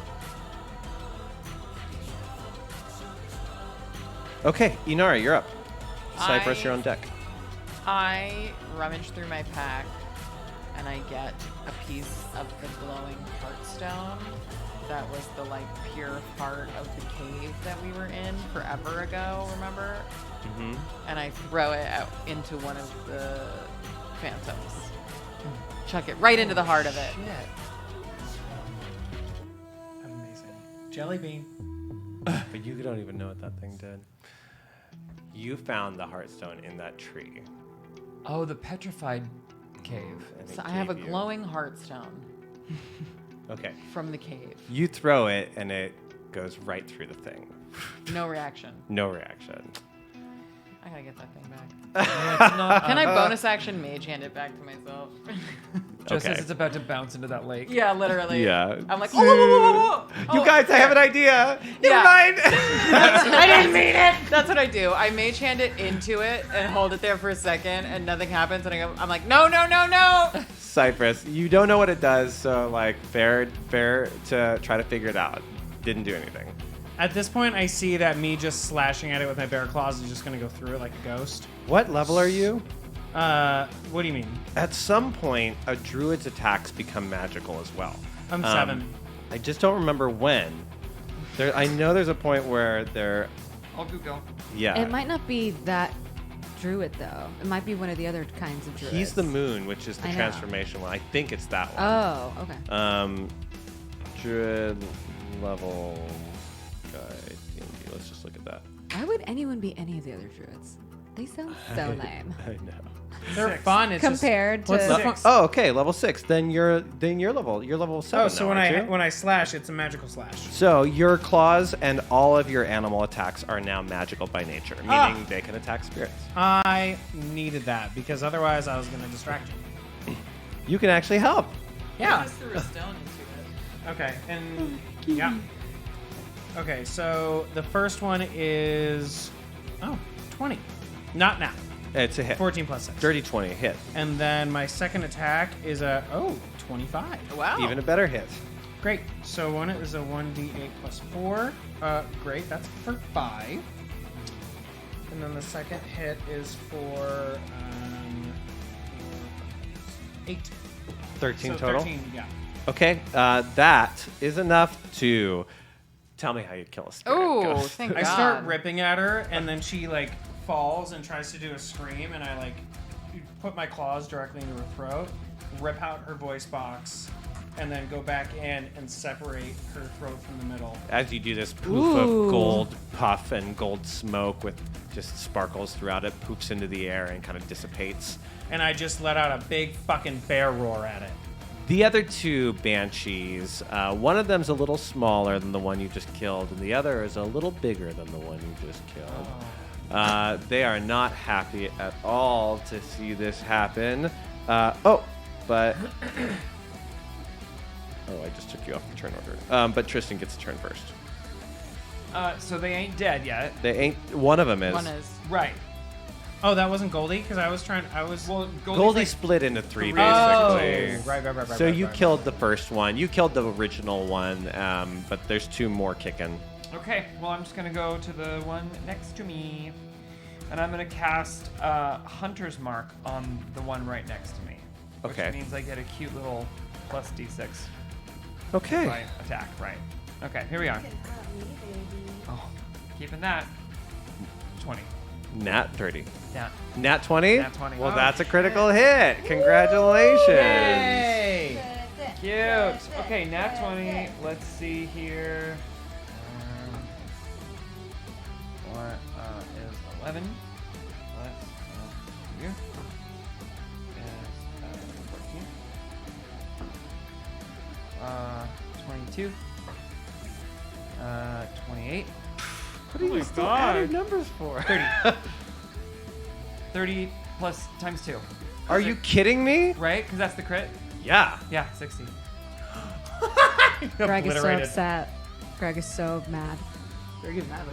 S5: Okay, Inari, you're up. Cypress, you're on deck.
S6: I rummage through my pack and I get a piece of the glowing heartstone that was the like pure heart of the cave that we were in forever ago, remember?
S5: Mm-hmm.
S6: And I throw it out into one of the phantoms. Chuck it right into the heart of it.
S3: Amazing. Jelly bean.
S5: But you don't even know what that thing did. You found the heartstone in that tree.
S2: Oh, the petrified cave.
S5: and it
S6: So I have a
S5: gave you-
S6: glowing heartstone
S5: Okay.
S6: from the cave.
S5: You throw it, and it goes right through the thing.
S6: No reaction.
S5: No reaction.
S6: I gotta get that thing back.
S2: It's not,
S6: Can I bonus action mage hand it back to myself?
S2: Just
S5: Okay.
S2: as it's about to bounce into that lake.
S6: Yeah, literally.
S5: Yeah.
S6: I'm like, oh, whoa, whoa, whoa, whoa, whoa.
S5: You
S6: Oh,
S5: guys, I have an idea. Never
S6: Yeah.
S5: mind.
S6: I didn't mean it. That's what I do. I mage hand it into it and hold it there for a second, and nothing happens. And I'm like, no, no, no, no.
S5: Cypress, you don't know what it does, so like fair to try to figure it out. Didn't do anything.
S3: At this point, I see that me just slashing at it with my bare claws is just going to go through it like a ghost.
S5: What level are you?
S3: What do you mean?
S5: At some point, a druid's attacks become magical as well.
S3: I'm 7.
S5: I just don't remember when. I know there's a point where they're.
S2: I'll Google.
S5: Yeah.
S4: It might not be that druid, though. It might be one of the other kinds of druids.
S5: He's the moon, which is the
S4: I know.
S5: transformation one. I think it's that one.
S4: Oh, okay.
S5: Druid level guide. Let's just look at that.
S4: Why would anyone be any of the other druids? They sound so lame.
S5: I know.
S3: They're fun. It's
S4: Compared
S3: just,
S4: to-
S3: what's the fun?
S5: Oh, okay, level 6. Then you're level 7.
S3: Oh, so
S5: now,
S3: when
S5: aren't you?
S3: when I slash, it's a magical slash.
S5: So your claws and all of your animal attacks are now magical by nature, meaning they can attack spirits.
S3: I needed that because otherwise I was going to distract you.
S5: You can actually help.
S3: Yeah.
S6: I just threw a stone into it.
S3: Okay, and yeah. Okay, so the first one is 20. Not now.
S5: It's a hit.
S3: 14 plus 6.
S5: Dirty 20, hit.
S3: And then my second attack is 25.
S6: Wow.
S5: Even a better hit.
S3: Great. So one is a 1d8 plus 4. Great. That's for 5. And then the second hit is for 8.
S5: 13
S3: So
S5: total?
S3: 13, yeah.
S5: Okay, that is enough to tell me how you kill a spirit.
S6: Oh,
S5: Ghost.
S6: thank
S3: I
S6: God.
S3: start ripping at her, and then she like falls and tries to do a scream, and I like put my claws directly into her throat, rip out her voice box, and then go back in and separate her throat from the middle.
S5: As you do this, poof of gold puff and gold smoke with just sparkles throughout it poofs into the air and kind of dissipates.
S3: And I just let out a big fucking bear roar at it.
S5: The other two banshees, one of them's a little smaller than the one you just killed, and the other is a little bigger than the one you just killed. They are not happy at all to see this happen. But I just took you off the turn order. But Tristan gets a turn first.
S2: So they ain't dead yet.
S5: They ain't. One of them is.
S6: One is.
S2: Right.
S3: Oh, that wasn't Goldie? Because
S2: Well,
S5: Goldie split into three, basically.
S3: Oh, right.
S5: So you killed the first one. You killed the original one, but there's two more kicking.
S2: Okay, well, I'm just going to go to the one next to me. And I'm going to cast Hunter's Mark on the one right next to me.
S5: Okay.
S2: Which means I get a cute little plus d6.
S5: Okay.
S2: By attack, right. Okay, here we are. Oh, keeping that. 20.
S5: Nat 30.
S2: Yeah.
S5: Nat 20?
S2: Nat 20.
S5: Well,
S2: Oh,
S5: that's a critical hit. Congratulations.
S3: Yay!
S2: Cute. Okay, nat 20. Let's see here. What is 11? Plus here is 14. 22. 28.
S5: What are you still adding numbers for?
S2: 30. 30 plus times 2.
S5: Are you kidding me?
S2: Right? Because that's the crit?
S5: Yeah.
S2: Yeah, 60.
S4: Greg is so
S3: Obliterated.
S4: upset. Greg is so mad.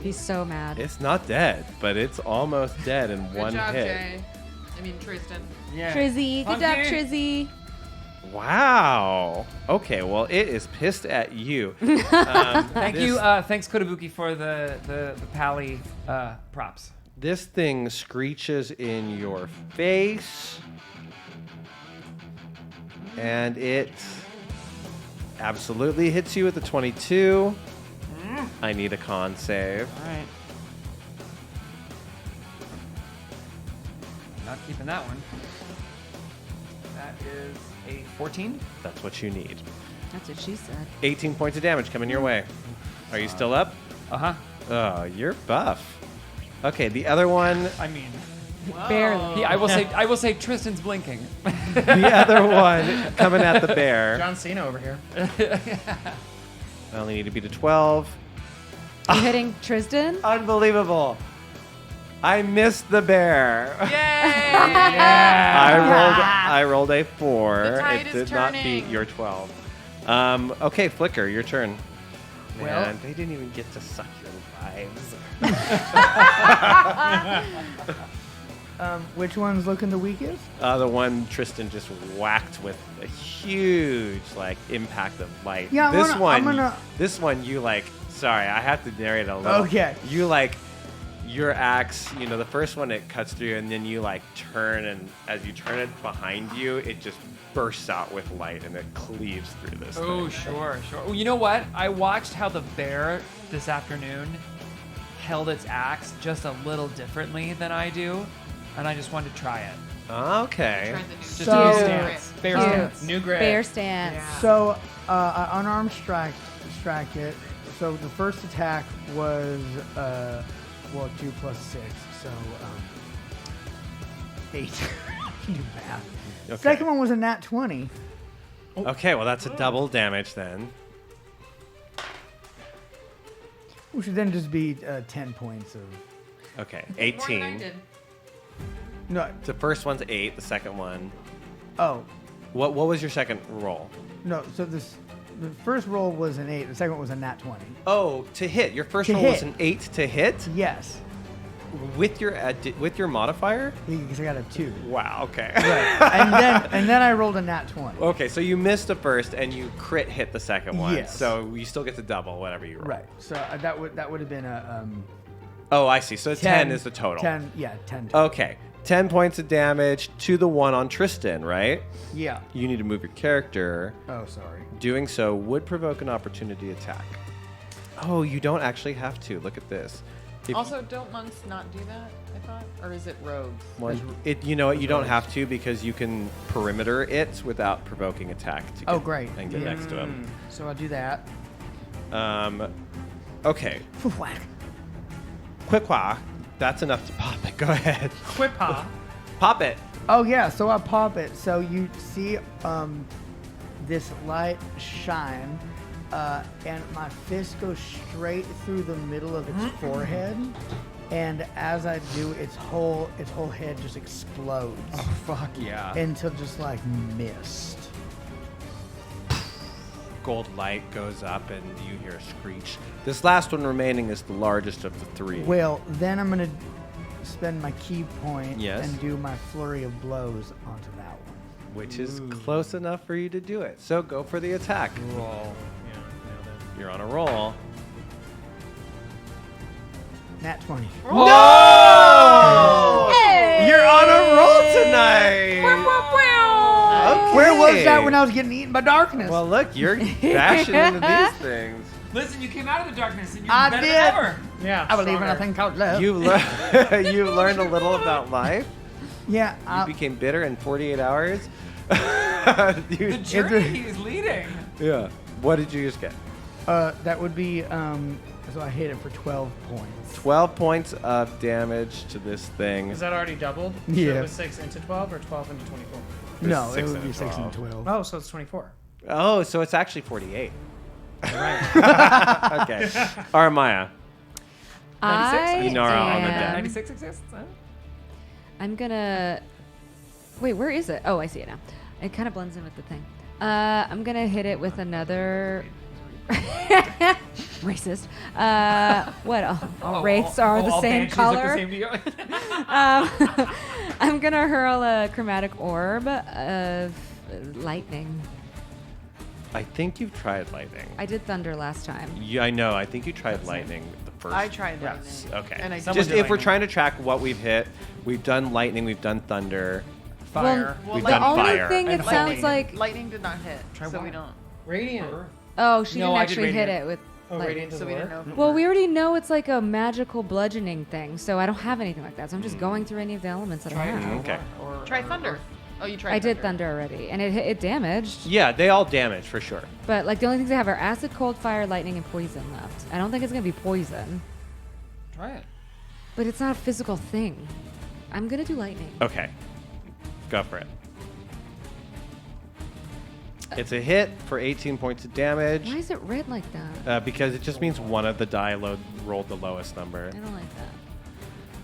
S4: He's so mad.
S5: It's not dead, but it's almost dead in
S6: Good
S5: one
S6: job,
S5: hit.
S6: Jay. I mean, Tristan.
S2: Yeah.
S4: Trizzy, good job,
S2: Funky.
S4: Trizzy.
S5: Wow. Okay, well, it is pissed at you.
S2: Thank you. Thanks, Kotobuki, for the Pally props.
S5: This thing screeches in your face, and it absolutely hits you with a 22. I need a con save.
S2: All right. Not keeping that one. That is a 14.
S5: That's what you need.
S4: That's what she said.
S5: 18 points of damage coming your way. Are you still up?
S2: Uh-huh.
S5: Oh, you're buff. Okay, the other one.
S2: I mean,
S4: Barely.
S2: I will say Tristan's blinking.
S5: The other one coming at the bear.
S3: John Cena over here.
S5: I only need to beat a 12.
S4: You hitting Tristan?
S5: Unbelievable. I missed the bear.
S6: Yay!
S5: I rolled a 4.
S6: The tide
S5: It
S6: is
S5: did not
S6: turning.
S5: beat your 12. Okay, Flicker, your turn.
S2: Well-
S5: Man, they didn't even get to suck your lives.
S13: Which one's looking the weakest?
S5: The one Tristan just whacked with a huge impact of light.
S13: Yeah, I'm gonna-
S5: This one you sorry, I have to narrate a little.
S13: Okay.
S5: You your axe, the first one it cuts through, and then you turn, and as you turn it behind you, it just bursts out with light and it cleaves through this
S2: Oh,
S5: thing.
S2: sure. Well, you know what? I watched how the bear this afternoon held its axe just a little differently than I do, and I just wanted to try it.
S5: Okay.
S6: Tried the new
S2: Just
S13: So-
S2: a new stance. Bear
S4: Cute.
S2: stance.
S3: New grade.
S4: Bear stance.
S13: So, I unarmed strike it. So the first attack was 2 plus 6, so 8. Do math.
S5: Okay.
S13: Second one was a nat 20.
S5: Okay, well that's a double damage then.
S13: Which would then just be 10 points of.
S5: Okay,
S6: More than I
S5: 18.
S6: did.
S13: No.
S5: The first one's 8. The second one.
S13: Oh
S5: What was your second roll?
S13: no. So the first roll was an 8. The second one was a nat 20.
S5: Oh, to hit. Your first
S13: To
S5: roll was
S13: hit.
S5: an 8 to hit
S13: Yes,
S5: with your modifier.
S13: because I got a 2.
S5: Wow. Okay.
S13: Right. and then I rolled a nat 20.
S5: Okay, so you missed the first and you crit hit the second one.
S13: Yes.
S5: So you still get to double whatever you roll.
S13: Right. So that would have been a
S5: Oh, I see. So 10 is the total.
S13: 10. Yeah, 10.
S5: Okay. 10 points of damage to the one on Tristan, right?
S13: Yeah.
S5: You need to move your character.
S13: Oh, sorry.
S5: Doing so would provoke an opportunity attack. Oh, you don't actually have to. Look at this. If
S6: Also, don't monks not do that, I thought? Or is it rogues?
S5: you know what? You don't have to because you can perimeter it without provoking attack to get,
S13: Oh, great.
S5: and get next to him.
S13: So I'll do that.
S5: Okay.
S13: Whack.
S5: Quick-wah. That's enough to pop it. Go ahead.
S3: Quippa.
S5: Pop it.
S13: Oh yeah, so I pop it. So you see this light shine, and my fist goes straight through the middle of its forehead, And as I do, its whole head just explodes
S2: Oh, fuck yeah.
S13: into just like mist.
S5: Gold light goes up and you hear a screech. This last one remaining is the largest of the three.
S13: Well, then I'm gonna spend my key point
S5: Yes.
S13: and do my flurry of blows onto that one.
S5: Which is close enough for you to do it. So go for the attack.
S3: Roll. Yeah, nailed it.
S5: You're on a roll.
S13: Nat 20.
S5: Whoa! You're on a roll tonight. Okay.
S13: Where was that when I was getting eaten by darkness?
S5: Well, look, you're bashing into these things.
S11: Listen, you came out of the darkness and you're
S13: I
S11: better
S13: did.
S11: than ever.
S3: Yeah.
S13: I believe in a thing called love.
S5: You learned a little about life.
S13: Yeah.
S5: You became bitter in 48 hours.
S11: The journey is leading.
S5: Yeah. What did you just get?
S13: That would be, so I hit it for 12 points.
S5: 12 points of damage to this thing.
S3: Is that already doubled? So
S13: Yeah.
S3: it was 6 into 12 or 12 into 24?
S13: No, it
S5: six
S13: would
S5: and
S13: be
S5: a
S13: 6 and
S5: 12.
S13: 12.
S3: Oh, so it's 24.
S5: Oh, so it's actually 48.
S3: Right.
S5: Okay. Aramaya.
S2: 96?
S5: Inara on the
S4: am-
S5: deck.
S2: 96 exists? Huh?
S4: I'm gonna. Wait, where is it? Oh, I see it now. It kind of blends in with the thing. I'm gonna hit it with another. Racist. What? All wraiths are the
S2: all
S4: same
S2: banshees look
S4: color.
S2: the same to you?
S4: I'm gonna hurl a chromatic orb of lightning.
S5: I think you've tried lightning.
S4: I did thunder last time.
S5: Yeah, I know. I think you tried lightning the first.
S6: I tried that.
S5: Yes. Okay.
S6: And I
S5: Just if we're trying to track what we've hit, we've done lightning, we've done thunder.
S3: Fire.
S6: Well,
S5: We've
S6: the
S5: done
S4: only
S5: fire.
S4: thing it
S6: And
S4: sounds like.
S6: lightning did not hit, so we
S2: what?
S6: don't.
S3: Radiant.
S4: Oh, she
S2: No,
S4: didn't
S2: I did
S4: actually hit
S2: radiant.
S4: it with.
S3: Oh,
S4: lightning.
S3: radiant does
S6: So we didn't
S3: work?
S6: know. If it
S4: Well,
S6: worked.
S4: we already know it's like a magical bludgeoning thing, so I don't have anything like that. So I'm just going through any of the elements that I have.
S5: Okay.
S6: Try thunder. Oh, you tried.
S4: I did thunder already, and it damaged.
S5: Yeah, they all damage for sure.
S4: But like the only things I have are acid, cold, fire, lightning, and poison left. I don't think it's gonna be poison,
S2: Try it.
S4: but it's not a physical thing. I'm gonna do lightning.
S5: Okay. Go for it. It's a hit for 18 points of damage.
S4: Why is it red like that?
S5: Because it just means one of the die rolled the lowest number.
S4: I don't like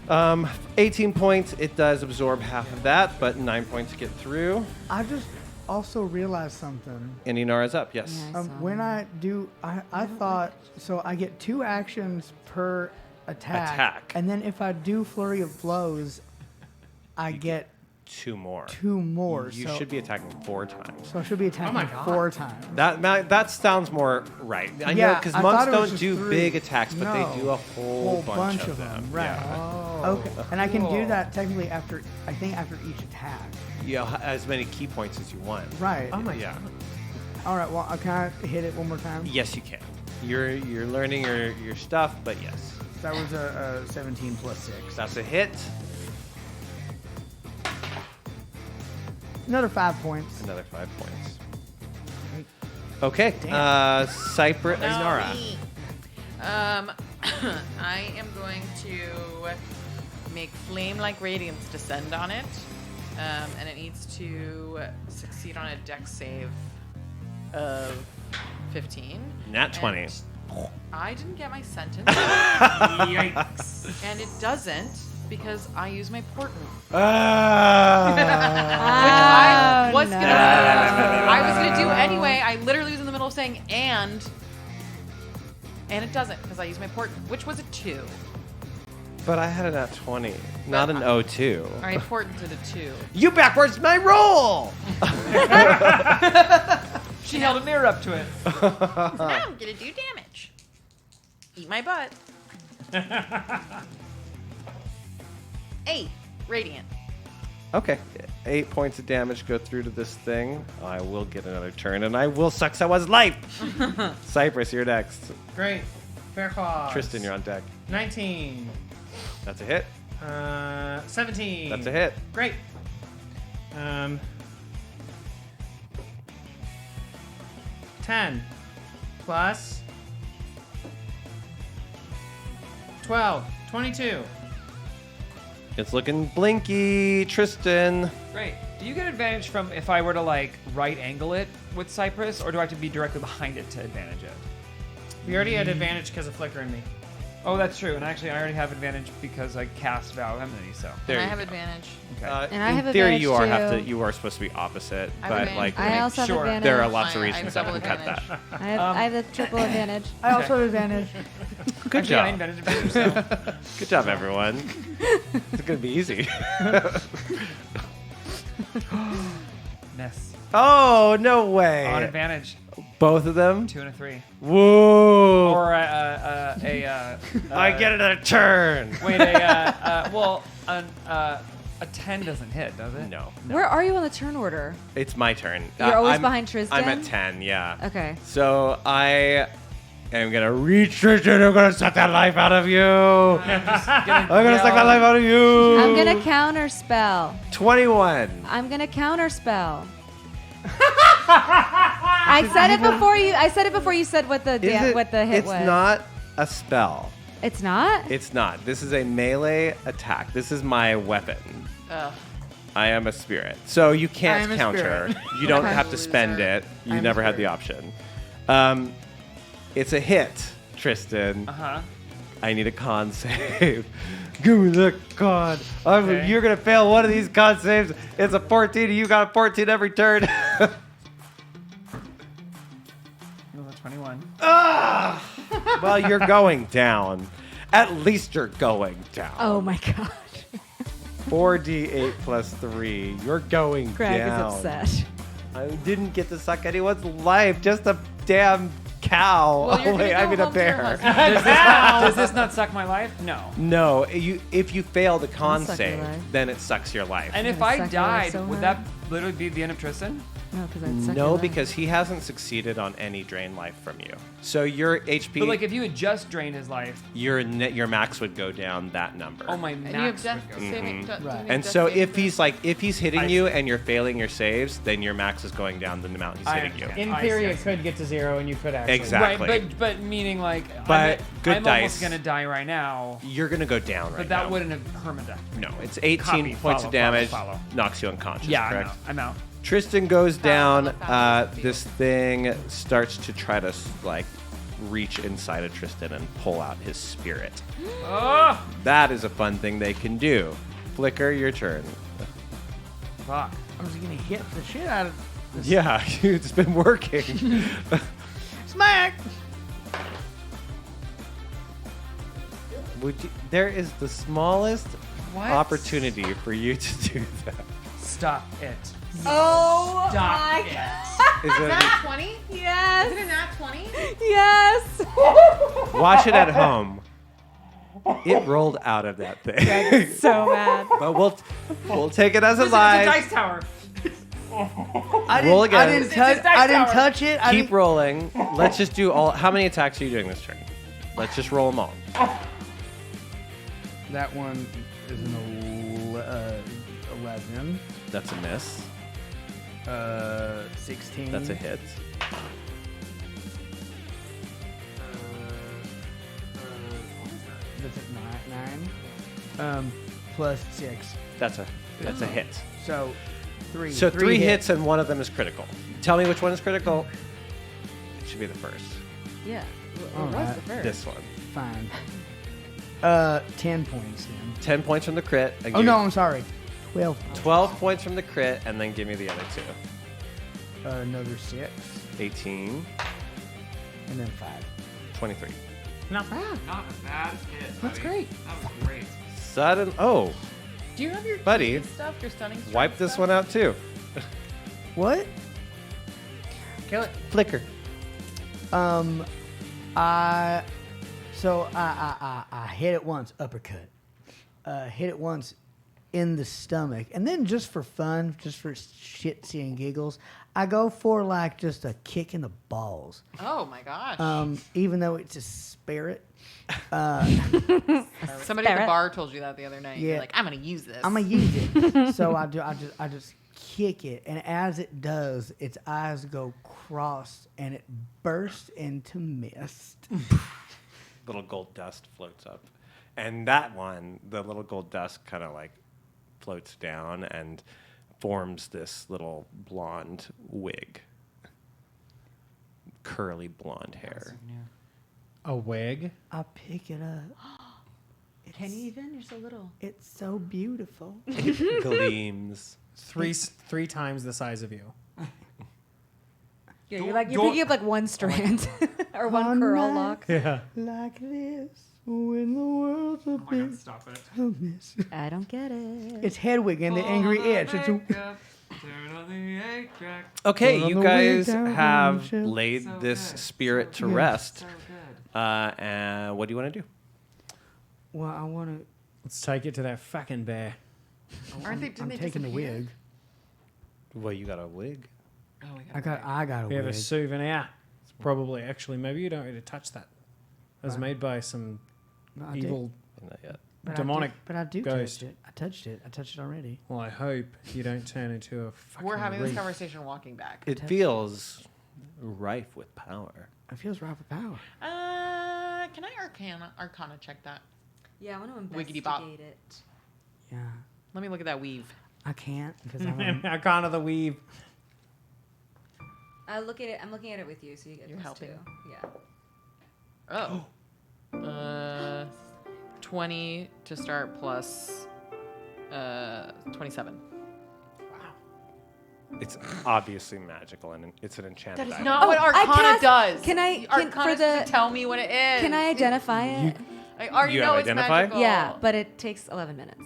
S4: that.
S5: 18 points, it does absorb half of that, but 9 points get through.
S13: I just also realized something.
S5: And Inara's up, yes.
S4: Yeah, I saw
S13: When
S4: that.
S13: I do, I thought, so I get 2 actions per attack. And then if I do Flurry of Blows, I get
S5: 2 more.
S13: 2 more.
S5: You
S13: so,
S5: should be attacking 4 times.
S13: So I should be attacking 4 times.
S5: That sounds more right. I know,
S13: Yeah,
S5: because
S13: I
S5: monks
S13: thought it was
S5: don't
S13: just
S5: do
S13: 3.
S5: big attacks, but
S13: No.
S5: they do a whole bunch of them.
S13: Right.
S5: Yeah.
S13: Okay. And I can do that technically after, I think after each attack.
S5: Yeah, as many key points as you want.
S13: Right.
S5: Yeah.
S13: All right. Well, can I hit it one more time?
S5: Yes, you can. You're learning your stuff, but yes.
S13: That was a 17 plus 6.
S5: That's a hit.
S13: Another 5 points.
S5: Another 5 points. Okay. Cypress. Inara.
S6: I am going to make flame-like radiance descend on it, and it needs to succeed on a dex save of 15.
S5: Nat 20.
S6: And I didn't get my sentence.
S2: Yikes.
S6: And it doesn't because I use my portent.
S4: Oh,
S6: I was gonna do anyway. I literally was in the middle of saying and it doesn't because I use my portent, which was a 2.
S5: But I had a nat 20, not an 02.
S6: I portented a 2.
S5: You backwards my roll!
S2: She held a mirror up to it.
S6: Now I'm gonna do damage. Eat my butt. 8 radiant.
S5: Okay. 8 points of damage go through to this thing. I will get another turn, and I will suck someone's life. Cypress, you're next.
S3: Great. Fair claws.
S5: Tristan, you're on deck.
S3: 19.
S5: That's a hit.
S3: 17.
S5: That's a hit.
S3: Great. 10 plus 12. 22.
S5: It's looking blinky, Tristan.
S2: Great. Do you get advantage from if I were to like right angle it with Cypress, or do I have to be directly behind it to advantage it?
S3: We already had advantage because of Flicker and me.
S2: Oh, that's true. And actually, I already have advantage because I cast Vow of Enmity. So
S5: There
S6: I
S5: you
S6: have
S5: go.
S6: advantage.
S2: okay.
S4: And I
S5: in
S4: have
S5: theory,
S4: advantage
S5: you are supposed to be opposite,
S6: I have
S5: but
S6: advantage.
S5: like
S4: I also have
S2: sure.
S4: advantage.
S5: there are lots of
S6: I have
S5: reasons that
S6: double
S5: can cut that.
S6: advantage.
S4: I have the triple advantage.
S13: I also have advantage.
S5: Good
S2: Actually, I
S5: job.
S2: invented advantage. So.
S5: Good job, everyone. It's gonna be easy.
S2: Miss.
S5: Oh no way!
S2: On advantage.
S5: Both of them.
S2: 2 and a 3.
S5: Whoa!
S2: Or
S5: I get another turn.
S2: Wait, a 10 doesn't hit, does it?
S5: No,
S4: Where are you on the turn order?
S5: it's my turn.
S4: You're always
S5: I'm-
S4: behind Tristan?
S5: I'm at 10. Yeah.
S4: Okay.
S5: So I am gonna reach Tristan. I'm gonna suck that life out of you. I'm gonna suck that life out of you.
S4: I'm gonna counter spell.
S5: 21.
S4: I'm gonna counter spell. I said it before you. I said it before you said what the what the hit
S5: it's
S4: was.
S5: not a spell.
S4: It's not.
S5: It's not. This is a melee attack. This is my weapon.
S6: Ugh.
S5: I am a spirit. So you
S13: I
S5: can't
S13: am a
S5: counter.
S13: spirit.
S5: You don't
S4: Okay.
S5: have to spend it. You
S13: I'm a
S5: never had the option. It's a hit, Tristan. I need a con save. Give me the con.
S2: Okay.
S5: You're going to fail one of these con saves. It's a 14. You got a 14 every turn.
S2: It was a 21.
S5: Well, you're going down. At least you're going down.
S4: Oh my god.
S5: 4d8 plus 3. You're going
S4: Greg
S5: down.
S4: is upset.
S5: I didn't get to suck anyone's life. Just a damn cow.
S6: Well, you're
S5: Oh, wait,
S6: gonna
S5: I
S6: go
S5: mean a
S6: home to your
S5: bear.
S6: husband.
S2: Does this not suck my life? No.
S5: No, if you fail the con
S4: suck your
S5: save,
S4: life.
S5: then it sucks your life.
S2: And if
S4: gonna
S2: I
S4: suck your life
S2: died,
S4: so
S2: would
S4: hard.
S2: that literally be the end of Tristan?
S4: No, because I'd suck
S5: No,
S4: your life.
S5: because he hasn't succeeded on any drain life from you. So your HP,
S2: But like, if you had just drained his life,
S5: your max would go down that number.
S2: oh my
S6: And you have
S2: max
S6: death
S2: would go.
S6: saving.
S13: Right.
S5: And so if he's hitting you and you're failing your saves, then your max is going down the amount he's
S2: I
S5: hitting you.
S2: understand.
S3: In
S2: I
S3: theory,
S2: see, I
S3: it
S2: see.
S3: could get to 0, and you could actually.
S5: Exactly.
S2: Right, but meaning like,
S5: But good
S2: I'm
S5: dice.
S2: almost gonna die right now,
S5: You're gonna go down right
S2: but that
S5: now.
S2: wouldn't have permadeath.
S5: No, it's 18
S2: Copy,
S5: points
S2: follow,
S5: of damage,
S2: follow.
S5: knocks you unconscious.
S2: Yeah,
S5: correct?
S2: I'm out.
S5: Tristan goes down.
S6: follow,
S5: This thing starts to try to like reach inside of Tristan and pull out his spirit.
S2: Oh,
S5: That is a fun thing they can do. Flicker, your turn.
S2: fuck.
S13: I'm just gonna hit the shit out of this.
S5: Yeah, it's been working.
S13: Smack!
S5: There is the smallest opportunity for you to do that.
S2: Stop it.
S4: Oh
S2: Stop
S4: my
S2: it.
S4: god.
S5: Is
S6: Is that a 20?
S4: Yes.
S6: Is it a nat 20?
S4: Yes.
S5: Watch it at home. It rolled out of that thing.
S4: So mad.
S5: But we'll take it as a
S2: Listen,
S5: lie.
S2: it's a dice tower.
S5: Roll again.
S13: I didn't touch.
S2: It's a dice
S13: I didn't
S2: tower.
S13: touch it. I
S5: Keep
S13: didn't,
S5: rolling. Let's just do all. How many attacks are you doing this turn? Let's just roll them all.
S13: that one is an 11.
S5: That's a miss.
S13: 16.
S5: That's a hit.
S13: That's at 9. Plus 6.
S5: That's a hit.
S13: So 3.
S5: So three hits and one of them is critical. Tell me which one is critical. It should be the first.
S4: Yeah.
S13: All
S4: What was
S13: right.
S4: the first?
S5: This one.
S13: Fine. 10 points then.
S5: 10 points from the crit. and
S13: Oh
S5: give-
S13: no, I'm sorry. 12.
S5: 12 points from the crit, and then give me the other two.
S13: Another 6.
S5: 18,
S13: And then 5.
S5: 23.
S13: Not bad.
S2: Not a bad hit.
S13: That's
S2: buddy.
S13: great.
S2: That was great.
S5: Sudden. Oh,
S6: Do you have your
S5: Buddy,
S6: key stuff? Your stunning strike
S5: wipe this
S6: stuff?
S5: one out too.
S13: What?
S3: Kill it.
S5: Flicker.
S13: I hit it once, uppercut. Hit it once in the stomach, and then just for fun, just for shits and giggles, I go for like just a kick in the balls.
S6: Oh my gosh.
S13: Even though it's a spirit.
S6: Somebody at the
S4: Barrett.
S6: bar told you that the other night.
S13: Yeah.
S6: You're like, I'm gonna use this.
S13: I'm gonna use it. So I just kick it, and as it does, its eyes go cross, and it bursts into mist.
S5: Little gold dust floats up. And that one, the little gold dust kind of like floats down and forms this little blonde wig. Curly blonde hair.
S3: A wig?
S8: I pick it up.
S4: Can you even? You're so little.
S8: It's so beautiful.
S5: It gleams.
S3: Three times the size of you.
S4: Yeah, you're picking up like one strand or one curl lock.
S3: Yeah.
S8: Like this, when the world's a big
S2: Stop it.
S8: mess.
S4: I don't get it.
S8: It's Hedwig and the Angry Itch. It's a,
S2: Turn on the 8-track.
S5: Okay,
S8: Put on
S5: you
S8: the
S5: guys
S8: wig down on
S5: have
S8: the shelf.
S5: laid
S2: So
S5: this
S2: good,
S5: spirit to
S2: so
S5: rest.
S2: So good.
S5: And what do you want to do?
S8: well, I want to.
S3: Let's take it to that fucking bear.
S6: Aren't they? Didn't
S8: I'm
S6: they
S8: taking the
S6: disappear?
S8: wig.
S5: Well, you got a wig.
S6: Oh, we
S8: I got a
S3: We have a
S8: wig.
S3: souvenir. It's probably, actually, maybe you don't need to touch that. It was made by some
S8: I did.
S3: evil
S5: Not yet.
S8: But
S3: demonic
S8: I do
S3: ghost.
S8: touch it. I touched it. I touched it already.
S3: Well, I hope you don't turn into a fucking
S6: We're having this
S3: wreath.
S6: conversation walking back.
S5: It feels rife with power.
S8: It feels right for power.
S6: Can I Arcana check that?
S4: Yeah, I want to
S6: Wiggity
S4: investigate
S6: bop.
S4: it.
S8: Yeah.
S6: Let me look at that weave.
S8: I can't because I'm.
S3: Arcana the Weave.
S4: I'm looking at it with you, so you get
S6: You're
S4: plus
S6: helping.
S4: 2. Yeah.
S6: Oh. 20 to start plus 27.
S5: It's obviously magical and it's an enchanted
S6: That is
S5: item.
S6: not what Arcana does.
S4: Can I
S6: Arcana doesn't tell me what it is.
S4: Can I identify it?
S6: I already
S5: You
S6: know
S5: have
S6: it's
S5: identify?
S6: magical.
S4: Yeah, but it takes 11 minutes.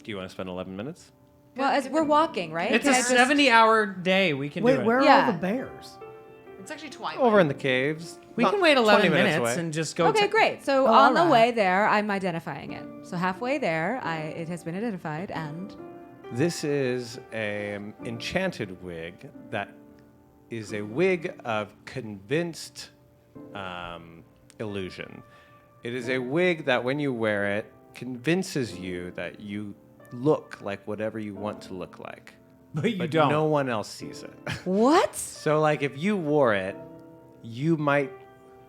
S5: Do you want to spend 11 minutes?
S4: Well, as we're walking, right?
S3: It's
S4: Can
S3: a
S4: I just-
S3: 70-hour day. We can
S8: Wait,
S3: do it.
S8: where are
S4: Yeah.
S8: all the bears?
S6: It's actually twilight.
S5: Over in the caves.
S3: We
S5: Not
S3: can wait
S5: 20
S3: 11 minutes
S5: away.
S3: and just go.
S4: Okay, great. So
S8: Oh,
S4: on the
S8: alright.
S4: way there, I'm identifying it. So halfway there, it has been identified, and
S5: This is an enchanted wig that is a wig of convinced illusion. It is a wig that when you wear it convinces you that you look like whatever you want to look like.
S3: But you
S5: But
S3: don't.
S5: no one else sees it.
S4: what?
S5: So like if you wore it, you might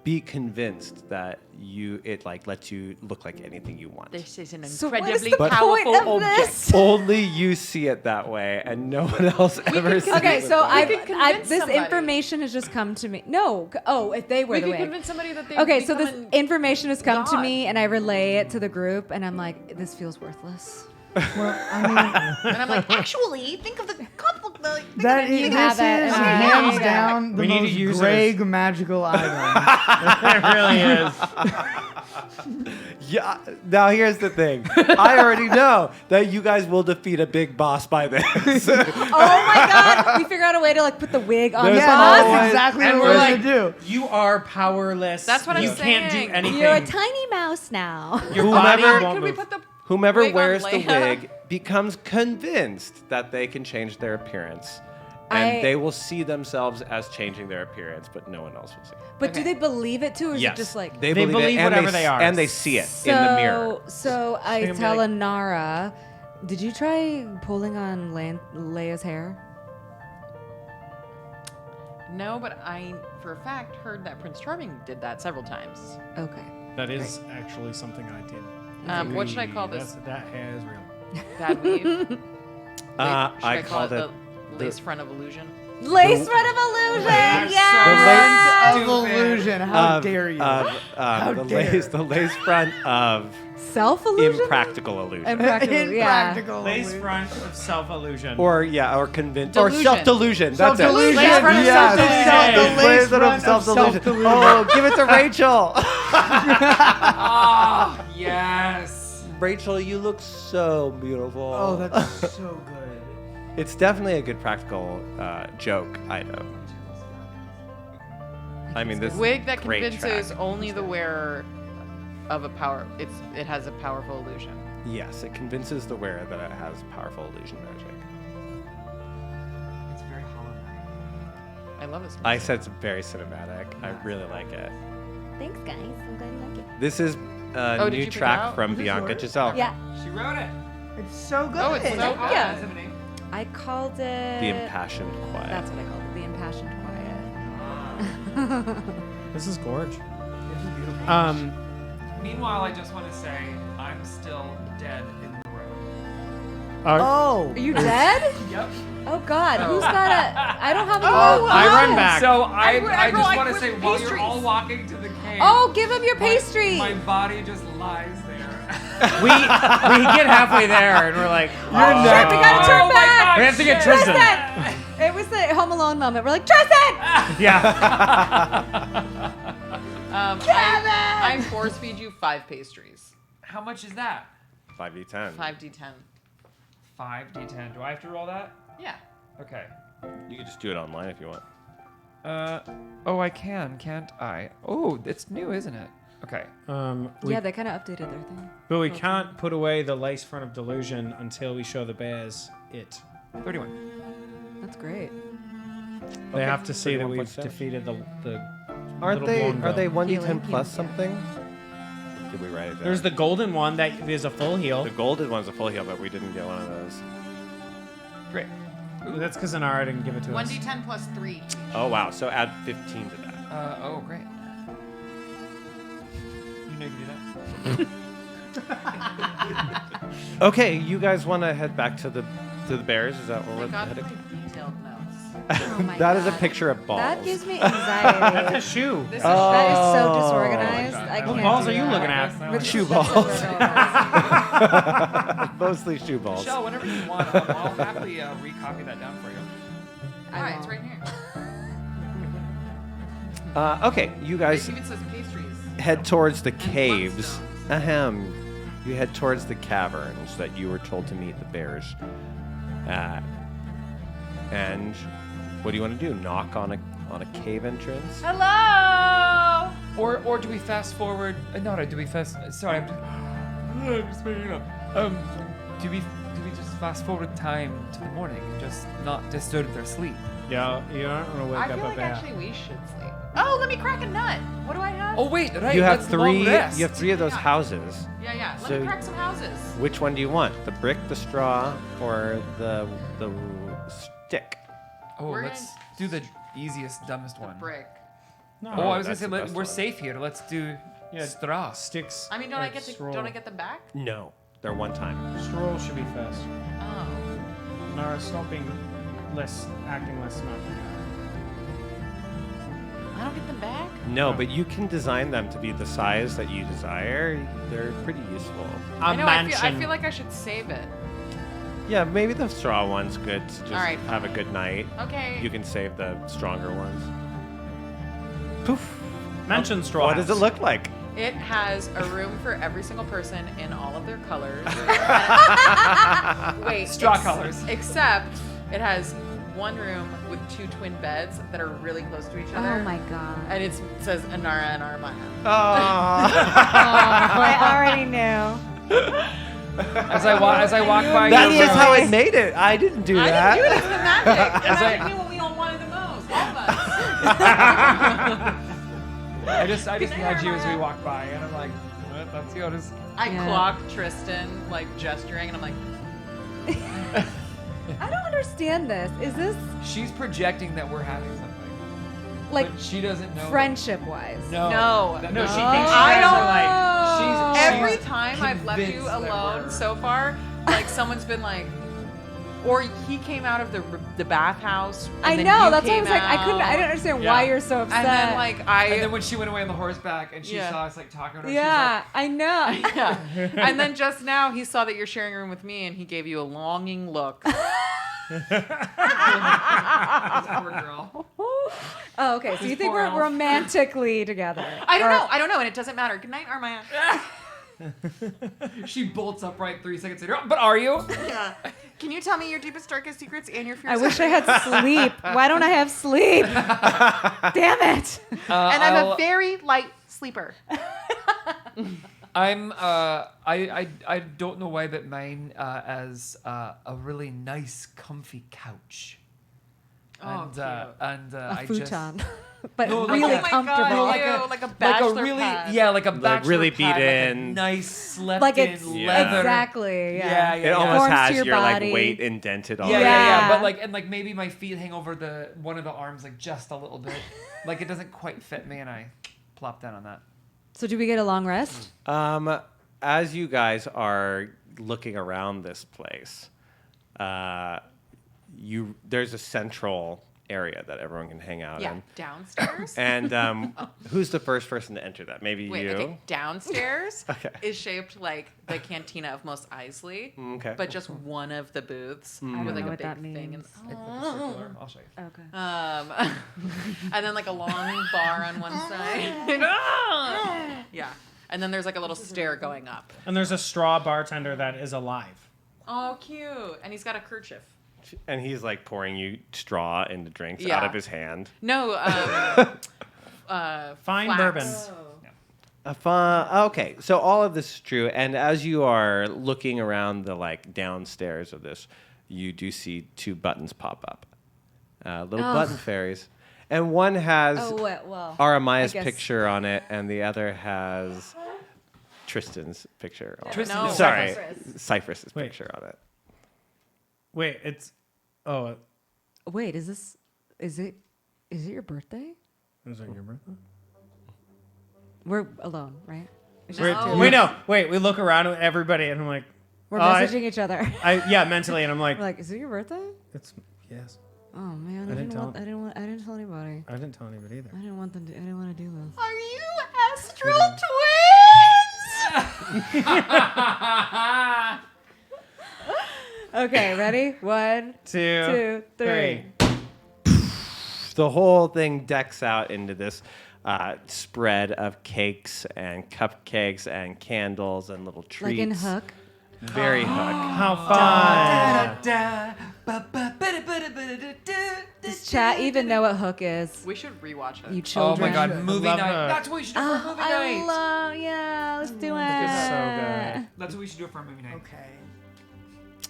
S5: be convinced that it like lets you look like anything you want.
S6: This is an
S4: So what is
S6: incredibly
S4: the point
S6: powerful
S4: of
S6: object.
S4: this?
S5: Only you see it that way, and no one else ever sees
S4: Okay,
S5: it.
S4: so
S5: that way.
S6: could convince
S4: this
S6: somebody.
S4: information has just come to me. No, if they wear
S6: We
S4: the
S6: could
S4: wig.
S6: convince somebody that they
S4: Okay, so this
S6: become an-
S4: information has come to
S6: God.
S4: me, and I relay it to the group, and I'm like, this feels worthless.
S8: Well, I mean,
S6: And I'm like, actually, think of the couple.
S8: that is,
S4: you
S8: this
S4: have
S8: is
S4: it, and I
S8: hands
S4: have it.
S8: down the
S3: We need to
S8: most
S3: use it
S8: Greg magical item.
S3: It really is.
S5: Yeah. Now here's the thing. I already know that you guys will defeat a big boss by this.
S4: Oh my god! We figured out a way to like put the wig on
S5: There's
S4: the
S8: Yeah,
S4: boss.
S8: that's exactly
S3: And
S8: what
S3: we're
S8: we're
S3: like,
S8: gonna do.
S3: you are powerless.
S6: That's what I'm
S3: You can't do
S6: saying.
S3: anything.
S4: You're a tiny mouse now.
S3: Your body
S5: Whomever-
S3: won't
S6: Could we
S3: move.
S6: put the
S5: Whomever
S6: wig on
S5: wears the
S6: Leia?
S5: wig becomes convinced that they can change their appearance. And they will see themselves as changing their appearance, but no one else will see it.
S4: But do they believe it too, or is
S5: Yes.
S4: it just like?
S5: They
S3: believe
S5: it, and
S3: whatever they are.
S5: And they see it in the mirror.
S4: So I
S3: gonna be
S4: tell
S3: like-
S4: Anara, did you try pulling on Leia's hair?
S6: No, but I, for a fact, heard that Prince Charming did that several times.
S4: Okay.
S3: That is actually something I did.
S6: What should I call this?
S3: That hair is real.
S6: Bad weave? Should
S5: I
S6: I call
S5: called
S6: it
S5: it
S6: the lace front of illusion?
S4: Lace front of illusion.
S5: The
S4: Yes.
S8: Of illusion. How dare you?
S5: The lace front of
S4: Self illusion.
S5: impractical illusion.
S4: Impractical. Yeah.
S8: Impractical.
S3: Lace front of self-illusion.
S5: Or convince or
S6: Delusion.
S5: self-delusion. That's
S8: Self-delusion.
S5: it.
S6: Lace front of
S5: Yes.
S6: self-delusion.
S8: The lace
S5: Lace front
S8: front
S5: of
S8: of
S5: self-delusion.
S8: self-delusion.
S5: Oh, give it to Rachel.
S2: Oh, yes.
S5: Rachel, you look so beautiful.
S8: Oh, that's so good.
S5: It's definitely a good practical joke item. I mean, this
S6: Wig that
S5: great
S6: convinces
S5: track.
S6: only the wearer of a power. It has a powerful illusion.
S5: Yes, it convinces the wearer that it has powerful illusion magic.
S2: It's very hollow.
S6: I love this.
S5: I said it's very cinematic. I really like it.
S4: Thanks, guys. I'm glad you like it.
S5: This is a
S6: Oh, did you
S5: new
S6: pick it
S5: track
S6: out?
S5: from
S8: Is this
S5: Bianca
S8: yours?
S5: Giselle.
S4: Yeah.
S2: She wrote it.
S8: It's so good.
S6: Oh, it's so good.
S4: Yeah.
S2: Does it have a name?
S4: I called it.
S5: The Impassioned Quiet.
S4: That's what I called it. The impassioned quiet.
S3: This is gorge.
S8: This is beautiful.
S2: Meanwhile, I just want to say I'm still dead in the room.
S8: Oh.
S4: Are you dead?
S2: Yep.
S4: Oh God, who's got a? I don't have any.
S3: I run back.
S2: So
S6: I
S2: I
S6: go,
S2: just
S6: like,
S2: want to
S6: with
S2: say, while you're
S6: pastries.
S2: all walking to the cave,
S4: Oh, give him your pastry.
S2: my body just lies there.
S3: we get halfway there and we're like,
S4: Shit, we gotta turn
S2: Oh my
S4: back.
S2: God,
S3: we have to get
S2: shit.
S3: Tristan.
S4: It was the Home Alone moment. We're like, Tristan!
S3: Yeah.
S6: I force feed you 5 pastries.
S2: How much is that?
S5: 5d10.
S6: 5d10.
S2: 5d10. Do I have to roll that?
S6: Yeah.
S2: Okay.
S5: You can just do it online if you want.
S2: Oh, I can, can't I? Oh, it's new, isn't it? Okay.
S4: Yeah, they kind of updated their thing.
S3: But we can't put away the lace front of delusion until we show the bears it.
S2: 31.
S4: That's great.
S3: They have to see that
S5: 31
S3: we've
S5: footsteps.
S3: defeated the
S5: Aren't
S3: little
S5: they?
S3: blonde
S5: Are they
S3: girl.
S5: 1d10
S4: Healing,
S5: plus
S4: healing,
S5: something? Did we write it down?
S3: There's the golden one that is a full heal.
S5: The golden one's a full heal, but we didn't get one of those.
S2: Great.
S3: That's because Anara didn't give it to us.
S6: 1d10 plus 3.
S5: Oh wow! So add 15 to that.
S2: Oh, great. You know you can do that.
S5: Okay, you guys want to head back to the bears? Is that where
S6: I
S5: we're
S6: got
S5: heading?
S6: detailed notes.
S4: Oh my
S5: That is a
S4: God.
S5: picture of balls.
S4: That gives me anxiety.
S3: That's a shoe.
S6: This
S4: That is so
S5: Oh.
S4: disorganized. I
S3: What
S4: can't
S3: balls
S4: do
S3: are you
S4: that.
S3: looking at?
S4: With
S5: Shoe
S4: that's
S5: balls.
S4: so
S5: Mostly shoe balls.
S2: Michelle, whenever you want, I'll happily recopy that down for you.
S6: Alright, it's right here.
S5: Okay, you guys
S6: It even says pastries.
S5: head towards the
S6: And
S5: caves.
S6: bloodstones.
S5: Ahem. You head towards the caverns that you were told to meet the bears at. And what do you want to do? Knock on a cave entrance?
S6: Hello!
S2: Or do we fast forward? No, do we fast? Sorry, I'm just waking up. Do we just fast forward time to the morning and just not disturb their sleep?
S3: Yeah, you don't want to wake
S6: I
S3: up
S6: feel
S3: a
S6: like
S3: bear.
S6: actually we should sleep. Oh, let me crack a nut. What do I have?
S2: Oh wait, right.
S5: You have
S2: let's long
S5: three.
S2: rest.
S5: You have 3 of those
S6: Yeah.
S5: houses.
S6: Yeah. Let
S5: So-
S6: me crack some houses.
S5: Which one do you want? The brick, the straw, or the stick?
S2: Oh,
S6: We're
S2: let's do the easiest, dumbest one.
S6: Brick.
S3: No,
S2: Oh, I was gonna
S5: that's
S2: say
S5: the best
S2: we're
S5: one.
S2: safe here. Let's do straw.
S3: Sticks.
S6: I mean, don't I get the back?
S5: No, they're one time.
S3: Stroll should be fast.
S6: Oh.
S3: Nara, stop being acting less smart.
S6: I don't get them back?
S5: No, but you can design them to be the size that you desire. They're pretty useful.
S6: I know, I feel like I should save it.
S5: Yeah, maybe the straw one's good to just
S6: All right,
S5: have a good night.
S6: Okay.
S5: You can save the stronger ones. Poof.
S3: Mention straw.
S5: What does it look like?
S6: It has a room for every single person in all of their colors. Wait,
S2: Straw colors.
S6: Except it has one room with 2 twin beds that are really close to each other.
S4: Oh my God.
S6: And it says Anara and Armaya.
S4: I already knew.
S2: As I walk by,
S5: That
S2: your
S5: was
S2: room-
S5: how it made it. I didn't do
S6: I
S5: that.
S6: didn't do it. It's the magic. The
S2: As I-
S6: magic knew what we all wanted the most. All of us.
S2: I just
S6: Good night,
S2: nudge you as we
S6: Armaya.
S2: walk by, and I'm like, what? That's yours.
S6: I
S4: Yeah.
S6: clock Tristan, like, gesturing, and I'm like,
S4: I don't understand this. Is this
S2: She's projecting that we're having something,
S4: like
S2: but she doesn't know.
S4: friendship wise?
S2: No,
S6: No.
S2: no, she
S6: No.
S2: thinks you
S6: I
S2: guys
S6: don't-
S2: are like. She's
S6: every
S2: she's
S6: time I've left you
S2: convinced that
S6: alone
S2: we're-
S6: so far, like, someone's been like, or he came out of the bathhouse. and
S4: I
S6: then
S4: know.
S6: you
S4: That's why I
S6: came
S4: was like, I couldn't. I
S6: out.
S4: didn't understand
S2: Yeah.
S4: why you're so upset.
S6: And then, like,
S2: And then when she went away on the horseback and she
S6: Yeah.
S2: saw us like talking to her,
S4: yeah, I know.
S6: yeah. And then just now he saw that you're sharing a room with me, and he gave you a longing look.
S2: she's like, this poor girl.
S4: Oh, okay. So you think
S2: poor
S4: we're
S2: elf.
S4: romantically together?
S6: I don't know, and it doesn't matter. Good night, Armaya.
S2: She bolts upright 3 seconds later. But are you?
S6: Yeah. Can you tell me your deepest, darkest secrets and your fears?
S4: I wish I had sleep. Why don't I have sleep? Damn it.
S6: And I'm a very light sleeper.
S2: I'm I don't know why, but mine as a really nice, comfy couch.
S6: Oh, cute.
S4: A
S2: I
S4: futon.
S2: just
S4: But
S2: No, like
S4: really
S2: a-
S6: Oh my
S4: comfortable.
S6: God,
S2: like
S6: ew,
S2: a
S6: like a bachelor
S2: really
S6: pad.
S2: like a bachelor
S5: really
S2: pad,
S5: beat
S2: like a
S5: in.
S2: nice slept
S4: Like
S2: in
S4: it's
S2: leather.
S4: exactly.
S2: Yeah,
S5: It almost
S4: Forms to
S5: has
S4: your
S5: your
S4: body.
S5: like weight indented on
S2: Yeah,
S5: it.
S2: yeah,
S4: Yeah.
S2: But like maybe my feet hang over the one of the arms like just a little bit. Like it doesn't quite fit me, and I plop down on that.
S4: So do we get a long rest?
S5: As you guys are looking around this place, there's a central area that everyone can hang out
S6: Yeah,
S5: in.
S6: downstairs.
S5: And who's the first person to enter that? Maybe
S6: Wait,
S5: you.
S6: okay. Downstairs
S5: Okay.
S6: is shaped like the cantina of Mos Eisley,
S5: Okay.
S6: but just one of the booths
S4: I don't
S6: with like
S4: know
S6: a
S4: what
S6: big
S4: that
S6: thing.
S4: means.
S2: It's like a circular. I'll show you.
S4: Okay.
S6: And then like a long bar on one side. Yeah. And then there's like a little stair going up.
S3: And there's a straw bartender that is alive.
S6: Oh, cute. And he's got a kerchief.
S5: And he's like pouring you straw into drinks
S6: Yeah.
S5: out of his hand.
S6: No,
S3: Fine
S6: flax.
S3: bourbon.
S5: Okay, so all of this is true, and as you are looking around the like downstairs of this, you do see two buttons pop up, little button fairies, and one has Aramaya's
S4: I guess-
S5: picture on it, and the other has Tristan's picture. On
S2: Tristan-
S5: it.
S6: No,
S5: Sorry,
S6: Cypress.
S5: Cypress's
S3: Wait.
S5: picture on it.
S3: Wait, it's. Oh,
S4: Wait, is it your birthday?
S3: is it your birthday?
S4: We're alone, right? It's
S3: Wait,
S4: just two of
S3: wait,
S4: us.
S3: no. Wait, we look around at everybody and I'm like.
S4: We're
S3: I-
S4: messaging each other.
S3: Yeah, mentally, and I'm like.
S4: We're like, is it your birthday?
S3: It's yes.
S4: Oh man,
S3: I didn't tell-
S4: I didn't tell anybody.
S3: I didn't tell anybody either.
S4: I didn't want to do this.
S6: Are you astral twins?
S4: Okay, ready? 1,
S3: Two,
S4: 2, 3.
S5: The whole thing decks out into this spread of cakes and cupcakes and candles and little treats.
S4: Like in Hook.
S5: Very Hook.
S3: How fun!
S4: Does chat even know what Hook is?
S6: We should rewatch it.
S4: You
S2: Oh
S4: children.
S2: my god, movie
S3: Love
S2: night.
S3: her.
S2: That's what we should do for a movie night.
S4: Yeah, let's do it.
S3: It's so good.
S2: That's what we should do for a movie night.
S13: Okay.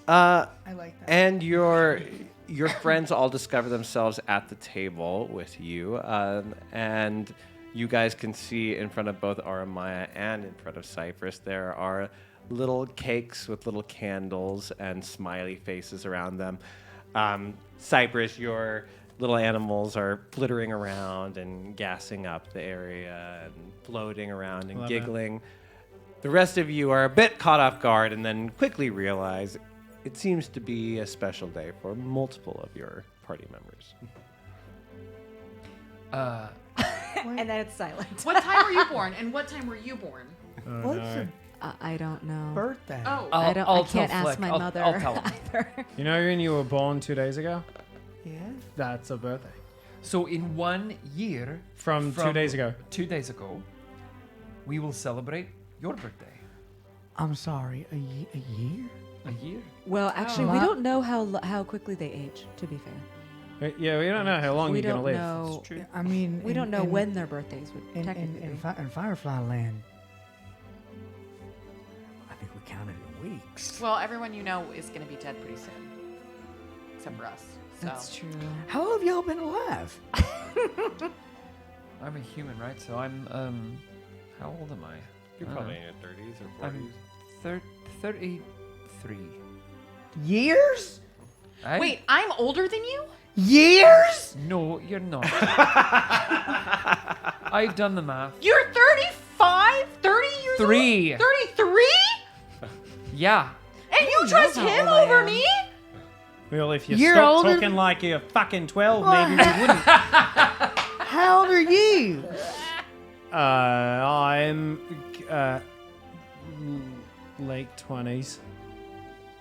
S5: Uh,
S13: I like that.
S5: and your friends all discover themselves at the table with you, and you guys can see in front of both Aramaya and in front of Cypress there are little cakes with little candles and smiley faces around them. Cypress, your little animals are flittering around and gassing up the area and floating around and
S3: Love
S5: giggling. The rest of you are a bit caught off guard and then quickly realize it seems to be a special day for multiple of your party members.
S4: And then it's silent.
S6: What time were you born? And what time were you born?
S13: What's
S3: no.
S4: I don't know.
S13: a birthday?
S6: Oh,
S4: I
S2: I'll
S4: can't
S2: tell
S4: ask
S2: Flick.
S4: my
S2: I'll
S4: mother
S2: tell him.
S4: either.
S3: You know when you were born 2 days ago?
S13: Yeah.
S3: That's a birthday.
S2: So in 1 year
S3: From 2 days ago.
S2: 2 days ago, we will celebrate your birthday.
S13: I'm sorry. A year?
S2: A year?
S4: Well, actually, we don't know how quickly they age. To be fair,
S3: Yeah, we don't know how long
S4: we
S3: you're
S4: don't
S3: going to live.
S4: know.
S2: True.
S13: I mean,
S4: We don't know when their birthdays would
S13: in,
S4: technically
S13: in,
S4: be.
S13: in Firefly Land. I think we counted in weeks.
S6: well, everyone you know is going to be dead pretty soon, except for us. So.
S4: That's true.
S13: How long have y'all been alive?
S2: I'm a human, right? So I'm how old am I?
S5: You're
S2: I don't
S5: probably
S2: know.
S5: in your 30s or
S2: I'm
S5: 40s.
S2: 33.
S13: Years?
S2: I-
S6: Wait, I'm older than you?
S13: Years?
S2: No, you're not. I've done the math.
S6: You're 35? 30 years old?
S2: 3.
S6: 33?
S2: Yeah.
S6: And you
S4: know
S6: trust
S4: how
S6: him
S4: old I
S6: over
S4: am.
S6: me?
S3: Well, if you
S13: You're
S3: stop
S13: older-
S3: talking like you're fucking 12, maybe we wouldn't.
S13: How old are you?
S3: I'm late 20s.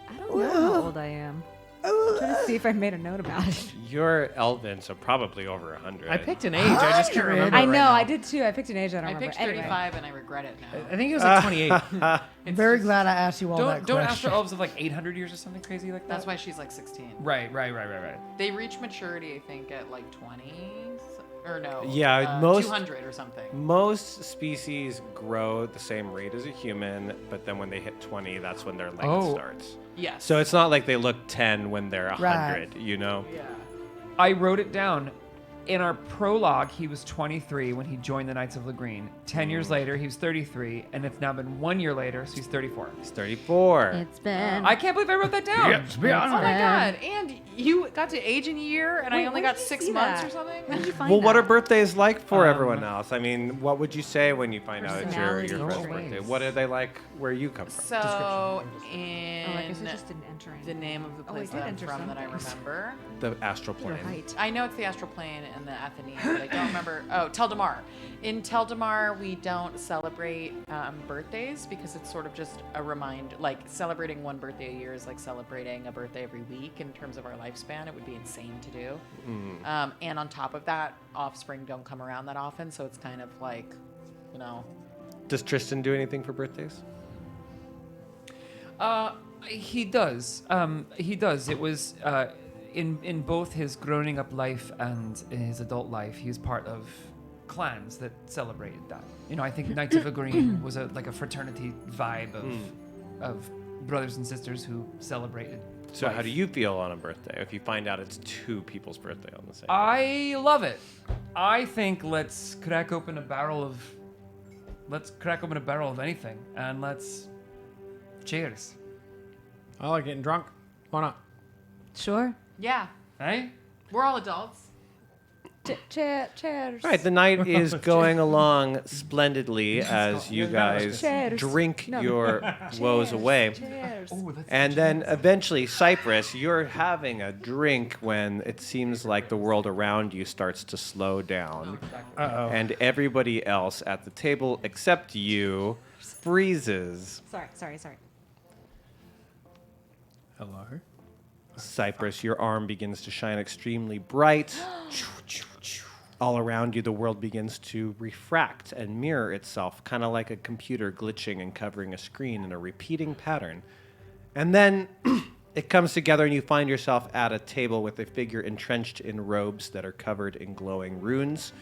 S4: I don't know how old I am. I'm trying to see if I made a note about it.
S5: Your Elvin, so probably over 100.
S3: I picked an age, I just can't remember.
S4: I
S3: right
S4: know,
S3: now.
S4: I did too. I picked an age I don't
S6: I
S4: remember.
S6: picked
S4: Anyway.
S6: 35 and I regret it now.
S3: I think it was like 28.
S13: I'm very glad I asked you all that
S2: Don't
S13: question.
S2: Astro Elves of like 800 years or something crazy like that?
S6: That's why she's like 16.
S2: Right.
S6: They reach maturity, I think, at like 20. Or no.
S5: Yeah, most
S6: 200 or something.
S5: Most species grow at the same rate as a human, but then when they hit 20, that's when their length
S2: Oh.
S5: starts.
S6: Yes.
S5: So it's not like they look 10 when they're 100,
S13: Right.
S5: you know?
S6: Yeah.
S2: I wrote it down. in our prologue, he was 23 when he joined the Knights of Lagreen. 10 years later, he was 33, and it's now been 1 year later, so he's 34.
S5: He's 34.
S4: It's been.
S2: I can't believe I wrote that down.
S13: Yes, be honest.
S6: Oh my god! And you got to age in a year, and I
S4: Wait,
S6: only
S4: where
S6: got
S4: did you
S6: 6
S4: see
S6: months
S4: that?
S6: or something.
S4: Where did you find
S5: Well, what
S4: that?
S5: are birthdays like for everyone else? I mean, what would you say when you find out it's your
S4: Personality
S5: friend's
S4: traits.
S5: birthday? What are they like where you come from?
S6: So,
S4: Oh, I guess
S6: in
S4: I just didn't enter
S6: the name of the
S4: Oh, I
S6: place
S4: did
S6: that I'm
S4: enter
S6: from that I
S4: some things.
S6: remember,
S5: The astral
S4: Your
S5: plane.
S4: height.
S6: I know it's the Astral Plane and the Athenaeum, but I don't remember. Oh, Tel Damar. In Tel Damar, we don't celebrate birthdays because it's sort of just a reminder. Like celebrating one birthday a year is like celebrating a birthday every week in terms of our lifespan. It would be insane to do. And on top of that, offspring don't come around that often, so it's kind of like, you know.
S5: Does Tristan do anything for birthdays?
S2: He does. He does. It was in both his growing up life and in his adult life. He was part of clans that celebrated that. You know, I think Knights of Lagreen was like a fraternity vibe of brothers and sisters who celebrated.
S5: So
S2: life.
S5: how do you feel on a birthday if you find out it's two people's birthday on the same day?
S2: I love it. I think let's crack open a barrel of anything and let's cheers.
S3: I like getting drunk. Why not?
S4: Sure.
S6: Yeah,
S2: Hey?
S6: we're all adults.
S4: Cheers.
S5: All right, the night is going along splendidly as you guys
S4: Cheers.
S5: drink
S4: No.
S5: your woes away.
S4: Cheers.
S5: And then eventually, Cypress, you're having a drink when it seems like the world around you starts to slow down.
S3: Uh-oh.
S5: And everybody else at the table, except you, freezes.
S4: Sorry.
S3: Hello.
S5: Cypress, your arm begins to shine extremely bright. All around you, the world begins to refract and mirror itself, kind of like a computer glitching and covering a screen in a repeating pattern. And then it comes together, and you find yourself at a table with a figure entrenched in robes that are covered in glowing runes.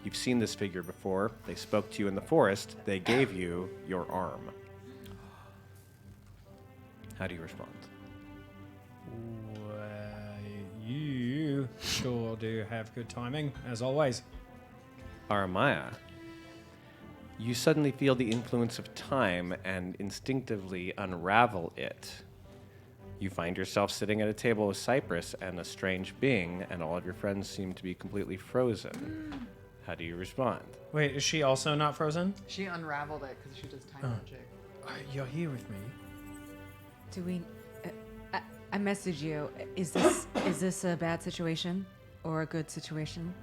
S5: You've seen this figure before. They spoke to you in the forest. They gave you your arm. How do you respond?
S3: You sure do have good timing, as always.
S5: Aramaya, you suddenly feel the influence of time and instinctively unravel it. You find yourself sitting at a table with Cypress and a strange being, and all of your friends seem to be completely frozen. How do you respond?
S3: Wait, is she also not frozen?
S6: She unraveled it because she does time magic.
S3: You're here with me.
S4: Do we? I message you. Is this a bad situation or a good situation?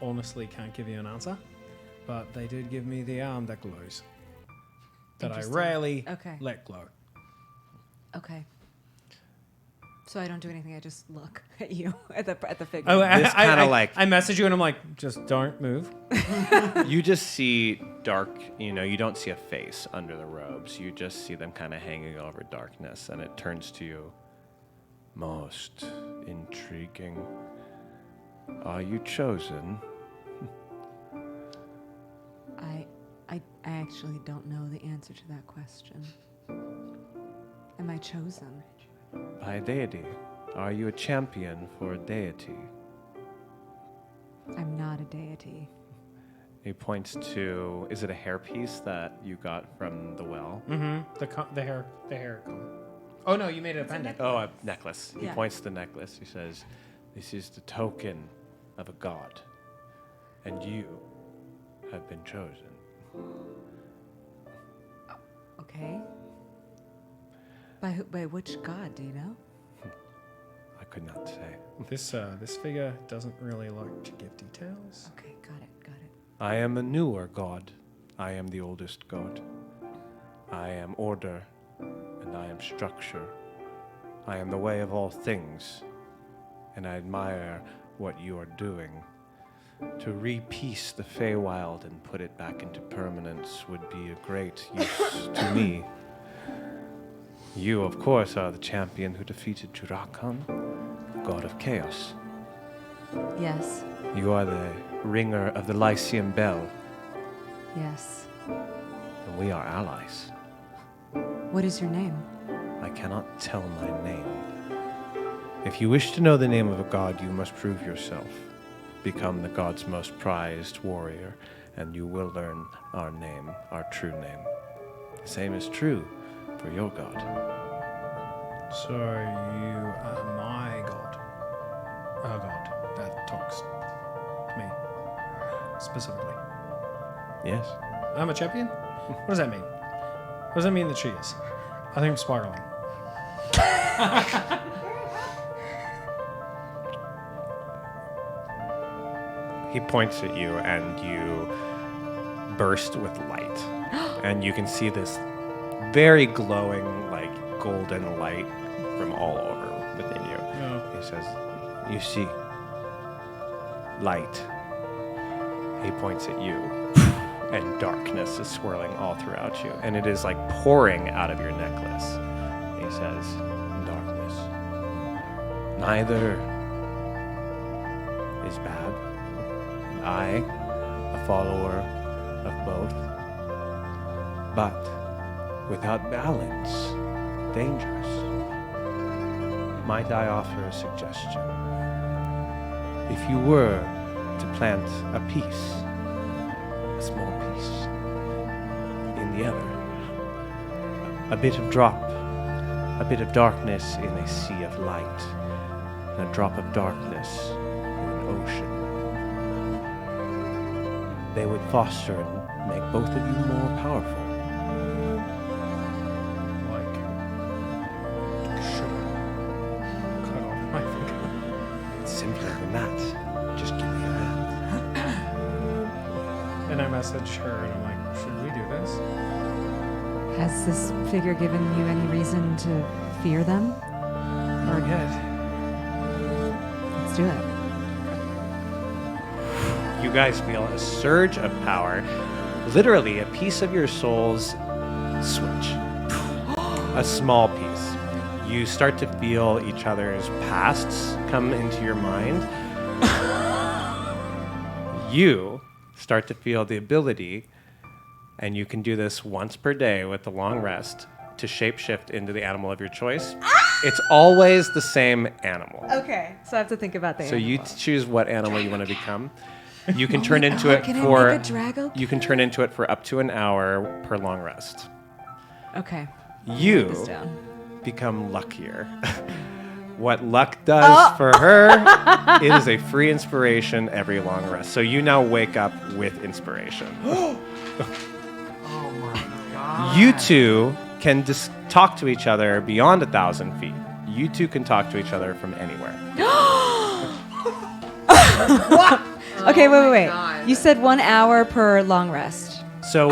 S3: Honestly, can't give you an answer, but they did give me the arm that glows. That I
S4: Interesting.
S3: rarely
S4: Okay.
S3: let glow.
S4: Okay. So I don't do anything. I just look at you at the figure.
S3: Oh,
S5: This kinda like-
S3: I message you and I'm like, just don't move.
S5: You just see dark, you don't see a face under the robes. You just see them kind of hanging over darkness, and it turns to you. Most intriguing. Are you chosen?
S4: I actually don't know the answer to that question. Am I chosen?
S5: By deity. Are you a champion for a deity?
S4: I'm not a deity.
S5: He points to, is it a hairpiece that you got from the well?
S3: Mm-hmm. The hair comb. Oh no, you made it a pendant.
S5: Oh, a necklace. He
S4: Yeah.
S5: points to the necklace. He says, this is the token of a god, and you have been chosen.
S4: Okay. By which god? Do you know?
S5: I could not say.
S3: This figure doesn't really like to give details.
S4: Okay, got it.
S5: I am a newer god. I am the oldest god. I am order, and I am structure. I am the way of all things, and I admire what you are doing. To re-piece the Feywild and put it back into permanence would be a great use to me. You, of course, are the champion who defeated Jurakan, god of chaos.
S4: Yes.
S5: You are the ringer of the Lyceum Bell,
S4: Yes.
S5: and we are allies.
S4: What is your name?
S5: I cannot tell my name. If you wish to know the name of a god, you must prove yourself. Become the god's most prized warrior, and you will learn our name, our true name. The same is true for your god.
S3: So you are my god. A god that talks to me specifically.
S5: Yes.
S3: I'm a champion? What does that mean? What does that mean that she is? I think I'm spiraling.
S5: He points at you, and you burst with light. And you can see this very glowing, like, golden light from all over within you.
S3: Yeah.
S5: He says, you see, light. He points at you, and darkness is swirling all throughout you. And it is like pouring out of your necklace. He says, darkness. Neither is bad. And I, a follower of both. But without balance, dangerous. Might I offer a suggestion? If you were to plant a piece, a small piece, in the other, a bit of drop, a bit of darkness in a sea of light, and a drop of darkness in an ocean, they would foster and make both of you more powerful.
S3: Like, sugar. Cut off my finger.
S5: It's simpler than that. Just give me your hand.
S3: And I message her and I'm like, should we do this?
S4: Has this figure given you any reason to fear them?
S3: Not yet.
S4: Let's do it.
S5: You guys feel a surge of power. Literally, a piece of your soul's switch. A small piece. You start to feel each other's pasts come into your mind. You start to feel the ability, and you can do this once per day with the long rest, to shapeshift into the animal of your choice. It's always the same animal.
S4: Okay, so I have to think about the
S5: So you
S4: animal.
S5: choose what animal you want to become. You can turn into it
S4: Can I
S5: for
S4: make a Drago?
S5: you can turn into it for up to an hour per long rest.
S4: Okay.
S5: You
S4: Write this down.
S5: become luckier. What luck does for her, it is a free inspiration every long rest. So you now wake up with inspiration.
S13: Oh my god.
S5: You two can talk to each other beyond 1,000 feet. You two can talk to each other from anywhere.
S4: Okay, wait. You said 1 hour per long rest.
S5: So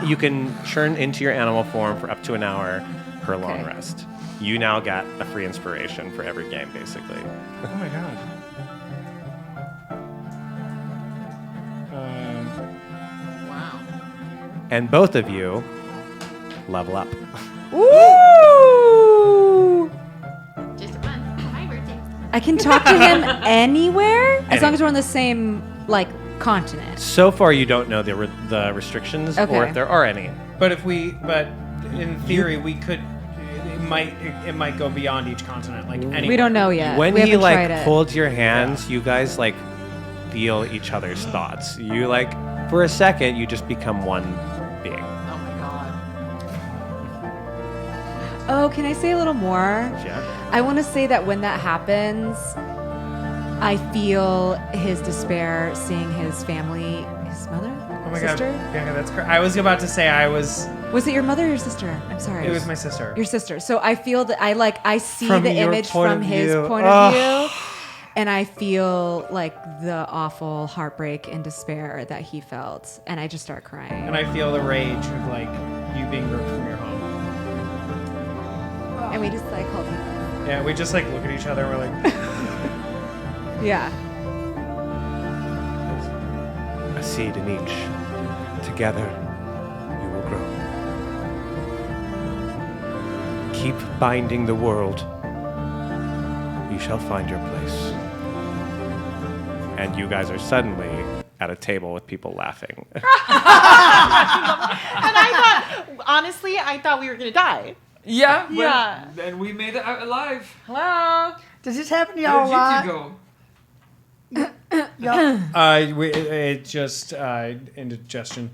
S5: you can churn into your animal form for up to an hour per long rest. You now got a free inspiration for every game, basically.
S3: Oh my god.
S6: Wow.
S5: And both of you level up.
S4: Ooh!
S9: Just a fun. Hi, birthday.
S4: I can talk to him anywhere as long as we're on the same continent.
S5: So far, you don't know the restrictions or
S4: Okay.
S5: if there are any.
S3: But in theory, we could. It might go beyond each continent, like anywhere.
S4: We don't know yet.
S5: When
S4: we
S5: he
S4: haven't tried it.
S5: holds your hands, you guys feel each other's thoughts. You for a second, you just become one being.
S6: Oh my god.
S4: Oh, can I say a little more?
S5: Yeah.
S4: I want to say that when that happens, I feel his despair seeing his family, his mother,
S3: Oh my
S4: sister.
S3: god. Yeah, that's correct. I was about to say I was.
S4: Was it your mother or your sister? I'm sorry.
S3: It was my sister.
S4: Your sister. So I feel that I see
S3: From
S4: the
S3: your
S4: image
S3: point
S4: from
S3: of
S4: his
S3: view.
S4: point of view, and I feel the awful heartbreak and despair that he felt, and I just start crying.
S3: And I feel the rage of you being ripped from your home.
S4: And we just hold him.
S3: Yeah, we just look at each other and we're like.
S4: Yeah.
S5: A seed in each. Together, you will grow. Keep binding the world. You shall find your place. And you guys are suddenly at a table with people laughing.
S6: And I thought we were gonna die.
S2: Yeah.
S6: Yeah.
S2: And we made it out alive.
S6: Hello.
S13: Does this happen to
S2: Where
S13: y'all a
S2: did
S13: lot?
S2: you two go?
S3: It just indigestion.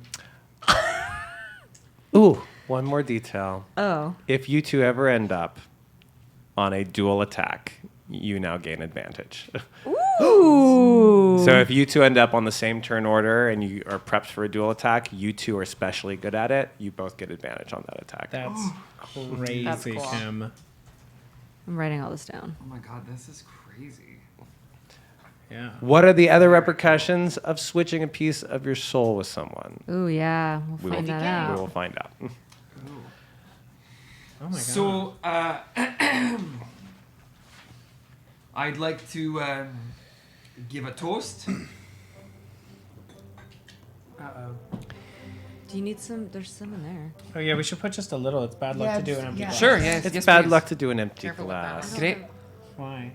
S5: Ooh, one more detail.
S4: Oh.
S5: If you two ever end up on a dual attack, you now gain advantage.
S4: Ooh.
S5: So if you two end up on the same turn order and you are prepped for a dual attack, you two are especially good at it. You both get advantage on that attack.
S3: That's crazy,
S6: That's cool.
S3: Kim.
S4: I'm writing all this down.
S2: Oh my god, this is crazy.
S3: Yeah.
S5: What are the other repercussions of switching a piece of your soul with someone?
S4: Ooh, yeah. We'll find that
S5: We
S4: out.
S5: will find out.
S3: Oh my god.
S2: So, I'd like to give a toast.
S4: Do you need some? There's some in there.
S3: Oh yeah, we should put just a little. It's bad luck
S13: Yeah,
S3: to do an
S13: just-
S3: empty
S13: yeah.
S3: glass.
S2: Sure, yes.
S5: It's
S2: yes,
S5: bad
S2: please.
S5: luck to do an empty
S6: Careful with that.
S5: glass.
S2: Great.
S3: Why?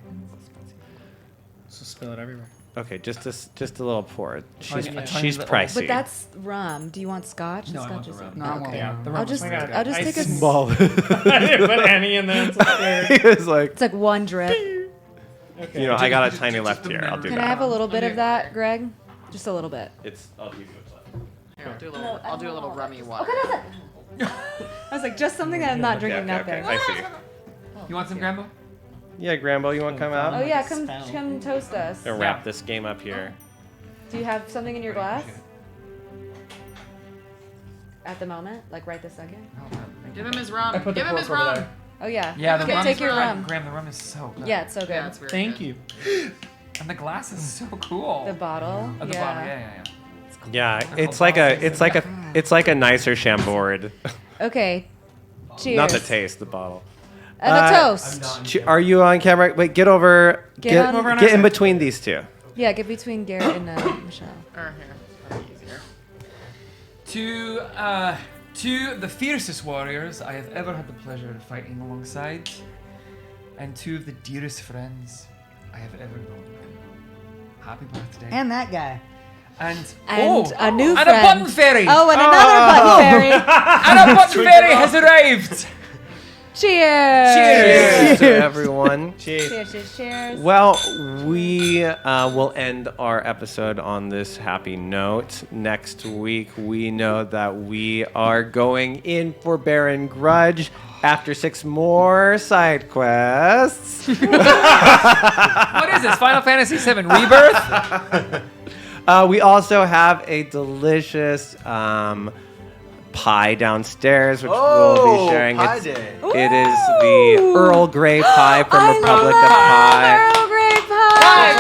S3: So spill it everywhere.
S5: Okay, just a little pour. She's
S2: yeah.
S5: she's
S2: But
S5: pricey.
S4: But that's rum. Do you want scotch?
S2: No, I
S4: Scotch
S2: want the
S4: is
S2: rum.
S13: No, I won't.
S3: Yeah, the
S4: I'll
S3: rum
S4: just,
S3: was good.
S4: I'll just
S3: I
S4: take a.
S5: small.
S3: I didn't put any in there. I'm so scared.
S5: He was like,
S4: It's like one drip.
S3: Okay.
S5: you know, I got a tiny left here. I'll do
S4: Can
S5: that.
S4: I have a little bit of that, Greg? Just a little bit.
S5: I'll give you what's left.
S6: Here, I'll do a little rummy water.
S4: Okay, that's it. I was like, just something that I'm not drinking nothing.
S5: I see.
S2: You want some Grambo?
S5: Yeah, Grambo, you want to come out?
S4: Oh yeah, come toast us.
S5: Gonna wrap this game up here.
S4: Do you have something in your glass? At the moment, like right this second.
S6: Give him his rum.
S3: I put the
S6: Give him his
S3: cork over
S6: rum.
S3: there.
S4: Oh yeah.
S2: Yeah, the
S4: Okay,
S2: rum.
S4: take your rum.
S2: Graham, the rum is so good.
S4: Yeah, it's so good.
S6: Yeah, it's very
S3: Thank
S6: good.
S3: you.
S2: And the glass is so cool.
S4: The bottle.
S2: Oh, the
S4: yeah.
S2: bottle. Yeah.
S5: Yeah,
S2: They're
S5: it's
S2: called
S5: like
S2: bottles.
S5: it's like a nicer Chambord.
S4: Okay. Cheers.
S5: Not the taste, the bottle.
S4: And a toast.
S5: Are you on camera? Wait, get over.
S4: Get over
S3: on
S5: Get
S3: our
S5: in
S3: side.
S5: between these two.
S4: Yeah, get between Garrett and Michelle.
S6: Or here. That'd be easier.
S2: To the fiercest warriors I have ever had the pleasure of fighting alongside, and two of the dearest friends I have ever known. Happy birthday.
S13: And that guy.
S2: And
S4: a new
S2: and
S4: friend.
S2: a button fairy.
S4: Oh, and another button fairy.
S2: And a button fairy has arrived.
S4: Cheers.
S5: Cheers to everyone.
S4: Cheers, cheers, cheers.
S5: Well, we will end our episode on this happy note. Next week, we know that we are going in for Baron Grudge after 6 more side quests.
S2: What is this? Final Fantasy VII Rebirth?
S5: We also have a delicious pie downstairs, which we'll be sharing.
S10: Pie
S5: It's-
S10: day.
S5: It is the Earl Grey pie from Republic of Pie.
S4: Earl Grey pie.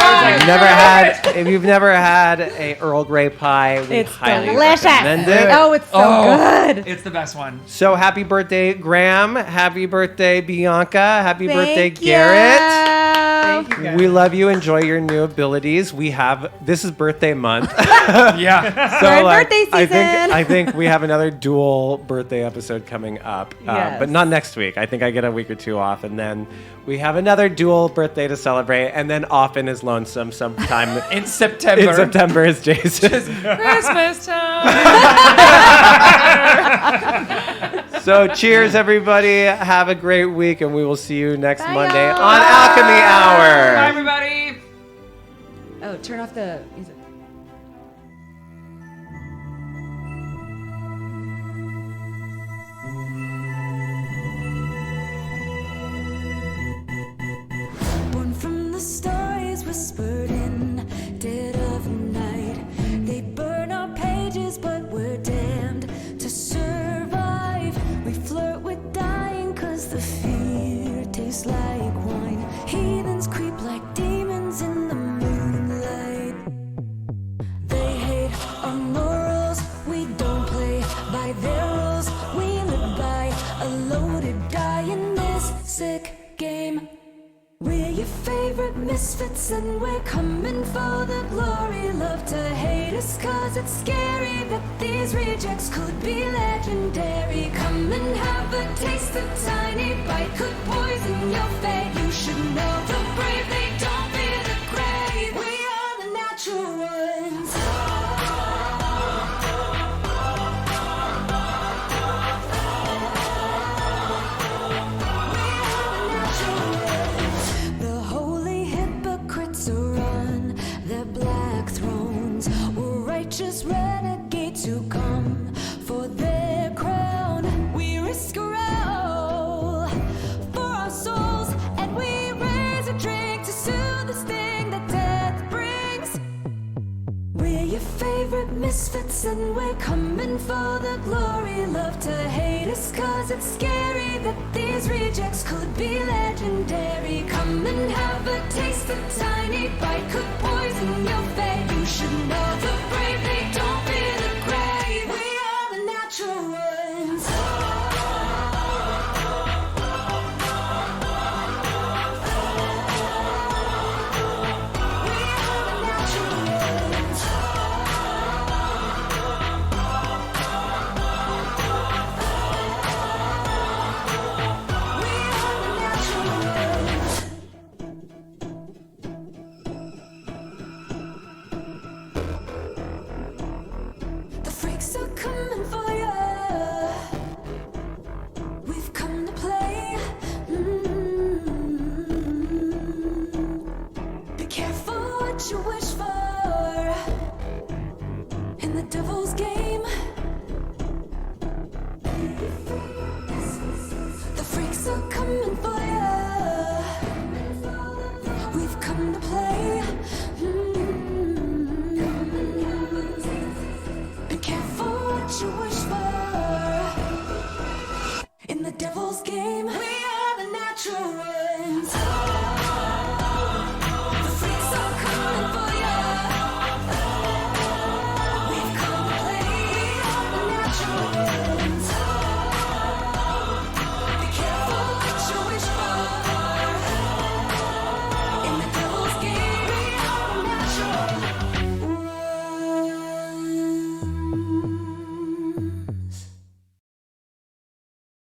S5: If you've never had a Earl Grey pie, we
S4: It's
S5: highly
S4: delicious.
S5: recommend it.
S4: Oh, it's so good.
S2: It's the best one.
S5: So happy birthday, Graham. Happy birthday, Bianca. Happy birthday,
S4: Thank you.
S5: Garrett. We love you. Enjoy your new abilities. This is birthday month.
S2: Yeah.
S5: So
S4: We're in birthday season.
S5: I think we have another dual birthday episode coming up,
S4: Yes.
S5: but not next week. I think I get a week or two off, and then we have another dual birthday to celebrate, and then Often is lonesome sometime
S2: In September.
S5: in September is Jason.
S2: Christmas time.
S5: So cheers, everybody. Have a great week, and we will see you next
S4: Bye,
S5: Monday
S4: y'all.
S5: on Alchemy Hour.
S2: Bye, everybody.
S4: Oh, turn off the music.
S1: Born from the stories whispered in dead of night. They burn our pages, but we're damned to survive. We flirt with dying, cause the fear tastes like wine. Heathens creep like demons in the moonlight. They hate our morals, we don't play by their rules. We live by a loaded die in this sick game. We're your favorite misfits and we're coming for the glory. Love to hate us cause it's scary that these rejects could be legendary. Come and have a taste, a tiny bite could poison your fate. You should know the brave, they don't fear the grave. We are the natural ones. The hope to soothe the sting that death brings. We're your favorite misfits and we're coming for the glory. Love to hate us cause it's scary that these rejects could be legendary. Come and have a taste, a tiny bite could poison your fate. You should know the brave, they don't fear the grave. We are the natural ones. The freaks are coming for you. We've come to play. Be careful what you wish for in the devil's game.